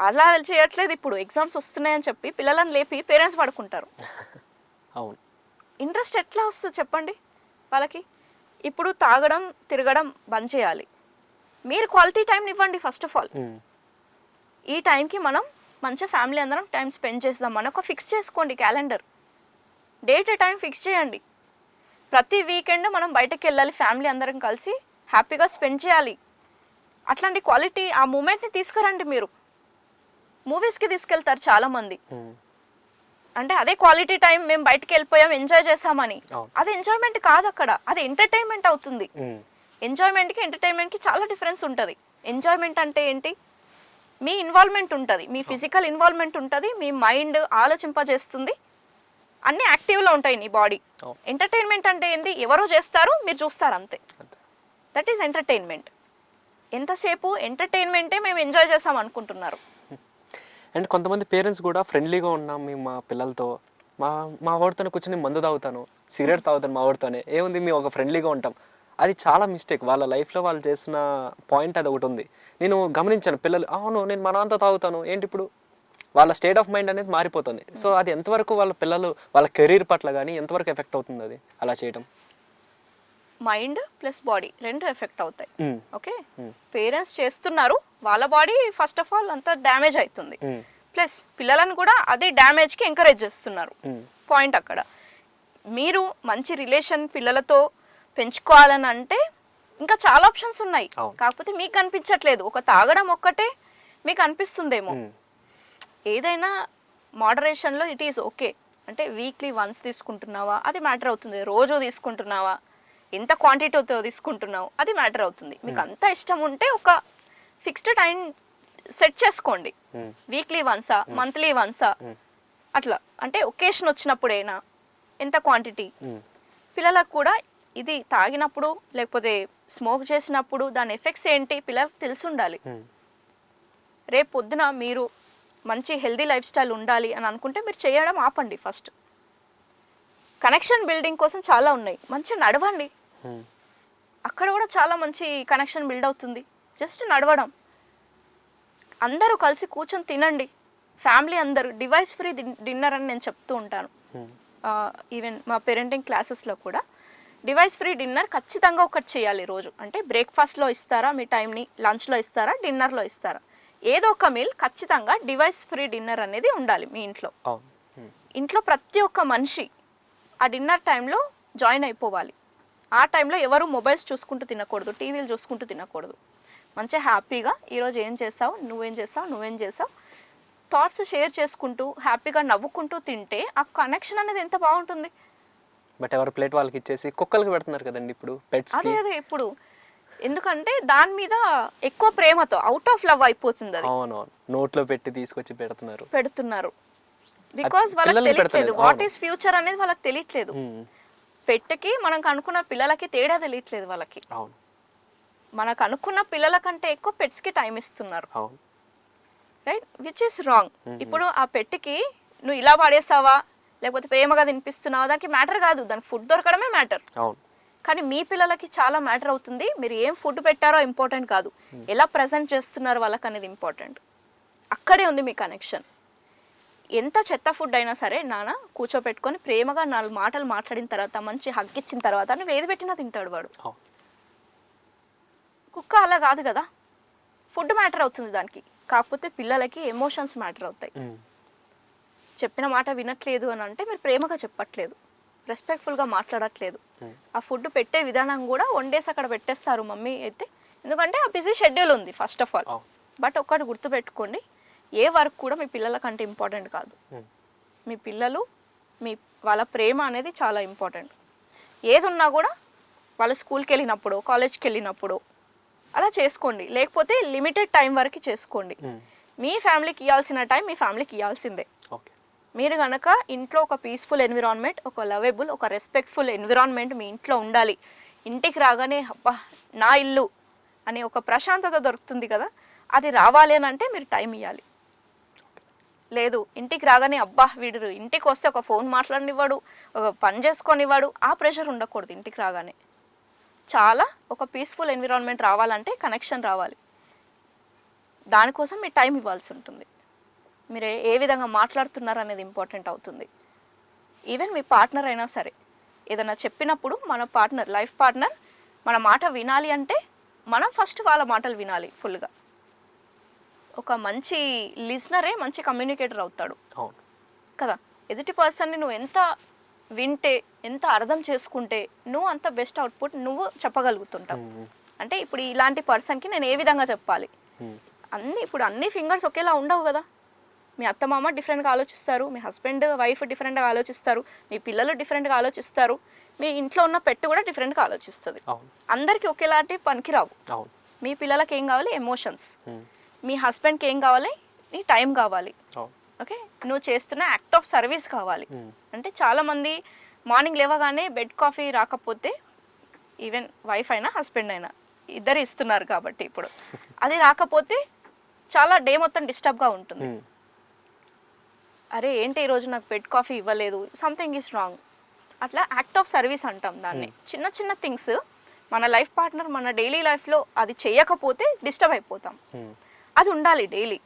అలా చేయట్లేదు. ఇప్పుడు ఎగ్జామ్స్ వస్తున్నాయని చెప్పి పిల్లలను లేపి పేరెంట్స్ పడుకుంటారు. అవును. ఇంట్రెస్ట్ ఎట్లా వస్తుంది చెప్పండి వాళ్ళకి? ఇప్పుడు తాగడం తిరగడం బంద్ చేయాలి. మీరు క్వాలిటీ టైం ఇవ్వండి ఫస్ట్ ఆఫ్ ఆల్. ఈ టైంకి మనం మంచిగా ఫ్యామిలీ అందరం టైం స్పెండ్ చేద్దాం అని ఒక ఫిక్స్ చేసుకోండి క్యాలెండర్. డేట్ టైం ఫిక్స్ చేయండి. ప్రతి వీకెండ్ మనం బయటకు వెళ్ళాలి, ఫ్యామిలీ అందరం కలిసి హ్యాపీగా స్పెండ్ చేయాలి. అట్లాంటి క్వాలిటీ ఆ మూమెంట్ని తీసుకురండి. మీరు మూవీస్కి తీసుకెళ్తారు చాలామంది, అంటే అదే క్వాలిటీ టైం మేము బయటకు వెళ్ళిపోయాం ఎంజాయ్ చేసామని. అది ఎంజాయ్మెంట్ కాదు, అక్కడ అది ఎంటర్టైన్మెంట్ అవుతుంది. ఎంజాయ్మెంట్కి ఎంటర్టైన్మెంట్కి చాలా డిఫరెన్స్ ఉంటుంది. ఎంజాయ్మెంట్ అంటే ఏంటి? మీ ఇన్వాల్వ్మెంట్ ఉంటుంది, మీ ఫిజికల్ ఇన్వాల్వ్మెంట్ ఉంటుంది, మీ మైండ్ ఆలోచింపజేస్తుంది, అన్నీ యాక్టివ్లో ఉంటాయి నీ బాడీ. ఎంటర్టైన్మెంట్ అంటే ఏంటి? ఎవరో చేస్తారు మీరు చూస్తారు అంతే. That is entertainment. ఎంతసేపు ఎంటర్టైన్మెంటే మేము ఎంజాయ్ చేసాం అనుకుంటున్నారు. అండ్ కొంతమంది పేరెంట్స్ కూడా ఫ్రెండ్లీగా ఉన్నాం మేము మా పిల్లలతో, మా వాడితోనే కూర్చొని మందు తాగుతాను, సిగరెట్ తాగుతాను మా వాడితోనే, ఏముంది మేము ఒక ఫ్రెండ్లీగా ఉంటాం. అది చాలా మిస్టేక్. వాళ్ళ లైఫ్లో వాళ్ళు చేసిన పాయింట్ అది ఒకటి ఉంది. నేను గమనించాను పిల్లలు, అవును నేను మా నాన్నతో తాగుతాను ఏంటి, ఇప్పుడు వాళ్ళ స్టేట్ ఆఫ్ మైండ్ అనేది మారిపోతుంది. సో అది ఎంతవరకు వాళ్ళ పిల్లలు వాళ్ళ కెరీర్ పట్ల కానీ ఎంతవరకు ఎఫెక్ట్ అవుతుంది అది అలా చేయడం? మైండ్ ప్లస్ బాడీ రెండు ఎఫెక్ట్ అవుతాయి. ఓకే, పేరెంట్స్ చేస్తున్నారు, వాళ్ళ బాడీ ఫస్ట్ ఆఫ్ ఆల్ అంతా డ్యామేజ్ అవుతుంది, ప్లస్ పిల్లలను కూడా అదే డ్యామేజ్కి ఎంకరేజ్ చేస్తున్నారు. పాయింట్ అక్కడ. మీరు మంచి రిలేషన్ పిల్లలతో పెంచుకోవాలని అంటే ఇంకా చాలా ఆప్షన్స్ ఉన్నాయి, కాకపోతే మీకు కనిపించట్లేదు. ఒక తాగడం ఒక్కటే మీకు అనిపిస్తుందేమో ఏదైనా మోడరేషన్లో ఇట్ ఈస్ ఓకే. అంటే వీక్లీ వన్స్ తీసుకుంటున్నావా అది మ్యాటర్ అవుతుంది, రోజు తీసుకుంటున్నావా, ఎంత క్వాంటిటీతో తీసుకుంటున్నావు అది మ్యాటర్ అవుతుంది. మీకు అంత ఇష్టం ఉంటే ఒక ఫిక్స్డ్ టైం సెట్ చేసుకోండి, వీక్లీ వన్సా మంత్లీ వన్సా అట్లా. అంటే ఒకేషన్ వచ్చినప్పుడైనా ఎంత క్వాంటిటీ. పిల్లలకు కూడా ఇది తాగినప్పుడు లేకపోతే స్మోక్ చేసినప్పుడు దాని ఎఫెక్ట్స్ ఏంటి పిల్లలకు తెలిసి ఉండాలి. రేపు పొద్దున మీరు మంచి హెల్దీ లైఫ్ స్టైల్ ఉండాలి అని అనుకుంటే మీరు చేయడం ఆపండి. ఫస్ట్ కనెక్షన్ బిల్డింగ్ కోసం చాలా ఉన్నాయి, మంచిగా నడవండి. అక్కడ కూడా చాలా మంచి కనెక్షన్ బిల్డ్ అవుతుంది. జస్ట్ నడవడం, అందరూ కలిసి కూర్చొని తినండి, ఫ్యామిలీ అందరూ. డివైస్ ఫ్రీ డిన్నర్ అని నేను చెప్తూ ఉంటాను. ఈవెన్ మా పేరెంటింగ్ క్లాసెస్లో కూడా డివైస్ ఫ్రీ డిన్నర్ ఖచ్చితంగా ఒకటి చేయాలి రోజు. అంటే బ్రేక్ఫాస్ట్లో ఇస్తారా మీ టైంని, లంచ్లో ఇస్తారా, డిన్నర్లో ఇస్తారా, ఏదో ఒక మీల్ ఖచ్చితంగా డివైస్ ఫ్రీ డిన్నర్ అనేది ఉండాలి మీ ఇంట్లో. ఇంట్లో ప్రతి ఒక్క మనిషి ఆ డిన్నర్ టైంలో జాయిన్ అయిపోవాలి. ఆ టైంలో ఎవరు మొబైల్స్ చూసుకుంటూ తినకూడదు, టీవీలు చూసుకుంటూ తినకూడదు. మంచిగా హ్యాపీగా ఈరోజు ఏం చేస్తావు, నువ్వేం చేస్తావు థాట్స్ షేర్ చేసుకుంటూ హ్యాపీగా నవ్వుకుంటూ తింటే ఆ కనెక్షన్ అనేది ఎంత బాగుంటుంది. బట్ ఎవరి ప్లేట్ వాళ్ళకి ఇచ్చేసి కుక్కలకి పెడుతున్నారు కదండి ఇప్పుడు పెట్స్. అదే ఇప్పుడు ఎందుకంటే దాని మీద ఎక్కువ ప్రేమతో అవుట్ ఆఫ్ లవ్ అయిపోతుంది అది. అవునవును, నోట్లో పెట్టి తీసుకొచ్చి పెడుతున్నారు. బికాస్ వాళ్ళకి తెలియట్లేదు వాట్ ఈస్ ఫ్యూచర్ అనేది వాళ్ళకి తెలియట్లేదు. పెట్టకి మనకు అనుకున్న పిల్లలకి తేడా తెలియట్లేదు వాళ్ళకి. అవును, మనకు అనుకున్న పిల్లల కంటే ఎక్కువ పెట్స్కి టైం ఇస్తున్నారు. అవును, రైట్, విచ్ ఇస్ రాంగ్. ఇప్పుడు ఆ పెట్టికి నువ్వు ఇలా వాడేసావా లేకపోతే ప్రేమగా తినిపిస్తున్నావా దానికి మ్యాటర్ కాదు, దానికి ఫుడ్ దొరకడమే మ్యాటర్. అవును, కానీ మీ పిల్లలకి చాలా మ్యాటర్ అవుతుంది. మీరు ఏం ఫుడ్ పెట్టారో ఇంపార్టెంట్ కాదు, ఎలా ప్రజెంట్ చేస్తున్నారు వాళ్ళకి అనేది ఇంపార్టెంట్. అక్కడే ఉంది మీ కనెక్షన్. ఎంత చెత్త ఫుడ్ అయినా సరే నాన్న కూర్చోపెట్టుకొని ప్రేమగా 4 మాటలు మాట్లాడిన తర్వాత మంచి హగ్ ఇచ్చిన తర్వాత నువ్వు ఏది పెట్టినా తింటాడు వాడు. కుక్క అలా కాదు కదా, ఫుడ్ మ్యాటర్ అవుతుంది దానికి. కాకపోతే పిల్లలకి ఎమోషన్స్ మ్యాటర్ అవుతాయి. చెప్పిన మాట వినట్లేదు అని అంటే మీరు ప్రేమగా చెప్పట్లేదు, రెస్పెక్ట్ఫుల్గా మాట్లాడట్లేదు. ఆ ఫుడ్ పెట్టే విధానం కూడా వండేసి అక్కడ పెట్టేస్తారు మమ్మీ అయితే, ఎందుకంటే ఆ బిజీ షెడ్యూల్ ఉంది ఫస్ట్ ఆఫ్ ఆల్. బట్ ఒక్కటి గుర్తుపెట్టుకోండి, ఏ వర్క్ కూడా మీ పిల్లల కంటే ఇంపార్టెంట్ కాదు. మీ పిల్లలు వాళ్ళ ప్రేమ అనేది చాలా ఇంపార్టెంట్. ఏది ఉన్నా కూడా వాళ్ళ స్కూల్కి వెళ్ళినప్పుడు కాలేజ్కి వెళ్ళినప్పుడు అలా చేసుకోండి, లేకపోతే లిమిటెడ్ టైం వరకు చేసుకోండి. మీ ఫ్యామిలీకి ఇవ్వాల్సిన టైం మీ ఫ్యామిలీకి ఇవ్వాల్సిందే. మీరు కనుక ఇంట్లో ఒక పీస్ఫుల్ ఎన్విరాన్మెంట్, ఒక లవబుల్, ఒక రెస్పెక్ట్ఫుల్ ఎన్విరాన్మెంట్ మీ ఇంట్లో ఉండాలి. ఇంటికి రాగానే అబ్బా నా ఇల్లు అనే ఒక ప్రశాంతత దొరుకుతుంది కదా, అది రావాలి అని అంటే మీరు టైం ఇవ్వాలి. లేదు ఇంటికి రాగానే అబ్బా వీడు ఇంటికి వస్తే ఒక ఫోన్ మాట్లాడనివ్వడు, ఒక పని చేసుకొనివ్వడు, ఆ ప్రెషర్ ఉండకూడదు. ఇంటికి రాగానే చాలా ఒక పీస్ఫుల్ ఎన్విరాన్మెంట్ రావాలంటే కనెక్షన్ రావాలి. దానికోసం మీ టైం ఇవ్వాల్సి ఉంటుంది. మీరు ఏ విధంగా మాట్లాడుతున్నారు అనేది ఇంపార్టెంట్ అవుతుంది. ఈవెన్ మీ పార్ట్నర్ అయినా సరే ఏదైనా చెప్పినప్పుడు మన పార్ట్నర్, లైఫ్ పార్ట్నర్ మన మాట వినాలి అంటే మనం ఫస్ట్ వాళ్ళ మాటలు వినాలి ఫుల్గా. ఒక మంచి లిజనరే మంచి కమ్యూనికేటర్ అవుతాడు కదా. ఎదుటి పర్సన్ని నువ్వు ఎంత వింటే, ఎంత అర్థం చేసుకుంటే నువ్వు అంత బెస్ట్ అవుట్పుట్ నువ్వు చెప్పగలుగుతుంటావు. అంటే ఇప్పుడు ఇలాంటి పర్సన్కి నేను ఏ విధంగా చెప్పాలి, ఇప్పుడు అన్ని ఫింగర్స్ ఒకేలా ఉండవు కదా. మీ అత్త మామ డిఫరెంట్గా ఆలోచిస్తారు, మీ హస్బెండ్ వైఫ్ డిఫరెంట్గా ఆలోచిస్తారు, మీ పిల్లలు డిఫరెంట్గా ఆలోచిస్తారు, మీ ఇంట్లో ఉన్న పెట్టు కూడా డిఫరెంట్గా ఆలోచిస్తుంది. అందరికీ ఒకేలాంటి పనికిరావు. మీ పిల్లలకి ఏం కావాలి, ఎమోషన్స్. మీ హస్బెండ్కి ఏం కావాలి, నీ టైం కావాలి. ఓకే, నువ్వు చేస్తున్న యాక్ట్ ఆఫ్ సర్వీస్ కావాలి. అంటే చాలామంది మార్నింగ్ లేవగానే బెడ్ కాఫీ రాకపోతే, ఈవెన్ వైఫ్ అయినా హస్బెండ్ అయినా ఇద్దరు ఇస్తున్నారు కాబట్టి ఇప్పుడు అది రాకపోతే చాలా డే మొత్తం డిస్టర్బ్గా ఉంటుంది. అరే ఏంటి ఈరోజు నాకు బెడ్ కాఫీ ఇవ్వలేదు, సంథింగ్ ఈజ్ రాంగ్. అట్లా యాక్ట్ ఆఫ్ సర్వీస్ అంటాం దాన్ని. చిన్న చిన్న థింగ్స్ మన లైఫ్ పార్ట్నర్ మన డైలీ లైఫ్లో అది చేయకపోతే డిస్టర్బ్ అయిపోతాం. అది ఉండాలి డైలీ.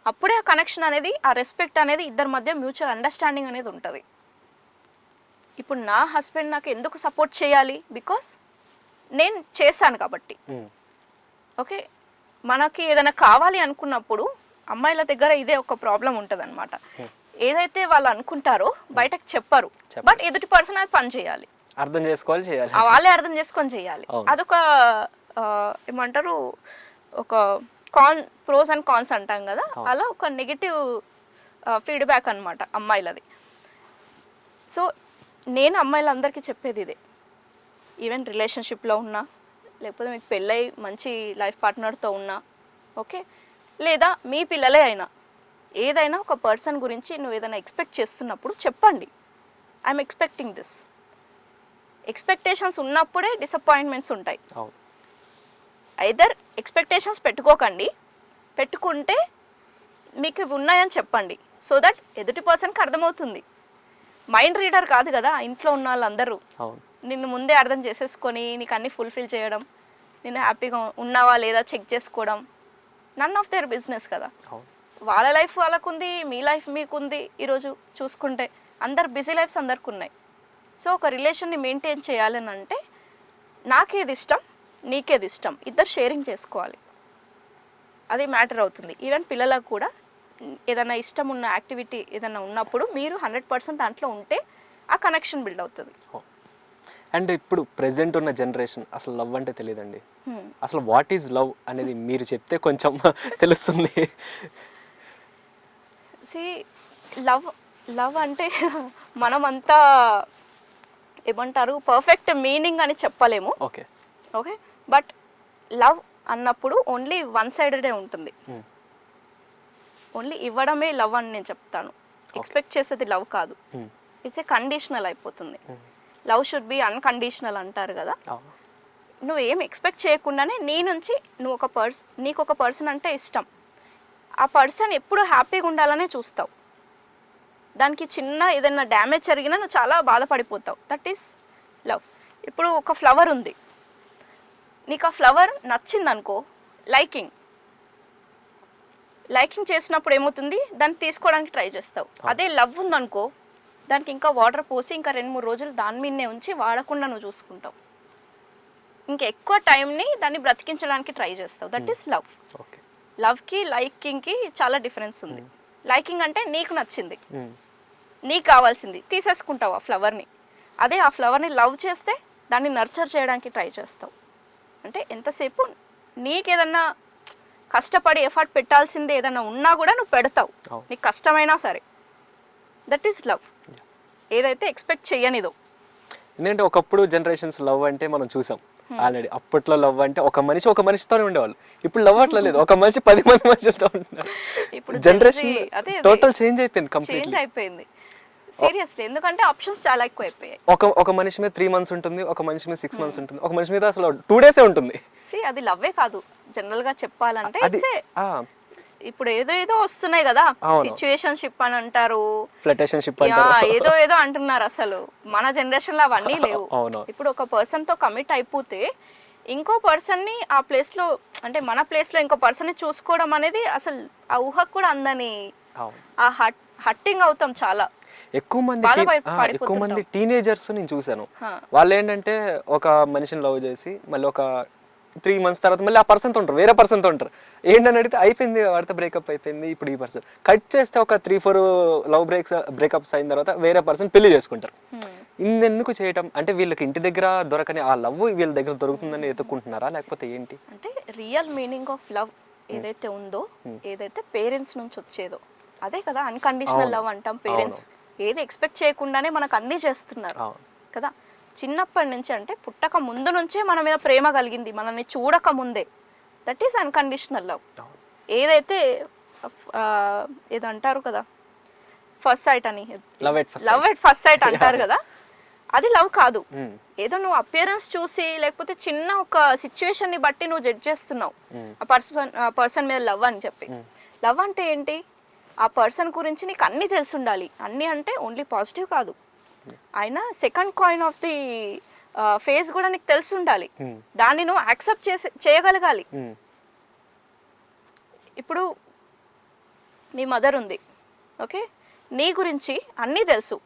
అప్పుడే ఆ కనెక్షన్ అనేది, ఆ రెస్పెక్ట్ అనేది ఇద్దరి మధ్య మ్యూచువల్ అండర్స్టాండింగ్ అనేది ఉంటుంది. ఇప్పుడు నా హస్బెండ్ నాకు ఎందుకు సపోర్ట్ చేయాలి, బికాస్ నేను చేశాను కాబట్టి. ఓకే, మనకి ఏదైనా కావాలి అనుకున్నప్పుడు అమ్మాయిల దగ్గర ఇదే ఒక ప్రాబ్లం ఉంటుంది అనమాట. ఏదైతే వాళ్ళు అనుకుంటారో బయటకు చెప్పరు, బట్ ఎదుటి పర్సన్ అది పని చేయాలి, అర్థం చేసుకోవాలి, చేయాలి, వాళ్ళే అర్థం చేసుకొని చేయాలి. అదొక ఏమంటారు, ఒక ప్రోస్ అండ్ కాన్స్ అంటాం కదా, అలా ఒక నెగిటివ్ ఫీడ్బ్యాక్ అనమాట అమ్మాయిలది. సో నేను అమ్మాయిలందరికీ చెప్పేది ఇదే, ఈవెన్ రిలేషన్షిప్లో ఉన్నా, లేకపోతే మీకు పెళ్ళై మంచి లైఫ్ పార్ట్నర్తో ఉన్నా, ఓకే, లేదా మీ పిల్లలే అయినా, ఏదైనా ఒక పర్సన్ గురించి నువ్వు ఏదైనా ఎక్స్పెక్ట్ చేస్తున్నప్పుడు చెప్పండి, ఐఎమ్ ఎక్స్పెక్టింగ్ దిస్. ఎక్స్పెక్టేషన్స్ ఉన్నప్పుడే డిసప్పాయింట్మెంట్స్ ఉంటాయి. ఐదర్ ఎక్స్పెక్టేషన్స్ పెట్టుకోకండి, పెట్టుకుంటే మీకు ఇవి ఉన్నాయని చెప్పండి, సో దట్ ఎదుటి పర్సన్కి అర్థమవుతుంది. మైండ్ రీడర్ కాదు కదా ఇంట్లో ఉన్న వాళ్ళందరూ, నిన్ను ముందే అర్థం చేసేసుకొని నీకు అన్ని ఫుల్ఫిల్ చేయడం, నిన్ను హ్యాపీగా ఉన్నావా లేదా చెక్ చేసుకోవడం, నన్ ఆఫ్ దేర్ బిజినెస్ కదా. వాళ్ళ లైఫ్ వాళ్ళకుంది, మీ లైఫ్ మీకుంది. ఈరోజు చూసుకుంటే అందరు బిజీ లైఫ్స్ అందరికి ఉన్నాయి. సో ఒక రిలేషన్ని మెయింటైన్ చేయాలని అంటే నాకేది ఇష్టం, నీకేది ఇష్టం, ఇద్దరు షేరింగ్ చేసుకోవాలి, అది మ్యాటర్ అవుతుంది. ఈవెన్ పిల్లలకు కూడా ఏదైనా ఇష్టం ఉన్న యాక్టివిటీ ఏదైనా ఉన్నప్పుడు మీరు 100% దాంట్లో ఉంటే ఆ కనెక్షన్ బిల్డ్ అవుతుంది. అండ్ ఇప్పుడు ప్రెసెంట్ ఉన్న జనరేషన్ అసలు లవ్ అంటే తెలియదండి. అసలు వాట్ ఈజ్ లవ్ అనేది మీరు చెప్తే కొంచెం తెలుస్తుంది. సి లవ్ అంటే మనమంతా ఏమంటారు పర్ఫెక్ట్ మీనింగ్ అని చెప్పలేము, ఓకే, బట్ లవ్ అన్నప్పుడు ఓన్లీ వన్ సైడెడే ఉంటుంది. ఓన్లీ ఇవ్వడమే లవ్ అని నేను చెప్తాను. ఎక్స్పెక్ట్ చేసేది లవ్ కాదు, ఇట్స్ ఏ కండిషనల్ అయిపోతుంది. లవ్ షుడ్ బి అన్కండిషనల్ అంటారు కదా. నువ్వు ఏం ఎక్స్పెక్ట్ చేయకుండానే నీ నుంచి నీకు ఒక పర్సన్ అంటే ఇష్టం, ఆ పర్సన్ ఎప్పుడు హ్యాపీగా ఉండాలనే చూస్తావు. దానికి చిన్న ఏదైనా డ్యామేజ్ జరిగినా నువ్వు చాలా బాధపడిపోతావు. That is love. ఇప్పుడు ఒక ఫ్లవర్ ఉంది, నీకు ఆ ఫ్లవర్ నచ్చింది అనుకో, లైకింగ్ చేసినప్పుడు ఏమవుతుంది, దాన్ని తీసుకోవడానికి ట్రై చేస్తావు. అదే లవ్ ఉందనుకో, దానికి ఇంకా వాటర్ పోసి ఇంకా 2-3 రోజులు దాని మీదనే ఉంచి వాడకుండా నువ్వు చూసుకుంటావు, ఇంకా ఎక్కువ టైంని దాన్ని బ్రతికించడానికి ట్రై చేస్తావు. That is love. లవ్కి లైకింగ్కి చాలా డిఫరెన్స్ ఉంది. లైకింగ్ అంటే నీకు నచ్చింది, నీకు కావాల్సింది తీసేసుకుంటావు ఆ ఫ్లవర్ని. అదే ఆ ఫ్లవర్ని లవ్ చేస్తే దాన్ని నర్చర్ చేయడానికి ట్రై చేస్తావు. అంటే ఎంతసేపు నీకు ఏదన్నా కష్టపడి ఎఫర్ట్ పెట్టాల్సింది ఏదైనా ఉన్నా కూడా నువ్వు పెడతావు, నీకు కష్టమైనా సరే. దట్ ఈస్ లవ్, ఏదైతే ఎక్స్పెక్ట్ చెయ్యనిదో. ఎందుకంటే ఒకప్పుడు జనరేషన్స్ లవ్ అంటే మనం చూసాం ఆల్రెడీ. అప్పట్లో లవ్ అంటే ఒక మనిషితోనే ఉండేవాళ్ళు. ఇప్పుడు లవ్ అట్లా లేదు, ఒక మనిషి 10 మంది మనుషులతో ఉంటున్నారు. ఇప్పుడు జనరేషన్ టోటల్ చేంజ్ అయిపోయింది, కంప్లీట్లీ చేంజ్ అయిపోయింది. సీరియస్లీ, ఎందుకంటే ఆప్షన్స్ చాలా ఎక్కువ అయిపోయాయి. ఒక మనిషి మీద 3 months ఉంటుంది, ఒక మనిషి మీద 6 months ఉంటుంది, ఒక మనిషి మీద అసలు 2 days ఉంటుంది. అది లవ్వే కాదు జనరల్ గా చెప్పాలంటే. ఇప్పుడు ఏదో వస్తున్నాయి కదా, సిచ్యుయేషన్షిప్ అని అంటారు, ఫ్లర్టేషన్షిప్ ఏదో అంటున్నారు. అసలు మన జనరేషన్ లో అవన్నీ లేవు. ఇప్పుడు ఒక పర్సన్ తో కమిట్ అయిపోతే ఇంకో పర్సన్ ని ఆ ప్లేస్ లో, అంటే మన ప్లేస్ లో ఇంకో పర్సన్ ని చూసుకోవడం అనేది అసలు ఆ ఊహకు కూడా అందని, ఆ హట్టింగ్ అవుతాం చాలా. ఎక్కువ మంది టీనేజర్స్ నేను చూసాను. వాళ్ళు ఏంటంటే ఒక మనిషిని లవ్ చేసి మళ్ళీ ఒక 3 months తర్వాత మళ్ళీ ఆ పర్సన్తో ఉంటారు, వేరే పర్సన్తో ఉంటారు. ఏంటని అడిగితే అయిపోయింది, వాడితో బ్రేకప్ అయిపోయింది, ఇప్పుడు ఈ పర్సన్. కట్ చేస్తే ఒక 3-4 లవ్ బ్రేకప్స్ అయిన తర్వాత వేరే పర్సన్ పెళ్లి చేసుకుంటారు. ఇందెందుకు చేయటం అంటే వీళ్ళకి ఇంటి దగ్గర దొరకని ఆ లవ్ వీళ్ళ దగ్గర దొరుకుతుందని ఎత్తుకుంటున్నారా, లేకపోతే ఏంటి? అంటే రియల్ మీనింగ్ ఆఫ్ లవ్ ఏదైతే ఉందో, ఏదైతే పేరెంట్స్ నుంచి వచ్చేదో అదే కదా అన్కండిషనల్ లవ్ అంటాం. పేరెంట్స్ ఏది ఎక్స్పెక్ట్ చేయకుండానే మనకు అన్నీ చేస్తున్నారు కదా. చిన్నప్పటి నుంచి అంటే పుట్టక ముందు నుంచే మన మీద ప్రేమ కలిగింది, మనల్ని చూడక ముందే. That is unconditional love. ఏదైతే ఏదో అంటారు కదా ఫస్ట్ సైట్ అని, లవ్ ఎట్ ఫస్ట్ సైట్ అంటారు కదా, అది లవ్ కాదు. ఏదో నువ్వు అపియరెన్స్ చూసి లేకపోతే చిన్న ఒక సిచ్యువేషన్ ని బట్టి నువ్వు జడ్జ్ చేస్తున్నావు ఆ పర్సన్ మీద లవ్ అని చెప్పి. లవ్ అంటే ఏంటి, ఆ పర్సన్ గురించి నీకు అన్నీ తెలిసి ఉండాలి. అన్నీ అంటే ఓన్లీ పాజిటివ్ కాదు, అయినా second coin of the face కూడా నీకు తెలిసి ఉండాలి. దాన్ని నువ్వు యాక్సెప్ట్ చేయగలగాలి. ఇప్పుడు నీ మదర్ ఉంది, ఓకే, నీ గురించి అన్నీ తెలుసు,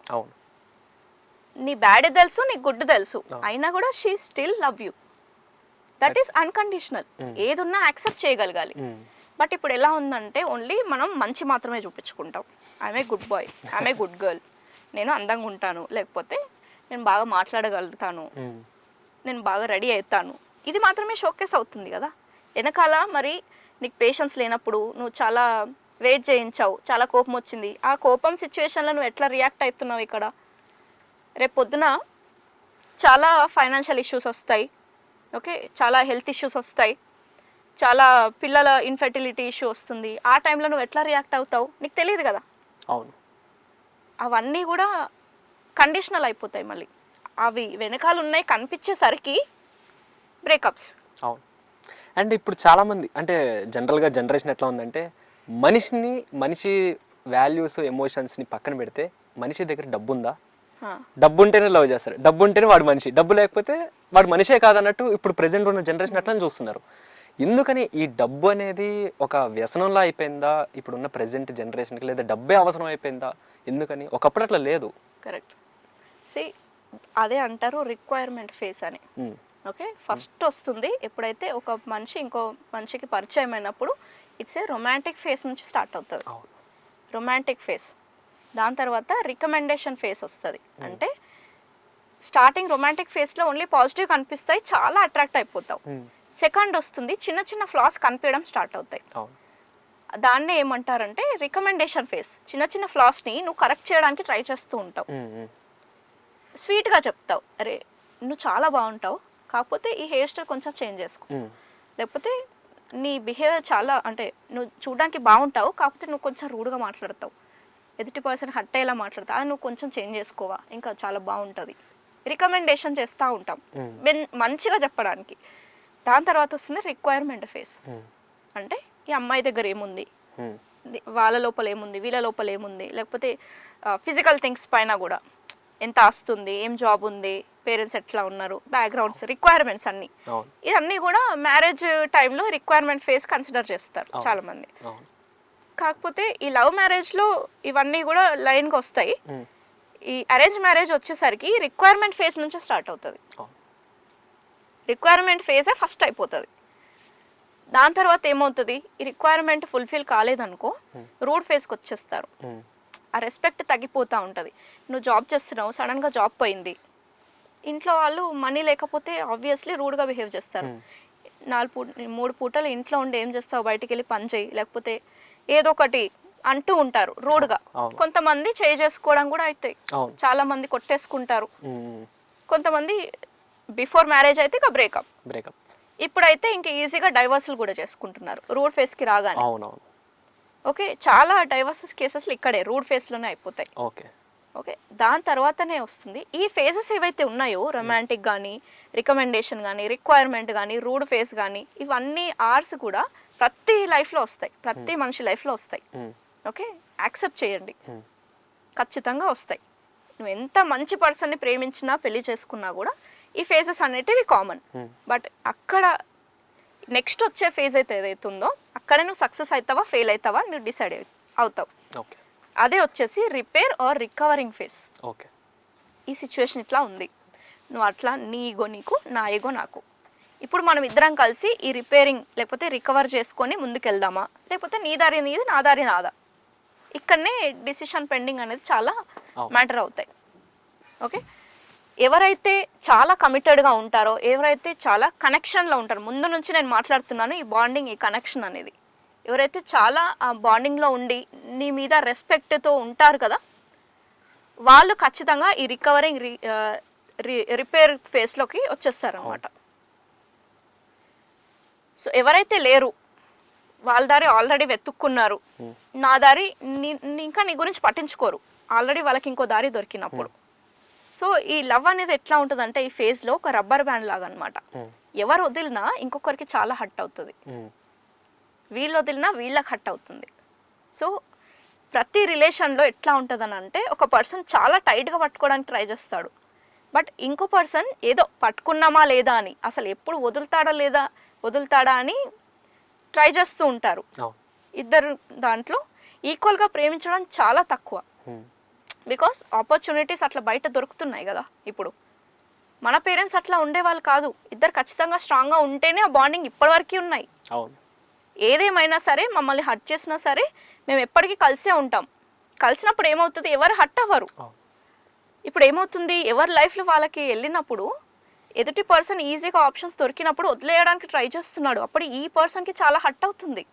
నీ బ్యాడ్ తెలుసు, నీ గుడ్ తెలుసు, అయినా కూడా she still love you. That is unconditional. ఏదున్నా యాక్సెప్ట్ చేయగలగాలి. బట్ ఇప్పుడు ఎలా ఉందంటే ఓన్లీ మనం మంచి మాత్రమే చూపించుకుంటాం. I'm a good boy, I'm a good girl, నేను అందంగా ఉంటాను, లేకపోతే నేను బాగా మాట్లాడగలుగుతాను, నేను బాగా రెడీ అవుతాను, ఇది మాత్రమే షోకేస్ అవుతుంది కదా. వెనకాల మరి నీకు పేషెన్స్ లేనప్పుడు నువ్వు చాలా వెయిట్ చేయించావు, చాలా కోపం వచ్చింది, ఆ కోపం సిచ్యువేషన్లో నువ్వు ఎట్లా రియాక్ట్ అవుతున్నావు ఇక్కడ. రేపు పొద్దున చాలా ఫైనాన్షియల్ ఇష్యూస్ వస్తాయి, ఓకే, చాలా హెల్త్ ఇష్యూస్ వస్తాయి, చాలా పిల్లల ఇన్ఫెర్టిలిటీ ఇష్యూ వస్తుంది. ఆ టైంలో నువ్వు ఎట్లా రియాక్ట్ అవుతావు నీకు తెలియదు కదా. అవును. అవన్నీ కూడా కండిషనల్ అయిపోతాయి. మళ్ళీ అవి వెనకాల ఉన్నాయి కనిపించేసరికి బ్రేకప్స్. అవును. అండ్ ఇప్పుడు చాలామంది అంటే జనరల్గా జనరేషన్ ఎట్లా ఉందంటే మనిషి వాల్యూస్ ఎమోషన్స్ని పక్కన పెడితే మనిషి దగ్గర డబ్బు ఉందా, డబ్బు ఉంటేనే లవ్ చేస్తారు, డబ్బు ఉంటేనే వాడు మనిషి, డబ్బు లేకపోతే వాడు మనిషే కాదన్నట్టు ఇప్పుడు ప్రెజెంట్ ఉన్న జనరేషన్ అట్లా చూస్తున్నారు. ఎందుకని ఈ డబ్బు అనేది ఒక వ్యసనంలా అయిపోయిందా ఇప్పుడున్న ప్రెజెంట్ జనరేషన్కి, లేదా డబ్బే అవసరం అయిపోయిందా? ఎందుకని ఒకప్పుడు అట్లా లేదు. కరెక్ట్. సి అదే అంటారు రిక్వైర్మెంట్ ఫేస్ అని. ఓకే, ఫస్ట్ వస్తుంది ఎప్పుడైతే ఒక మనిషి ఇంకో మనిషికి పరిచయం అయినప్పుడు ఇట్స్ ఏ రొమాంటిక్ ఫేస్ నుంచి స్టార్ట్ అవుతుంది. Romantic face. దాని తర్వాత రికమెండేషన్ ఫేస్ వస్తుంది. అంటే స్టార్టింగ్ రొమాంటిక్ ఫేస్లో ఓన్లీ పాజిటివ్ కనిపిస్తాయి, చాలా అట్రాక్ట్ అయిపోతావు. సెకండ్ వస్తుంది చిన్న చిన్న ఫ్లాస్ కనిపించడం స్టార్ట్ అవుతాయి. దాన్నే ఏమంటారంటే రికమెండేషన్ ఫేస్. చిన్న చిన్న ఫ్లాస్ని నువ్వు కరెక్ట్ చేయడానికి ట్రై చేస్తూ ఉంటావు, స్వీట్గా చెప్తావు, అరే నువ్వు చాలా బాగుంటావు, కాకపోతే ఈ హెయిర్ స్టైల్ కొంచెం చేంజ్ చేసుకో, లేకపోతే నీ బిహేవియర్ చాలా అంటే నువ్వు చూడడానికి బాగుంటావు, కాకపోతే నువ్వు కొంచెం రూడ్గా మాట్లాడతావు, ఎదుటి పర్సన్ హట్ అయ్యేలా మాట్లాడతావు, అది నువ్వు కొంచెం చేంజ్ చేసుకోవా, ఇంకా చాలా బాగుంటుంది. రికమెండేషన్ చేస్తూ ఉంటాం మంచిగా చెప్పడానికి. దాని తర్వాత వస్తుంది రిక్వైర్మెంట్ ఫేస్. అంటే ఈ అమ్మాయి దగ్గర ఏముంది, వాళ్ళ లోపల ఏముంది, వీళ్ళ లోపల ఏముంది, లేకపోతే ఫిజికల్ థింగ్స్ పైన కూడా ఎంత వస్తుంది, ఏం జాబ్ ఉంది, పేరెంట్స్ ఎట్లా ఉన్నారు, బ్యాక్గ్రౌండ్స్, రిక్వైర్మెంట్స్ అన్నీ. ఇవన్నీ కూడా మ్యారేజ్ టైంలో రిక్వైర్మెంట్ ఫేస్ కన్సిడర్ చేస్తారు చాలామంది. కాకపోతే ఈ లవ్ మ్యారేజ్లో ఇవన్నీ కూడా లైన్కి వస్తాయి. ఈ అరేంజ్ మ్యారేజ్ వచ్చేసరికి రిక్వైర్మెంట్ ఫేజ్ నుంచే స్టార్ట్ అవుతుంది. రిక్వైర్మెంట్ ఫేజే ఫస్ట్ అయిపోతుంది. దాని తర్వాత ఏమవుతుంది, ఈ రిక్వైర్మెంట్ ఫుల్ఫిల్ కాలేదనుకో రూడ్ ఫేజ్కి వచ్చేస్తారు. ఆ రెస్పెక్ట్ తగ్గిపోతూ ఉంటుంది. నువ్వు జాబ్ చేస్తున్నావు, సడన్గా జాబ్ పోయింది, ఇంట్లో వాళ్ళు మనీ లేకపోతే ఆబ్వియస్లీ రూడ్గా బిహేవ్ చేస్తారు. 3 పూటలు ఇంట్లో ఉండి ఏం చేస్తావు, బయటికి వెళ్ళి పని చేయి, లేకపోతే ఏదో ఒకటి అంటూ ఉంటారు రూడ్గా. కొంతమంది చేసుకోవడం కూడా అవుతాయి, చాలా మంది కొట్టేసుకుంటారు. కొంతమంది బిఫోర్ మ్యారేజ్ అయితే ఇక బ్రేకప్. ఇప్పుడైతే ఇంకా ఈజీగా డైవర్సులు కూడా చేసుకుంటున్నారు రూడ్ ఫేస్కి రాగానే. ఓకే, చాలా డైవర్సెస్ కేసెస్లు ఇక్కడే రూడ్ ఫేస్లోనే అయిపోతాయి. ఓకే, దాని తర్వాతనే వస్తుంది ఈ ఫేజెస్ ఏవైతే ఉన్నాయో, రొమాంటిక్ కానీ, రికమెండేషన్ కానీ, రిక్వైర్మెంట్ కానీ, రూడ్ ఫేస్ కానీ, ఇవన్నీ ఆర్స్ కూడా ప్రతి లైఫ్లో వస్తాయి, ప్రతి మనిషి లైఫ్లో వస్తాయి. ఓకే, యాక్సెప్ట్ చేయండి, ఖచ్చితంగా వస్తాయి. నువ్వు ఎంత మంచి పర్సన్ని ప్రేమించినా పెళ్లి చేసుకున్నా కూడా ఈ ఫేజెస్ అనేటివి కామన్. బట్ అక్కడ నెక్స్ట్ వచ్చే ఫేజ్ అయితే ఏదైతే ఉందో అక్కడే నువ్వు సక్సెస్ అవుతావా ఫెయిల్ అవుతావా నువ్వు డిసైడ్ అవుతావు. అదే వచ్చేసి రిపేర్ ఆర్ రికవరింగ్ ఫేజ్. ఈ సిచ్యువేషన్ ఇట్లా ఉంది, నువ్వు అట్లా నీ ఈగో నీకు, నా ఈగో నాకు. ఇప్పుడు మనం ఇద్దరం కలిసి ఈ రిపేరింగ్ లేకపోతే రికవర్ చేసుకొని ముందుకెళ్దామా, లేకపోతే నీ దారి నీది, నా దారి నాదా, ఇక్కడనే డిసిషన్ పెండింగ్ అనేది చాలా మ్యాటర్ అవుతాయి. ఓకే, ఎవరైతే చాలా కమిటెడ్గా ఉంటారో, ఎవరైతే చాలా కనెక్షన్లో ఉంటారో, ముందు నుంచి నేను మాట్లాడుతున్నాను ఈ బాండింగ్, ఈ కనెక్షన్ అనేది, ఎవరైతే చాలా ఆ బాండింగ్లో ఉండి నీ మీద రెస్పెక్ట్తో ఉంటారు కదా, వాళ్ళు ఖచ్చితంగా ఈ రికవరింగ్ రిపేర్ ఫేస్లోకి వచ్చేస్తారు అన్నమాట. సో ఎవరైతే లేరు, వాళ్ళ దారి ఆల్రెడీ వెతుక్కున్నారు, నా దారి ఇంకా నీ గురించి పట్టించుకోరు, ఆల్రెడీ వాళ్ళకి ఇంకో దారి దొరికినప్పుడు. సో ఈ లవ్ అనేది ఎట్లా ఉంటుందంటే ఈ ఫేజ్లో ఒక రబ్బర్ బ్యాండ్ లాగా అనమాట. ఎవరు వదిలినా ఇంకొకరికి చాలా హట్ అవుతుంది, వీళ్ళు వదిలినా వీళ్ళకి హట్ అవుతుంది. సో ప్రతి రిలేషన్లో ఎట్లా ఉంటుందని అంటే ఒక పర్సన్ చాలా టైట్గా పట్టుకోవడానికి ట్రై చేస్తాడు, బట్ ఇంకో పర్సన్ ఏదో పట్టుకున్నామా లేదా అని, అసలు ఎప్పుడు వదులుతాడా అని ట్రై చేస్తూ ఉంటారు. ఇద్దరు దాంట్లో ఈక్వల్గా ప్రేమించడం చాలా తక్కువ, బికాస్ ఆపర్చునిటీస్ అట్లా బయట దొరుకుతున్నాయి కదా. ఇప్పుడు మన పేరెంట్స్ అట్లా ఉండేవాళ్ళు కాదు, ఇద్దరు ఖచ్చితంగా స్ట్రాంగ్గా ఉంటేనే ఆ బాండింగ్ ఇప్పటివరకు ఉన్నాయి. ఏదేమైనా సరే మమ్మల్ని హట్ చేసినా సరే మేము ఎప్పటికీ కలిసే ఉంటాం. కలిసినప్పుడు ఏమవుతుంది, ఎవరు హట్ అవ్వరు. ఇప్పుడు ఏమవుతుంది, ఎవరి లైఫ్లో వాళ్ళకి వెళ్ళినప్పుడు ఎదుటి పర్సన్ ఈజీగా ఆప్షన్స్ దొరికినప్పుడు వదిలేయడానికి ట్రై చేస్తున్నాడు, అప్పుడు ఈ పర్సన్కి చాలా హర్ట్ అవుతుంది.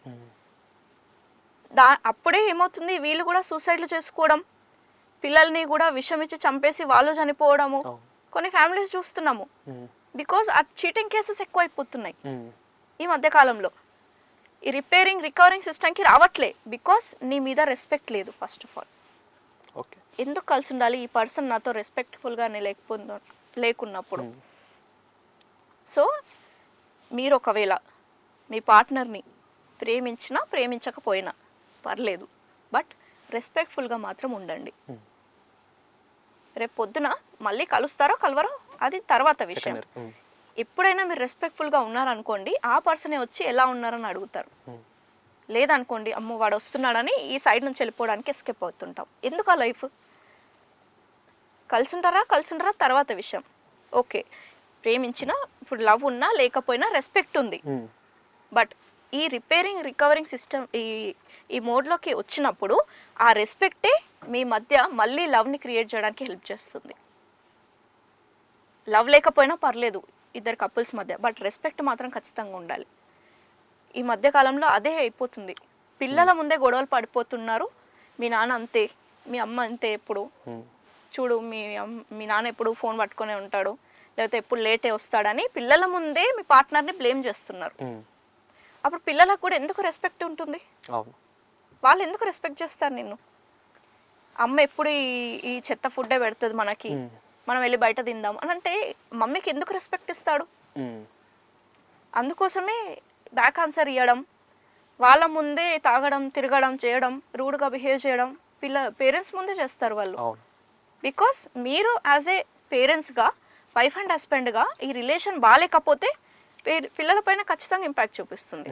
అప్పుడే ఏమవుతుంది, వీళ్ళు కూడా సూసైడ్లు చేసుకోవడం, పిల్లల్ని కూడా విషం ఇచ్చి చంపేసి వాళ్ళు చనిపోవడము కొన్ని ఫ్యామిలీస్ చూస్తున్నాము. బికాజ్ ఆ చీటింగ్ కేసెస్ ఎక్కువ అయిపోతున్నాయి ఈ మధ్య కాలంలో. ఈ రికవరింగ్ సిస్టమ్కి రావట్లే, బికాస్ నీ మీద రెస్పెక్ట్ లేదు. ఫస్ట్ ఆఫ్ ఆల్ ఓకే, ఎందుకు కలిసి ఉండాలి ఈ పర్సన్ నాతో రెస్పెక్ట్ఫుల్గానే లేకున్నప్పుడు. సో మీరు ఒకవేళ మీ పార్ట్నర్ని ప్రేమించినా ప్రేమించకపోయినా పర్లేదు, బట్ రెస్పెక్ట్ఫుల్గా మాత్రం ఉండండి. రేపు పొద్దున మళ్ళీ కలుస్తారో కలవరో అది తర్వాత విషయం. ఎప్పుడైనా మీరు రెస్పెక్ట్ఫుల్గా ఉన్నారనుకోండి, ఆ పర్సనే వచ్చి ఎలా ఉన్నారని అడుగుతారు. లేదనుకోండి, అమ్మో వాడు వస్తున్నాడని ఈ సైడ్ నుంచి వెళ్ళిపోవడానికి ఎస్కేప్ అవుతుంటాం. ఎందుకు ఆ లైఫ్? కలిసి ఉంటారా తర్వాత విషయం. ఓకే, ప్రేమించినా ఇప్పుడు లవ్ ఉన్నా లేకపోయినా రెస్పెక్ట్ ఉంది. బట్ ఈ రికవరింగ్ సిస్టమ్ ఈ మోడ్లోకి వచ్చినప్పుడు ఆ రెస్పెక్టే మీ మధ్య మళ్ళీ లవ్ని క్రియేట్ చేయడానికి హెల్ప్ చేస్తుంది. లవ్ లేకపోయినా పర్లేదు ఇద్దరు కపుల్స్ మధ్య, బట్ రెస్పెక్ట్ మాత్రం ఖచ్చితంగా ఉండాలి. ఈ మధ్య కాలంలో అదే అయిపోతుంది. పిల్లల ముందే గొడవలు పడిపోతున్నారు. మీ నాన్న అంతే, మీ అమ్మ అంతే, ఎప్పుడు చూడు మీ నాన్న ఎప్పుడు ఫోన్ పట్టుకునే ఉంటాడు, లేకపోతే ఎప్పుడు లేటే వస్తాడని పిల్లల ముందే మీ పార్ట్నర్ని బ్లేమ్ చేస్తున్నారు. అప్పుడు పిల్లలకు కూడా ఎందుకు రెస్పెక్ట్ ఉంటుంది? వాళ్ళు ఎందుకు రెస్పెక్ట్ చేస్తారు నిన్ను? అమ్మ ఎప్పుడు ఈ చెత్త ఫుడ్డే పెడుతుంది మనకి, మనం వెళ్ళి బయట తిందాం అని అంటే మమ్మీకి ఎందుకు రెస్పెక్ట్ ఇస్తాడు? అందుకోసమే బ్యాక్ ఆన్సర్ ఇవ్వడం, వాళ్ళ ముందే తాగడం, తిరగడం, చేయడం, రూడ్గా బిహేవ్ చేయడం పేరెంట్స్ ముందే చేస్తారు వాళ్ళు. బికాస్ మీరు యాజ్ ఏ పేరెంట్స్గా, వైఫ్ అండ్ హస్బెండ్గా ఈ రిలేషన్ బాగాలేకపోతే పిల్లల పైన ఖచ్చితంగా ఇంపాక్ట్ చూపిస్తుంది.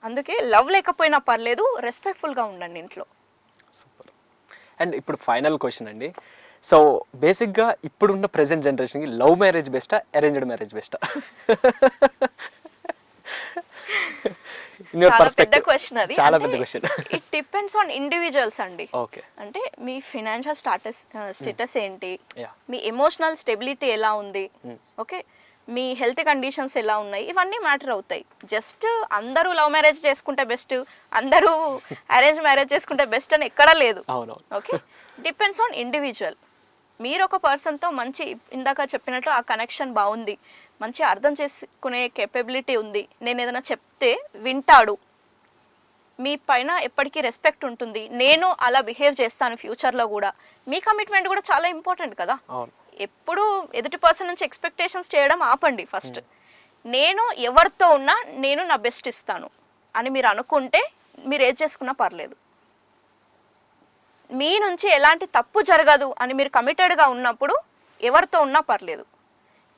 అందుకే లవ్ లేకపోయినా పర్లేదు, రెస్పెక్ట్ఫుల్గా ఉండండి ఇంట్లో. సూపర్. అండ్ ఇప్పుడు ఫైనల్ క్వశ్చన్ అండి. సో బేసిక్గా ఇప్పుడున్న ప్రెసెంట్ జనరేషన్కి లవ్ మ్యారేజ్ బెస్టా, అరేంజ్డ్ మ్యారేజ్ బెస్టా? చాలా పెద్ద క్వశ్చన్ అది. చాలా పెద్ద question. It depends on individuals అండి. ఓకే, అంటే మీ ఫైనాన్షియల్ స్టేటస్ ఏంటి, మీ ఎమోషనల్ స్టెబిలిటీ ఎలా ఉంది, ఓకే, మీ హెల్త్ కండిషన్స్ ఎలా ఉన్నాయి, ఇవన్నీ మ్యాటర్ అవుతాయి. జస్ట్ అందరూ లవ్ మ్యారేజ్ చేసుకుంటే బెస్ట్, అందరూ అరేంజ్ మ్యారేజ్ చేసుకుంటే బెస్ట్ అని ఎక్కడా లేదు. Okay, depends on individual. మీరు ఒక పర్సన్తో మంచి, ఇందాక చెప్పినట్టు ఆ కనెక్షన్ బాగుంది, మంచి అర్థం చేసుకునే కేపబిలిటీ ఉంది, నేను ఏదైనా చెప్తే వింటాడు, మీ పైన ఎప్పటికీ రెస్పెక్ట్ ఉంటుంది, నేను అలా బిహేవ్ చేస్తాను ఫ్యూచర్లో కూడా, మీ కమిట్మెంట్ కూడా చాలా ఇంపార్టెంట్ కదా. ఎప్పుడు ఎదుటి పర్సన్ నుంచి ఎక్స్పెక్టేషన్స్ చేయడం ఆపండి. ఫస్ట్ నేను ఎవరితో ఉన్నా నేను నా బెస్ట్ ఇస్తాను అని మీరు అనుకుంటే మీరు ఏది చేసుకున్నా పర్లేదు. మీ నుంచి ఎలాంటి తప్పు జరగదు అని మీరు కమిటెడ్గా ఉన్నప్పుడు ఎవరితో ఉన్నా పర్లేదు.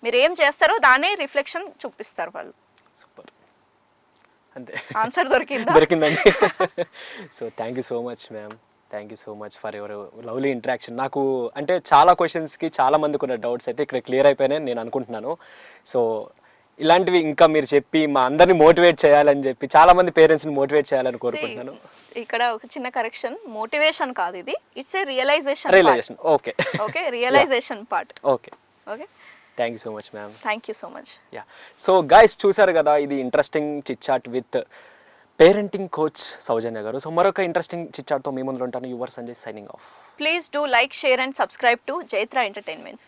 మీరు ఏం చేస్తారో దానే రిఫ్లెక్షన్ చూపిస్తారు వాళ్ళు. సూపర్, అంతే. ఆన్సర్ దొరికిందండి. So thank you so much ma'am, thank you so much for your lovely interaction. నాకు అంటే చాలా క్వశ్చన్స్కి చాలా మందికి ఉన్న డౌట్స్ అయితే ఇక్కడ క్లియర్ అయిపోయినాయని నేను అనుకుంటున్నాను. సో ఇలాంటివి ఇంకా మీరు చెప్పి మా అందరిని మోటివేట్ చేయాలని చెప్పి, చాలా మంది పేరెంట్స్ని మోటివేట్ చేయాలని కోరుకుంటున్నాను. ఇక్కడ ఒక చిన్న కరెక్షన్, మోటివేషన్ కాదు ఇది, it's a realization. Okay okay, realization part. Okay okay, thank you so much ma'am. Thank you so much. Yeah, so guys చూసారు కదా, ఇది interesting chit chat with parenting coach Soujanya garu. So మరొక ఇంట్రెస్టింగ్ చిట్ చాట్తో మీ ముందు ఉంటాను. Your Sanjay signing off. Please do like, share and subscribe to Jaitra entertainments.